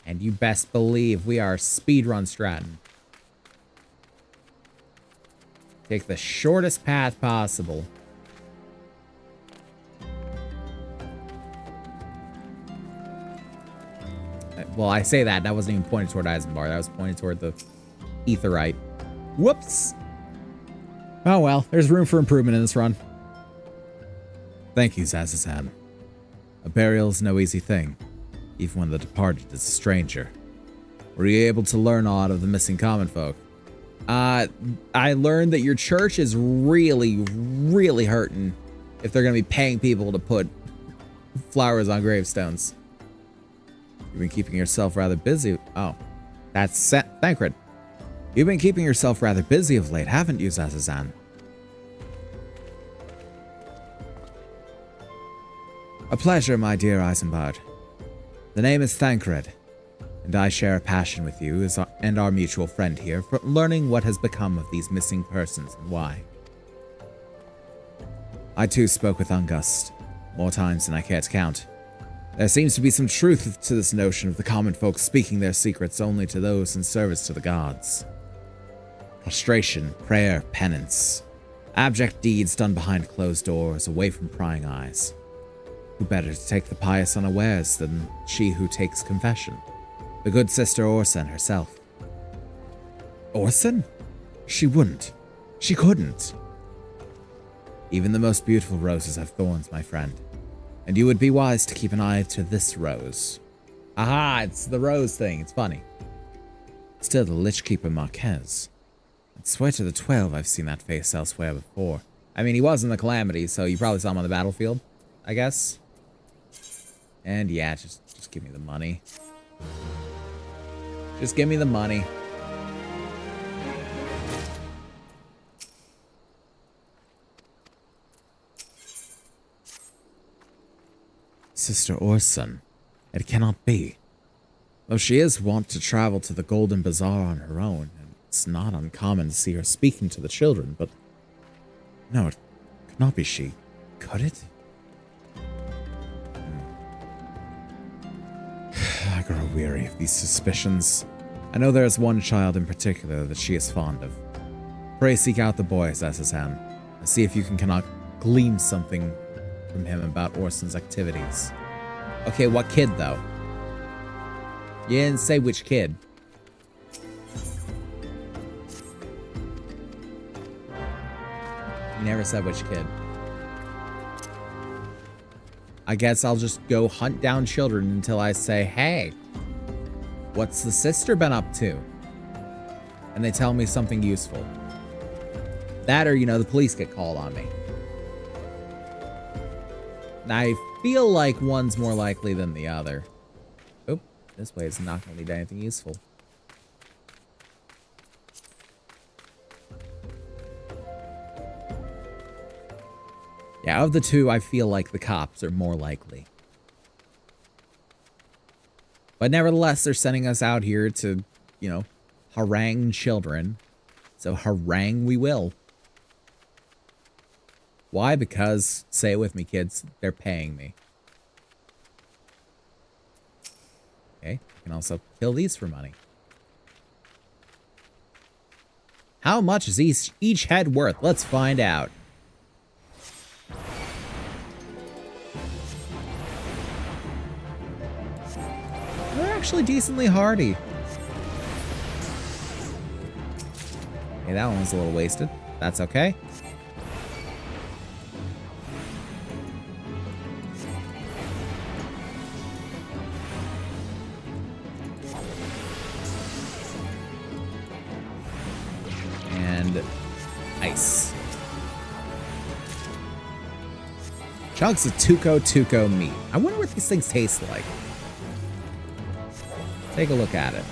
And you best believe we are speedrun stratting. Take the shortest path possible. Well, I say that. That wasn't even pointed toward Eisenbar. That was pointed toward the Aetheryte. Whoops! Oh well, there's room for improvement in this run. Thank you, Zazazan. A burial's no easy thing, even when the departed is a stranger. Were you able to learn a lot of the missing common folk? I learned that your church is really, really hurting if they're going to be paying people to put flowers on gravestones. You've been keeping yourself rather busy. Oh, that's Thancred. You've been keeping yourself rather busy of late, haven't you, Zazazan? A pleasure, my dear Eisenbard. The name is Thancred, and I share a passion with you and our mutual friend here for learning what has become of these missing persons and why. I too spoke with Ungust, more times than I care to count. There seems to be some truth to this notion of the common folk speaking their secrets only to those in service to the gods. Prostration, prayer, penance. Abject deeds done behind closed doors, away from prying eyes. Who better to take the pious unawares than she who takes confession? The good sister Orson herself. Orson? She wouldn't. She couldn't. Even the most beautiful roses have thorns, my friend. And you would be wise to keep an eye to this rose. Aha, it's the rose thing. It's funny. Still the Lich Keeper Marquez. I'd swear to the 12 I've seen that face elsewhere before. I mean, he was in the Calamity, so you probably saw him on the battlefield, I guess. And yeah, just give me the money. Just give me the money. Sister Orson, it cannot be. Though she is wont to travel to the Golden Bazaar on her own, and it's not uncommon to see her speaking to the children, but... No, it could not be she. Could it? I grow weary of these suspicions. I know there is one child in particular that she is fond of. Pray seek out the boy, SSN, and see if you cannot glean something from him about Orson's activities. Okay, what kid, though? You didn't say which kid. You never said which kid. I guess I'll just go hunt down children until I say, hey, what's the sister been up to? And they tell me something useful. That or, you know, the police get called on me. I feel like one's more likely than the other. Oop, this way is not going to lead to anything useful. Yeah, of the two, I feel like the cops are more likely. But nevertheless, they're sending us out here to, you know, harangue children. So harangue we will. Why? Because, say it with me, kids, they're paying me. Okay, you can also kill these for money. How much is each head worth? Let's find out. They're actually decently hardy. Okay, that one was a little wasted. That's okay. And ice. Chunks of tuco meat. I wonder what these things taste like. Take a look at it.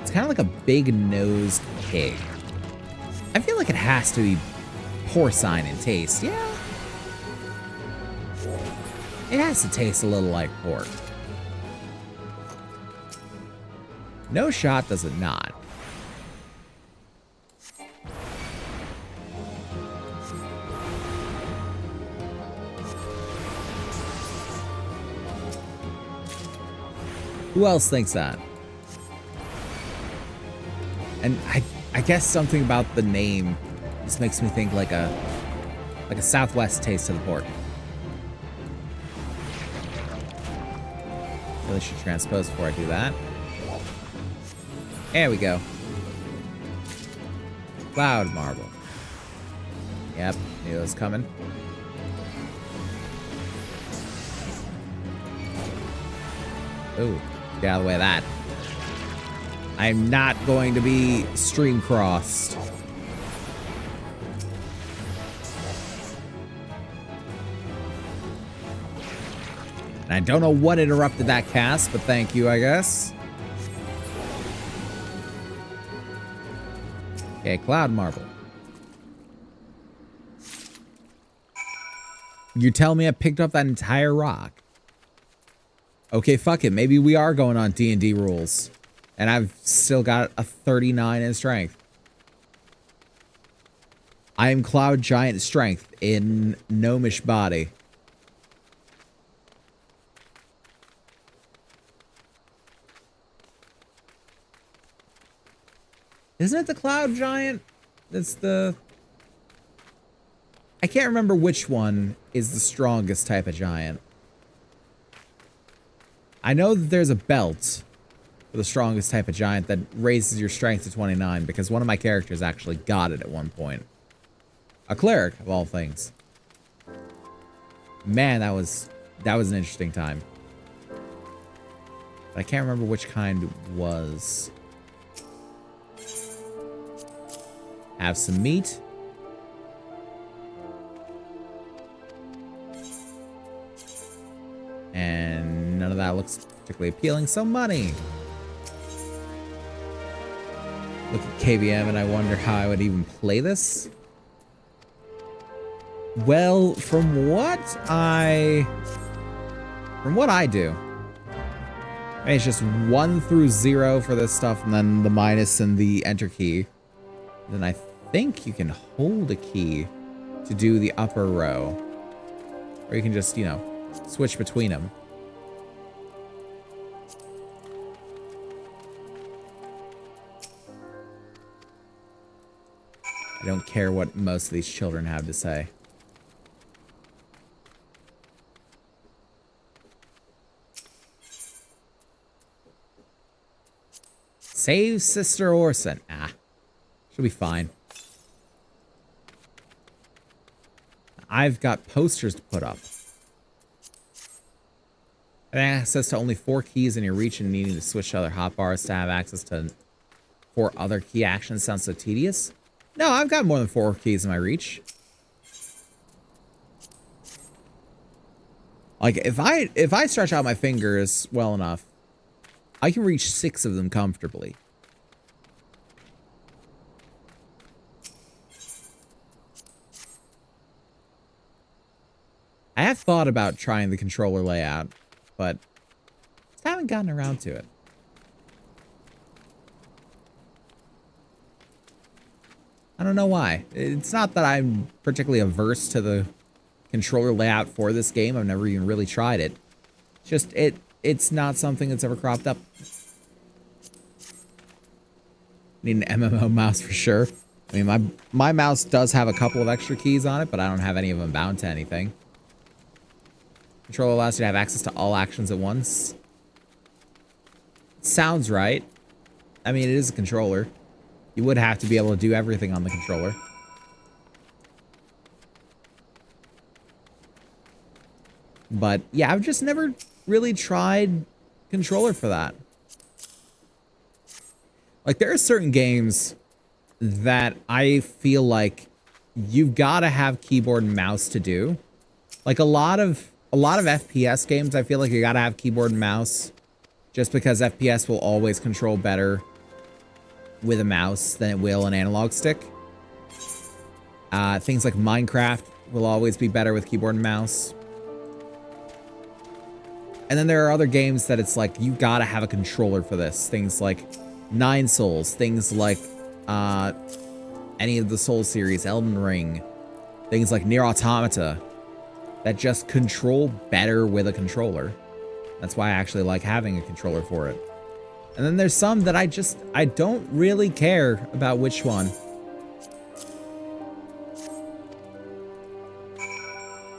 It's kind of like a big-nosed pig. I feel like it has to be porcine in taste. Yeah. It has to taste a little like pork. No shot does it not. Who else thinks that? And I guess something about the name just makes me think like a Southwest taste to the pork. Really should transpose before I do that. There we go. Cloud marble. Yep, knew it was coming. Ooh. Get out of the way of that. I'm not going to be stream crossed. And I don't know what interrupted that cast, but thank you, I guess. Okay, cloud marble. You tell me I picked up that entire rock. Okay, fuck it. Maybe we are going on D&D rules. And I've still got a 39 in strength. I am Cloud Giant strength in gnomish body. Isn't it the cloud giant? That's the... I can't remember which one is the strongest type of giant. I know that there's a belt for the strongest type of giant that raises your strength to 29 because one of my characters actually got it at one point. A cleric, of all things. Man, that was an interesting time. But I can't remember which kind it was. Have some meat. And none of that looks particularly appealing, so money. Look at KVM and I wonder how I would even play this. Well, from what I do, I mean, it's just 1 through 0 for this stuff, and then the minus and the enter key. Then I think you can hold a key to do the upper row. Or you can just, you know, switch between them. I don't care what most of these children have to say. Save Sister Orson. Ah, she'll be fine. I've got posters to put up. Having access to only 4 keys in your reach and needing to switch to other hotbars to have access to 4 other key actions sounds so tedious. No, I've got more than 4 keys in my reach. Like, if I stretch out my fingers well enough, I can reach 6 of them comfortably. I have thought about trying the controller layout, but just haven't gotten around to it. I don't know why. It's not that I'm particularly averse to the controller layout for this game. I've never even really tried it. It's just it's not something that's ever cropped up. Need an MMO mouse for sure. I mean, my mouse does have a couple of extra keys on it, but I don't have any of them bound to anything. Controller allows you to have access to all actions at once. Sounds right. I mean, it is a controller. You would have to be able to do everything on the controller. But yeah, I've just never really tried controller for that. Like, there are certain games that I feel like you've got to have keyboard and mouse to do. Like a lot of FPS games, I feel like you got to have keyboard and mouse just because FPS will always control better with a mouse than it will an analog stick. Things like Minecraft will always be better with keyboard and mouse. And then there are other games that it's like, you gotta have a controller for this. Things like Nine Souls, things like any of the Soul series, Elden Ring, things like Nier Automata, that just control better with a controller. That's why I actually like having a controller for it. And then there's some that I don't really care about which one.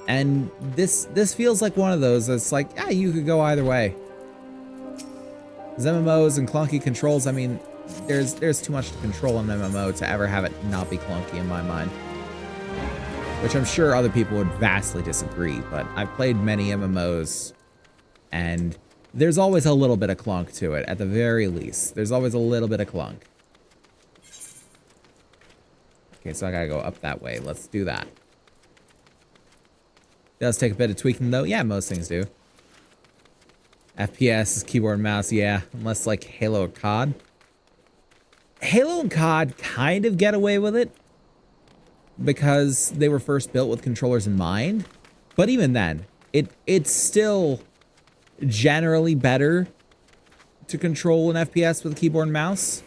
And this feels like one of those that's like, yeah, you could go either way. Because MMOs and clunky controls, I mean, there's too much to control in an MMO to ever have it not be clunky in my mind. Which I'm sure other people would vastly disagree, but I've played many MMOs, and there's always a little bit of clunk to it, at the very least. There's always a little bit of clunk. Okay, so I gotta go up that way. Let's do that. It does take a bit of tweaking, though. Yeah, most things do. FPS is keyboard and mouse, yeah. Unless, like, Halo or COD. Halo and COD kind of get away with it, because they were first built with controllers in mind. But even then, it's still generally better to control an FPS with a keyboard and mouse.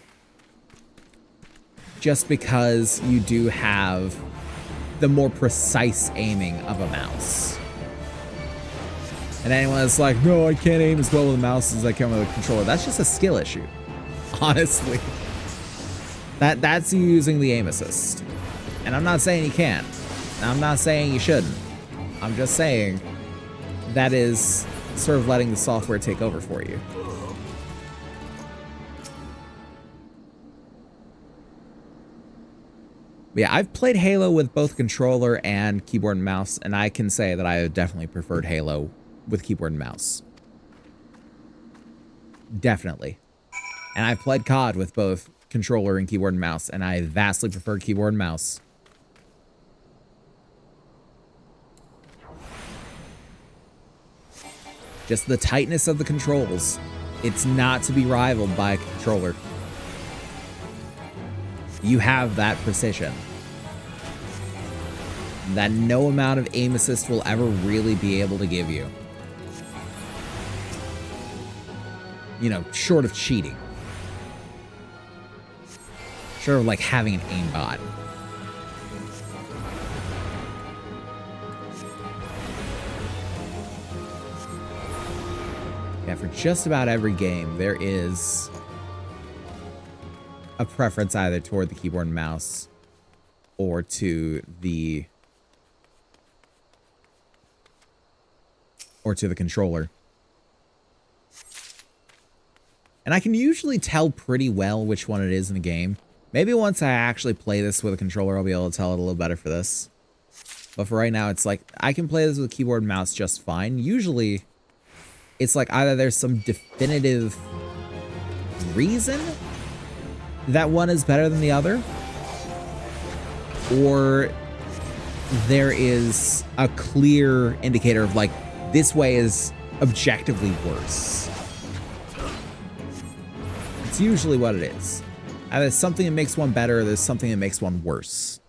Just because you do have the more precise aiming of a mouse. And anyone that's like, no, I can't aim as well with a mouse as I can with a controller, that's just a skill issue. Honestly. That's you using the aim assist. And I'm not saying you can't. I'm not saying you shouldn't. I'm just saying that is sort of letting the software take over for you. But yeah, I've played Halo with both controller and keyboard and mouse, and I can say that I have definitely preferred Halo with keyboard and mouse. Definitely. And I've played COD with both controller and keyboard and mouse, and I vastly prefer keyboard and mouse. Just the tightness of the controls. It's not to be rivaled by a controller. You have that precision that no amount of aim assist will ever really be able to give you. You know, short of cheating. Short of like having an aimbot. Yeah, for just about every game, there is a preference either toward the keyboard and mouse or to the controller. And I can usually tell pretty well which one it is in a game. Maybe once I actually play this with a controller, I'll be able to tell it a little better for this. But for right now, it's like, I can play this with keyboard and mouse just fine. Usually, it's like either there's some definitive reason that one is better than the other, or there is a clear indicator of like, this way is objectively worse. It's usually what it is. Either there's something that makes one better, or there's something that makes one worse.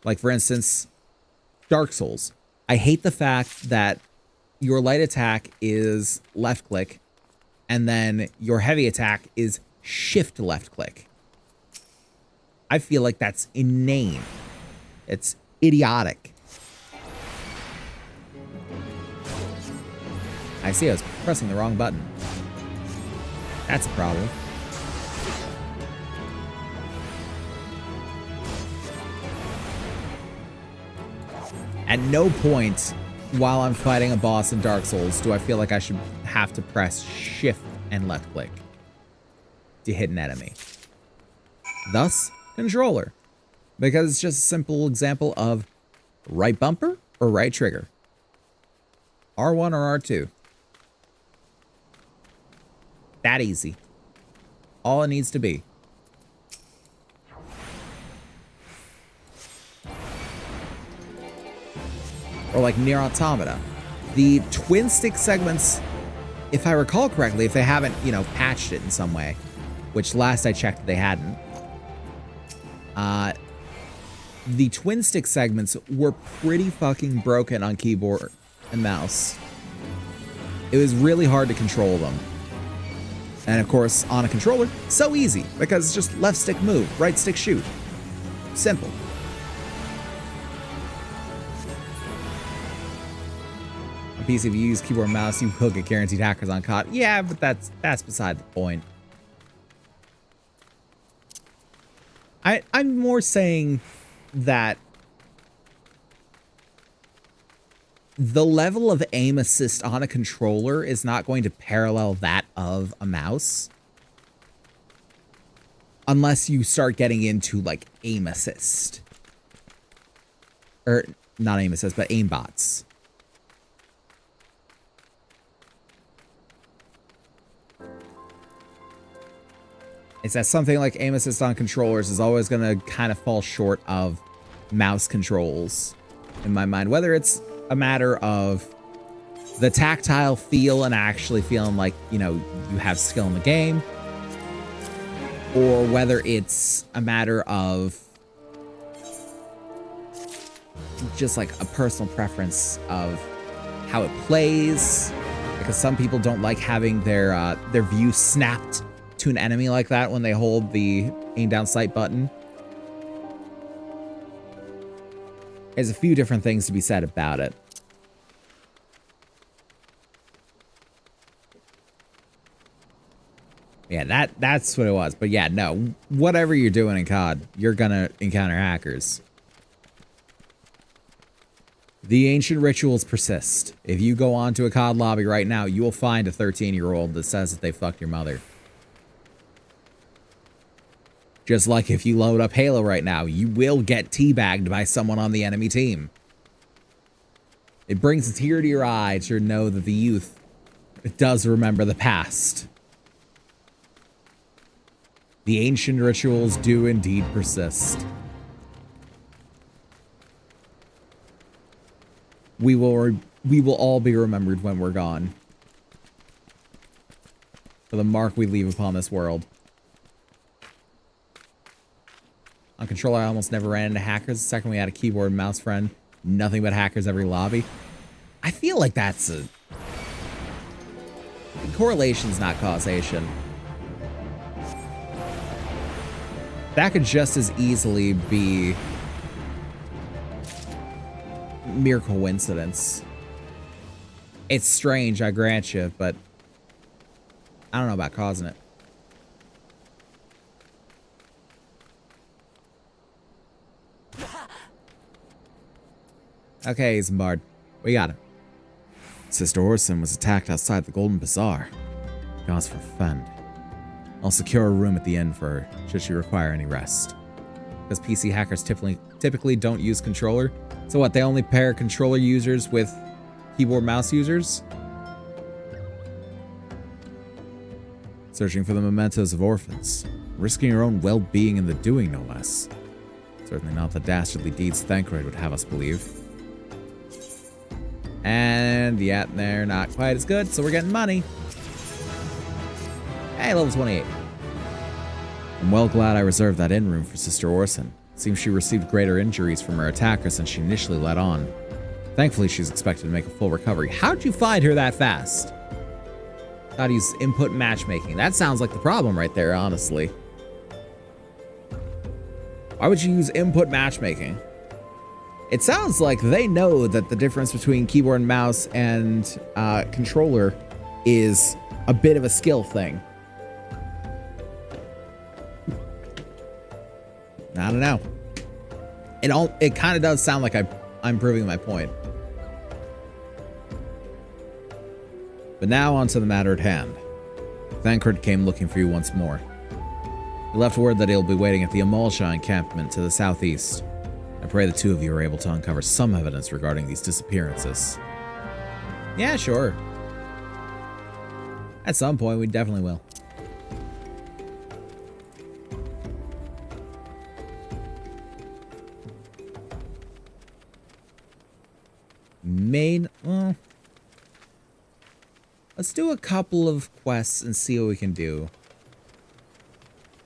Like, for instance, Dark Souls. I hate the fact that your light attack is left click, and then your heavy attack is shift left click. I feel like that's inane. It's idiotic. I see, I was pressing the wrong button. That's a problem. At no point while I'm fighting a boss in Dark Souls do I feel like I should have to press shift and left click to hit an enemy. Thus, controller. Because it's just a simple example of right bumper or right trigger. R1 or R2. That easy. All it needs to be. Or like Nier Automata. The twin stick segments, if I recall correctly, if they haven't, you know, patched it in some way, which last I checked they hadn't, the twin stick segments were pretty fucking broken on keyboard and mouse. It was really hard to control them. And of course, on a controller, so easy, because it's just left stick move, right stick shoot. Simple. On PC, if you use keyboard and mouse, you will get guaranteed hackers on COD. Yeah, but that's beside the point. I'm more saying that the level of aim assist on a controller is not going to parallel that of a mouse. Unless you start getting into, like, aim assist. Or, not aim assist, but aim bots. It's that something like aim assist on controllers is always going to kind of fall short of mouse controls, in my mind. Whether it's a matter of the tactile feel and actually feeling like, you know, you have skill in the game, or whether it's a matter of just like a personal preference of how it plays, because some people don't like having their view snapped to an enemy like that when they hold the aim down sight button. There's a few different things to be said about it. Yeah, that's what it was. But yeah, no, whatever you're doing in COD, you're gonna encounter hackers. The ancient rituals persist. If you go onto a COD lobby right now, you will find a 13-year-old that says that they fucked your mother. Just like if you load up Halo right now, you will get teabagged by someone on the enemy team. It brings a tear to your eye to know that the youth does remember the past. The ancient rituals do indeed persist. We will all be remembered when we're gone. For the mark we leave upon this world. On controller, I almost never ran into hackers. The second we had a keyboard and mouse friend, nothing but hackers every lobby. I feel like that's a... correlation's not causation. That could just as easily be mere coincidence. It's strange, I grant you, but I don't know about causing it. Okay, Isambard. We got him. Sister Orson was attacked outside the Golden Bazaar. Cause for fun. I'll secure a room at the inn for her, should she require any rest. Because PC hackers typically don't use controller. So what, they only pair controller users with keyboard mouse users? Searching for the mementos of orphans. Risking your own well-being in the doing, no less. Certainly not the dastardly deeds Thancred would have us believe. And yeah, they're not quite as good, so we're getting money. Hey, level 28. I'm well glad I reserved that inn room for Sister Orson. Seems she received greater injuries from her attackers than she initially let on. Thankfully, she's expected to make a full recovery. How'd you find her that fast? Gotta use input matchmaking. That sounds like the problem right there, honestly. Why would you use input matchmaking? It sounds like they know that the difference between keyboard and mouse and controller is a bit of a skill thing. I don't know. It kind of does sound like I'm proving my point. But now on to the matter at hand. Thancred came looking for you once more. He left word that he'll be waiting at the Amalsha encampment to the southeast. I pray the two of you are able to uncover some evidence regarding these disappearances. Yeah, sure. At some point, we definitely will. Well, let's do a couple of quests and see what we can do.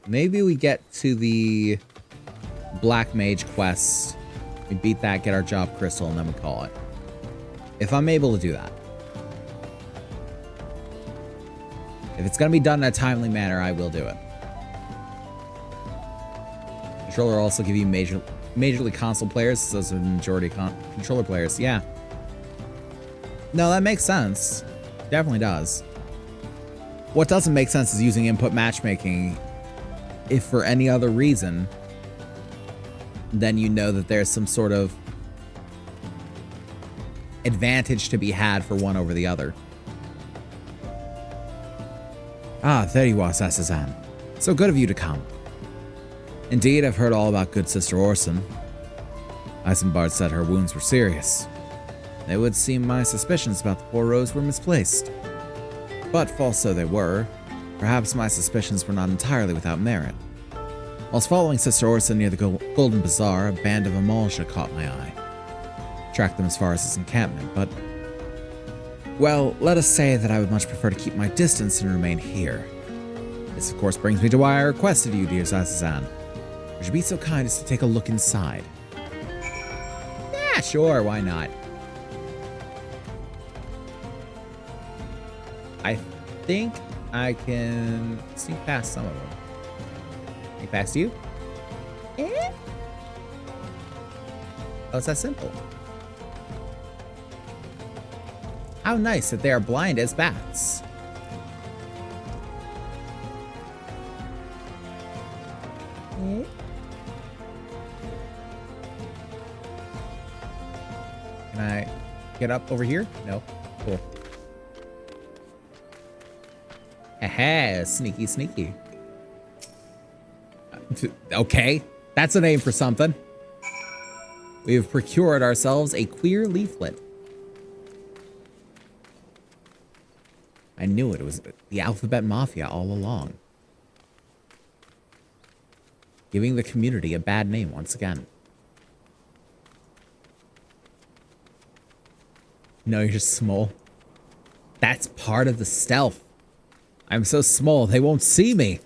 Maybe we get to the Black Mage quest. We beat that, get our job crystal, and then we call it. If I'm able to do that. If it's going to be done in a timely manner, I will do it. Controller will also give you majorly console players, so those are the majority controller players. Yeah. No, that makes sense. Definitely does. What doesn't make sense is using input matchmaking if for any other reason, then you know that there's some sort of advantage to be had for one over the other. Ah, there you are, Sasazan. So good of you to come. Indeed, I've heard all about good Sister Orson. Isambard said her wounds were serious. It would seem my suspicions about the poor Rose were misplaced. But false though they were, perhaps my suspicions were not entirely without merit. Whilst following Sister Orson near the Golden Bazaar, a band of Amalsha caught my eye. Tracked them as far as his encampment, but... well, let us say that I would much prefer to keep my distance and remain here. This, of course, brings me to why I requested you, dear Sasazan. Would you be so kind as to take a look inside? Yeah, sure, why not? I think I can sneak past some of them. Sneak past you? Eh? Oh, it's that simple. How nice that they are blind as bats. Can I get up over here? No. Cool. Aha, sneaky, sneaky. Okay, that's a name for something. We have procured ourselves a queer leaflet. I knew it. It was the Alphabet Mafia all along. Giving the community a bad name once again. No, you're just small. That's part of the stealth. I'm so small, they won't see me.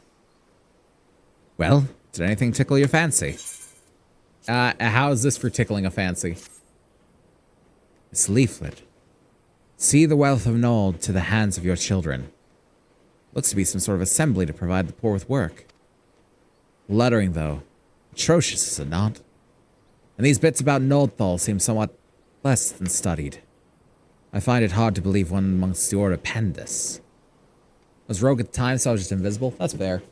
Well, did anything tickle your fancy? How is this for tickling a fancy? This leaflet. See the wealth of Nold to the hands of your children. Looks to be some sort of assembly to provide the poor with work. Lettering, though. Atrocious, is it not? And these bits about Noldthal seem somewhat less than studied. I find it hard to believe one amongst the Order penned this. I was rogue at the time, so I was just invisible. That's fair.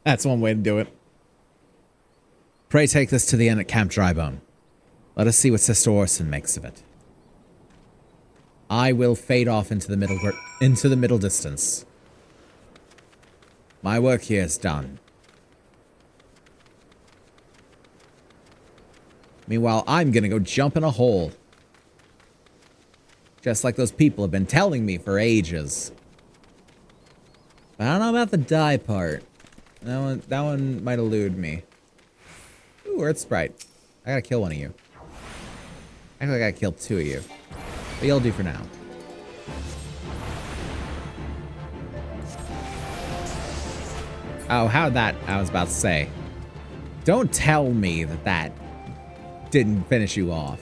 That's one way to do it. Pray take this to the inn at Camp Drybone. Let us see what Sister Orson makes of it. I will fade off into the middle distance. My work here is done. Meanwhile, I'm gonna go jump in a hole. Just like those people have been telling me for ages. But I don't know about the die part. That one might elude me. Ooh, Earth Sprite. I gotta kill one of you. Actually, I gotta kill two of you. But you'll do for now. Oh, how'd that... I was about to say. Don't tell me that didn't finish you off.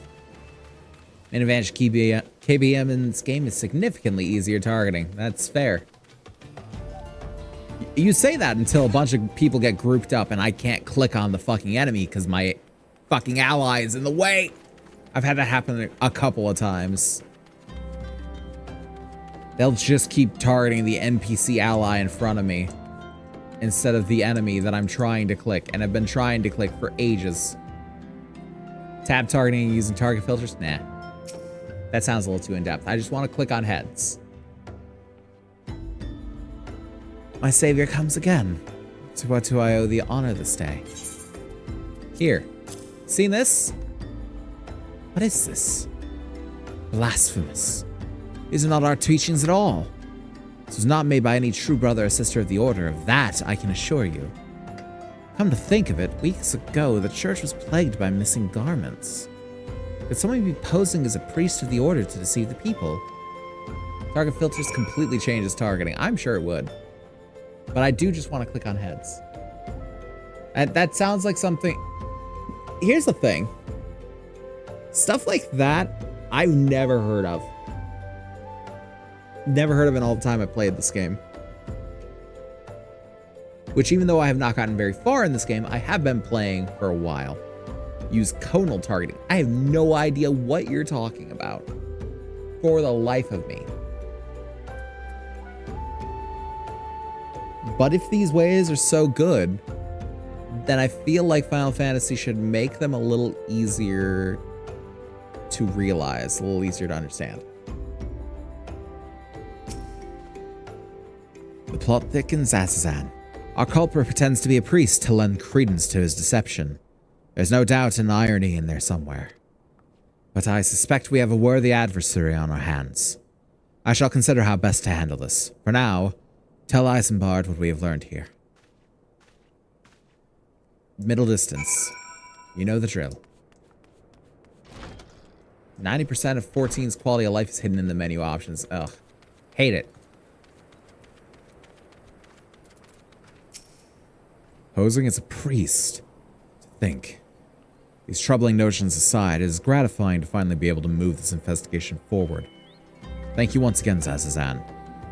Main advantage KBM in this game is significantly easier targeting. That's fair. You say that until a bunch of people get grouped up and I can't click on the fucking enemy because my fucking ally is in the way. I've had that happen a couple of times. They'll just keep targeting the NPC ally in front of me instead of the enemy that I'm trying to click, and I've been trying to click for ages. Tab targeting using target filters? Nah. That sounds a little too in-depth. I just want to click on heads. My savior comes again. To what do I owe the honor this day? Here. Seen this? What is this? Blasphemous. These are not our teachings at all. This was not made by any true brother or sister of the Order. Of that, I can assure you. Come to think of it, weeks ago, the church was plagued by missing garments. Could someone be posing as a priest of the Order to deceive the people? Target filters completely changes targeting. I'm sure it would. But I do just want to click on heads. And that sounds like something... Here's the thing. Stuff like that, I've never heard of. Never heard of it all the time I played this game. Which, even though I have not gotten very far in this game, I have been playing for a while. Use conal targeting. I have no idea what you're talking about. For the life of me. But if these ways are so good, then I feel like Final Fantasy should make them a little easier to realize, a little easier to understand. The plot thickens, Azazan. Our culprit pretends to be a priest to lend credence to his deception. There's no doubt an irony in there somewhere. But I suspect we have a worthy adversary on our hands. I shall consider how best to handle this. For now, tell Isambard what we have learned here. Middle distance. You know the drill. 90% of 14's quality of life is hidden in the menu options. Ugh. Hate it. Posing as a priest. To think. These troubling notions aside, it is gratifying to finally be able to move this investigation forward. Thank you once again, Zazazan.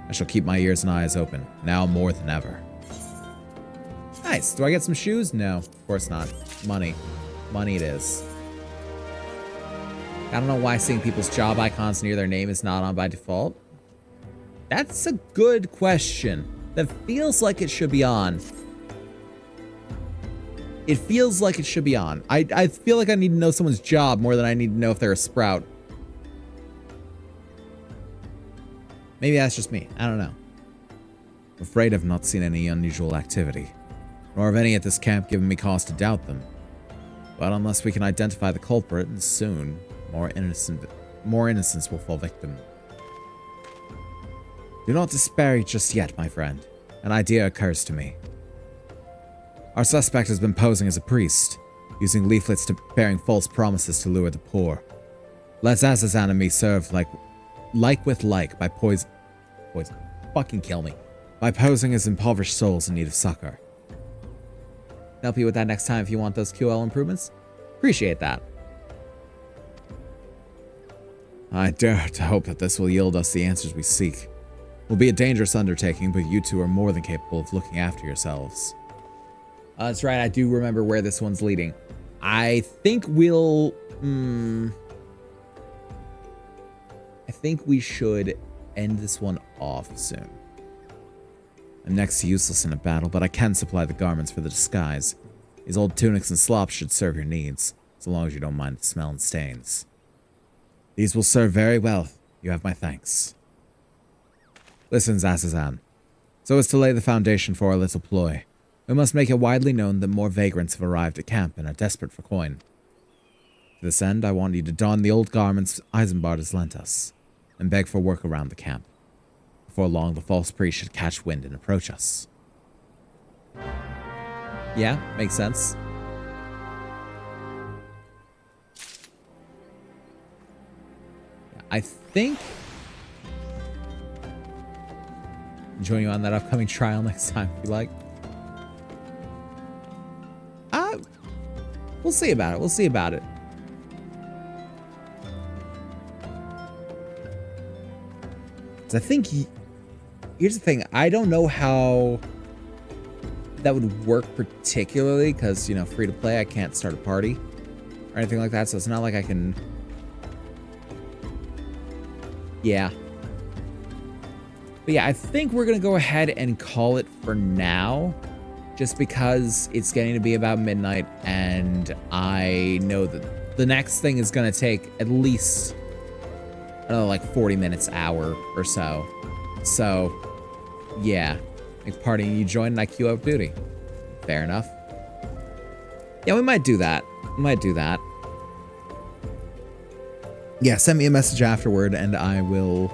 I shall keep my ears and eyes open, now more than ever. Nice. Do I get some shoes? No, of course not. Money. Money it is. I don't know why seeing people's job icons near their name is not on by default. That's a good question. That feels like it should be on. It feels like it should be on. I feel like I need to know someone's job more than I need to know if they're a sprout. Maybe that's just me. I don't know. I'm afraid I've not seen any unusual activity, nor have any at this camp given me cause to doubt them. But unless we can identify the culprit, and soon, more innocents will fall victim. Do not despair just yet, my friend. An idea occurs to me. Our suspect has been posing as a priest, using leaflets bearing false promises to lure the poor. Let's Azazan and me serve like with like by poison. Fucking kill me. By posing as impoverished souls in need of succor. Help you with that next time if you want those QL improvements. Appreciate that. I dare to hope that this will yield us the answers we seek. It will be a dangerous undertaking, but you two are more than capable of looking after yourselves. That's right, I do remember where this one's leading. I think we'll... I think we should end this one off soon. I'm next to useless in a battle, but I can supply the garments for the disguise. These old tunics and slops should serve your needs, so long as you don't mind the smell and stains. These will serve very well. You have my thanks. Listen, Zazazan. So as to lay the foundation for our little ploy, we must make it widely known that more vagrants have arrived at camp and are desperate for coin. To this end, I want you to don the old garments Eisenbart has lent us, and beg for work around the camp. Before long, the false priest should catch wind and approach us. Yeah, makes sense. I think... join you on that upcoming trial next time if you like. We'll see about it. We'll see about it. I think here's the thing. I don't know how that would work particularly because, you know, free to play, I can't start a party or anything like that. So it's not like I can. Yeah. But yeah, I think we're going to go ahead and call it for now. Just because it's getting to be about midnight and I know that the next thing is going to take at least, I don't know, like 40 minutes, hour or so. So, yeah. Like partying, you join and I queue up duty. Fair enough. Yeah, we might do that. We might do that. Yeah, send me a message afterward and I will...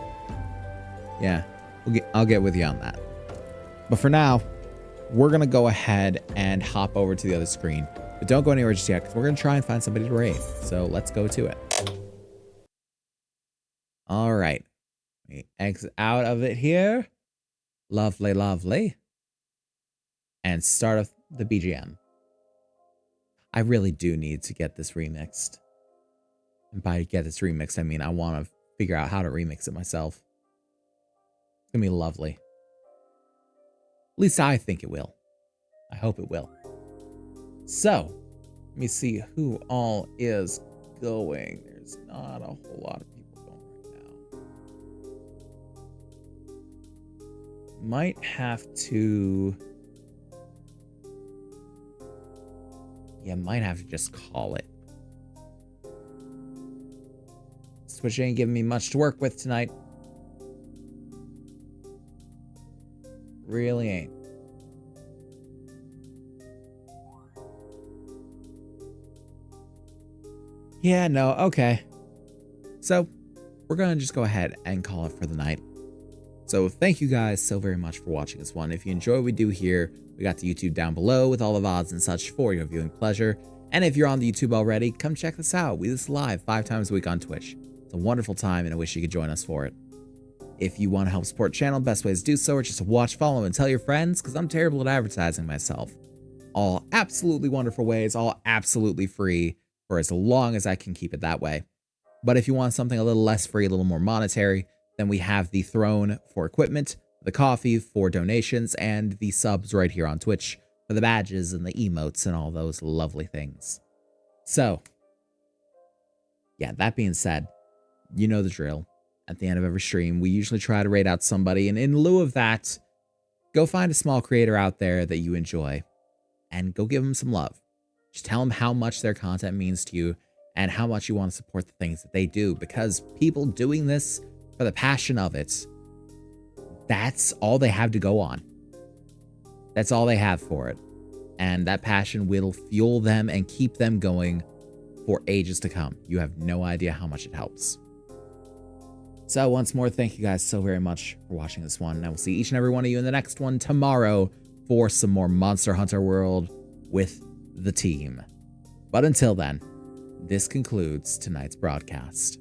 Yeah, I'll get with you on that. But for now... we're going to go ahead and hop over to the other screen. But don't go anywhere just yet, because we're going to try and find somebody to raid. So let's go to it. All right. Let me exit out of it here. Lovely, lovely. And start off the BGM. I really do need to get this remixed. And by get this remixed, I mean I want to figure out how to remix it myself. It's going to be lovely. At least I think it will. I hope it will. So, let me see who all is going. There's not a whole lot of people going right now. Might have to... yeah, might have to just call it. Switch ain't giving me much to work with tonight. Really ain't. Yeah, no, okay. So, we're gonna just go ahead and call it for the night. So, thank you guys so very much for watching this one. If you enjoy what we do here, we got the YouTube down below with all the VODs and such for your viewing pleasure. And if you're on the YouTube already, come check this out. We do this live 5 times a week on Twitch. It's a wonderful time and I wish you could join us for it. If you want to help support the channel, best ways to do so are just to watch, follow, and tell your friends, because I'm terrible at advertising myself. All absolutely wonderful ways, all absolutely free, for as long as I can keep it that way. But if you want something a little less free, a little more monetary, then we have the throne for equipment, the coffee for donations, and the subs right here on Twitch for the badges and the emotes and all those lovely things. So, yeah, that being said, you know the drill. At the end of every stream, we usually try to raid out somebody, and in lieu of that, go find a small creator out there that you enjoy, and go give them some love. Just tell them how much their content means to you and how much you want to support the things that they do, because people doing this for the passion of it, that's all they have to go on. That's all they have for it. And that passion will fuel them and keep them going for ages to come. You have no idea how much it helps. So once more, thank you guys so very much for watching this one. And I will see each and every one of you in the next one tomorrow for some more Monster Hunter World with the team. But until then, this concludes tonight's broadcast.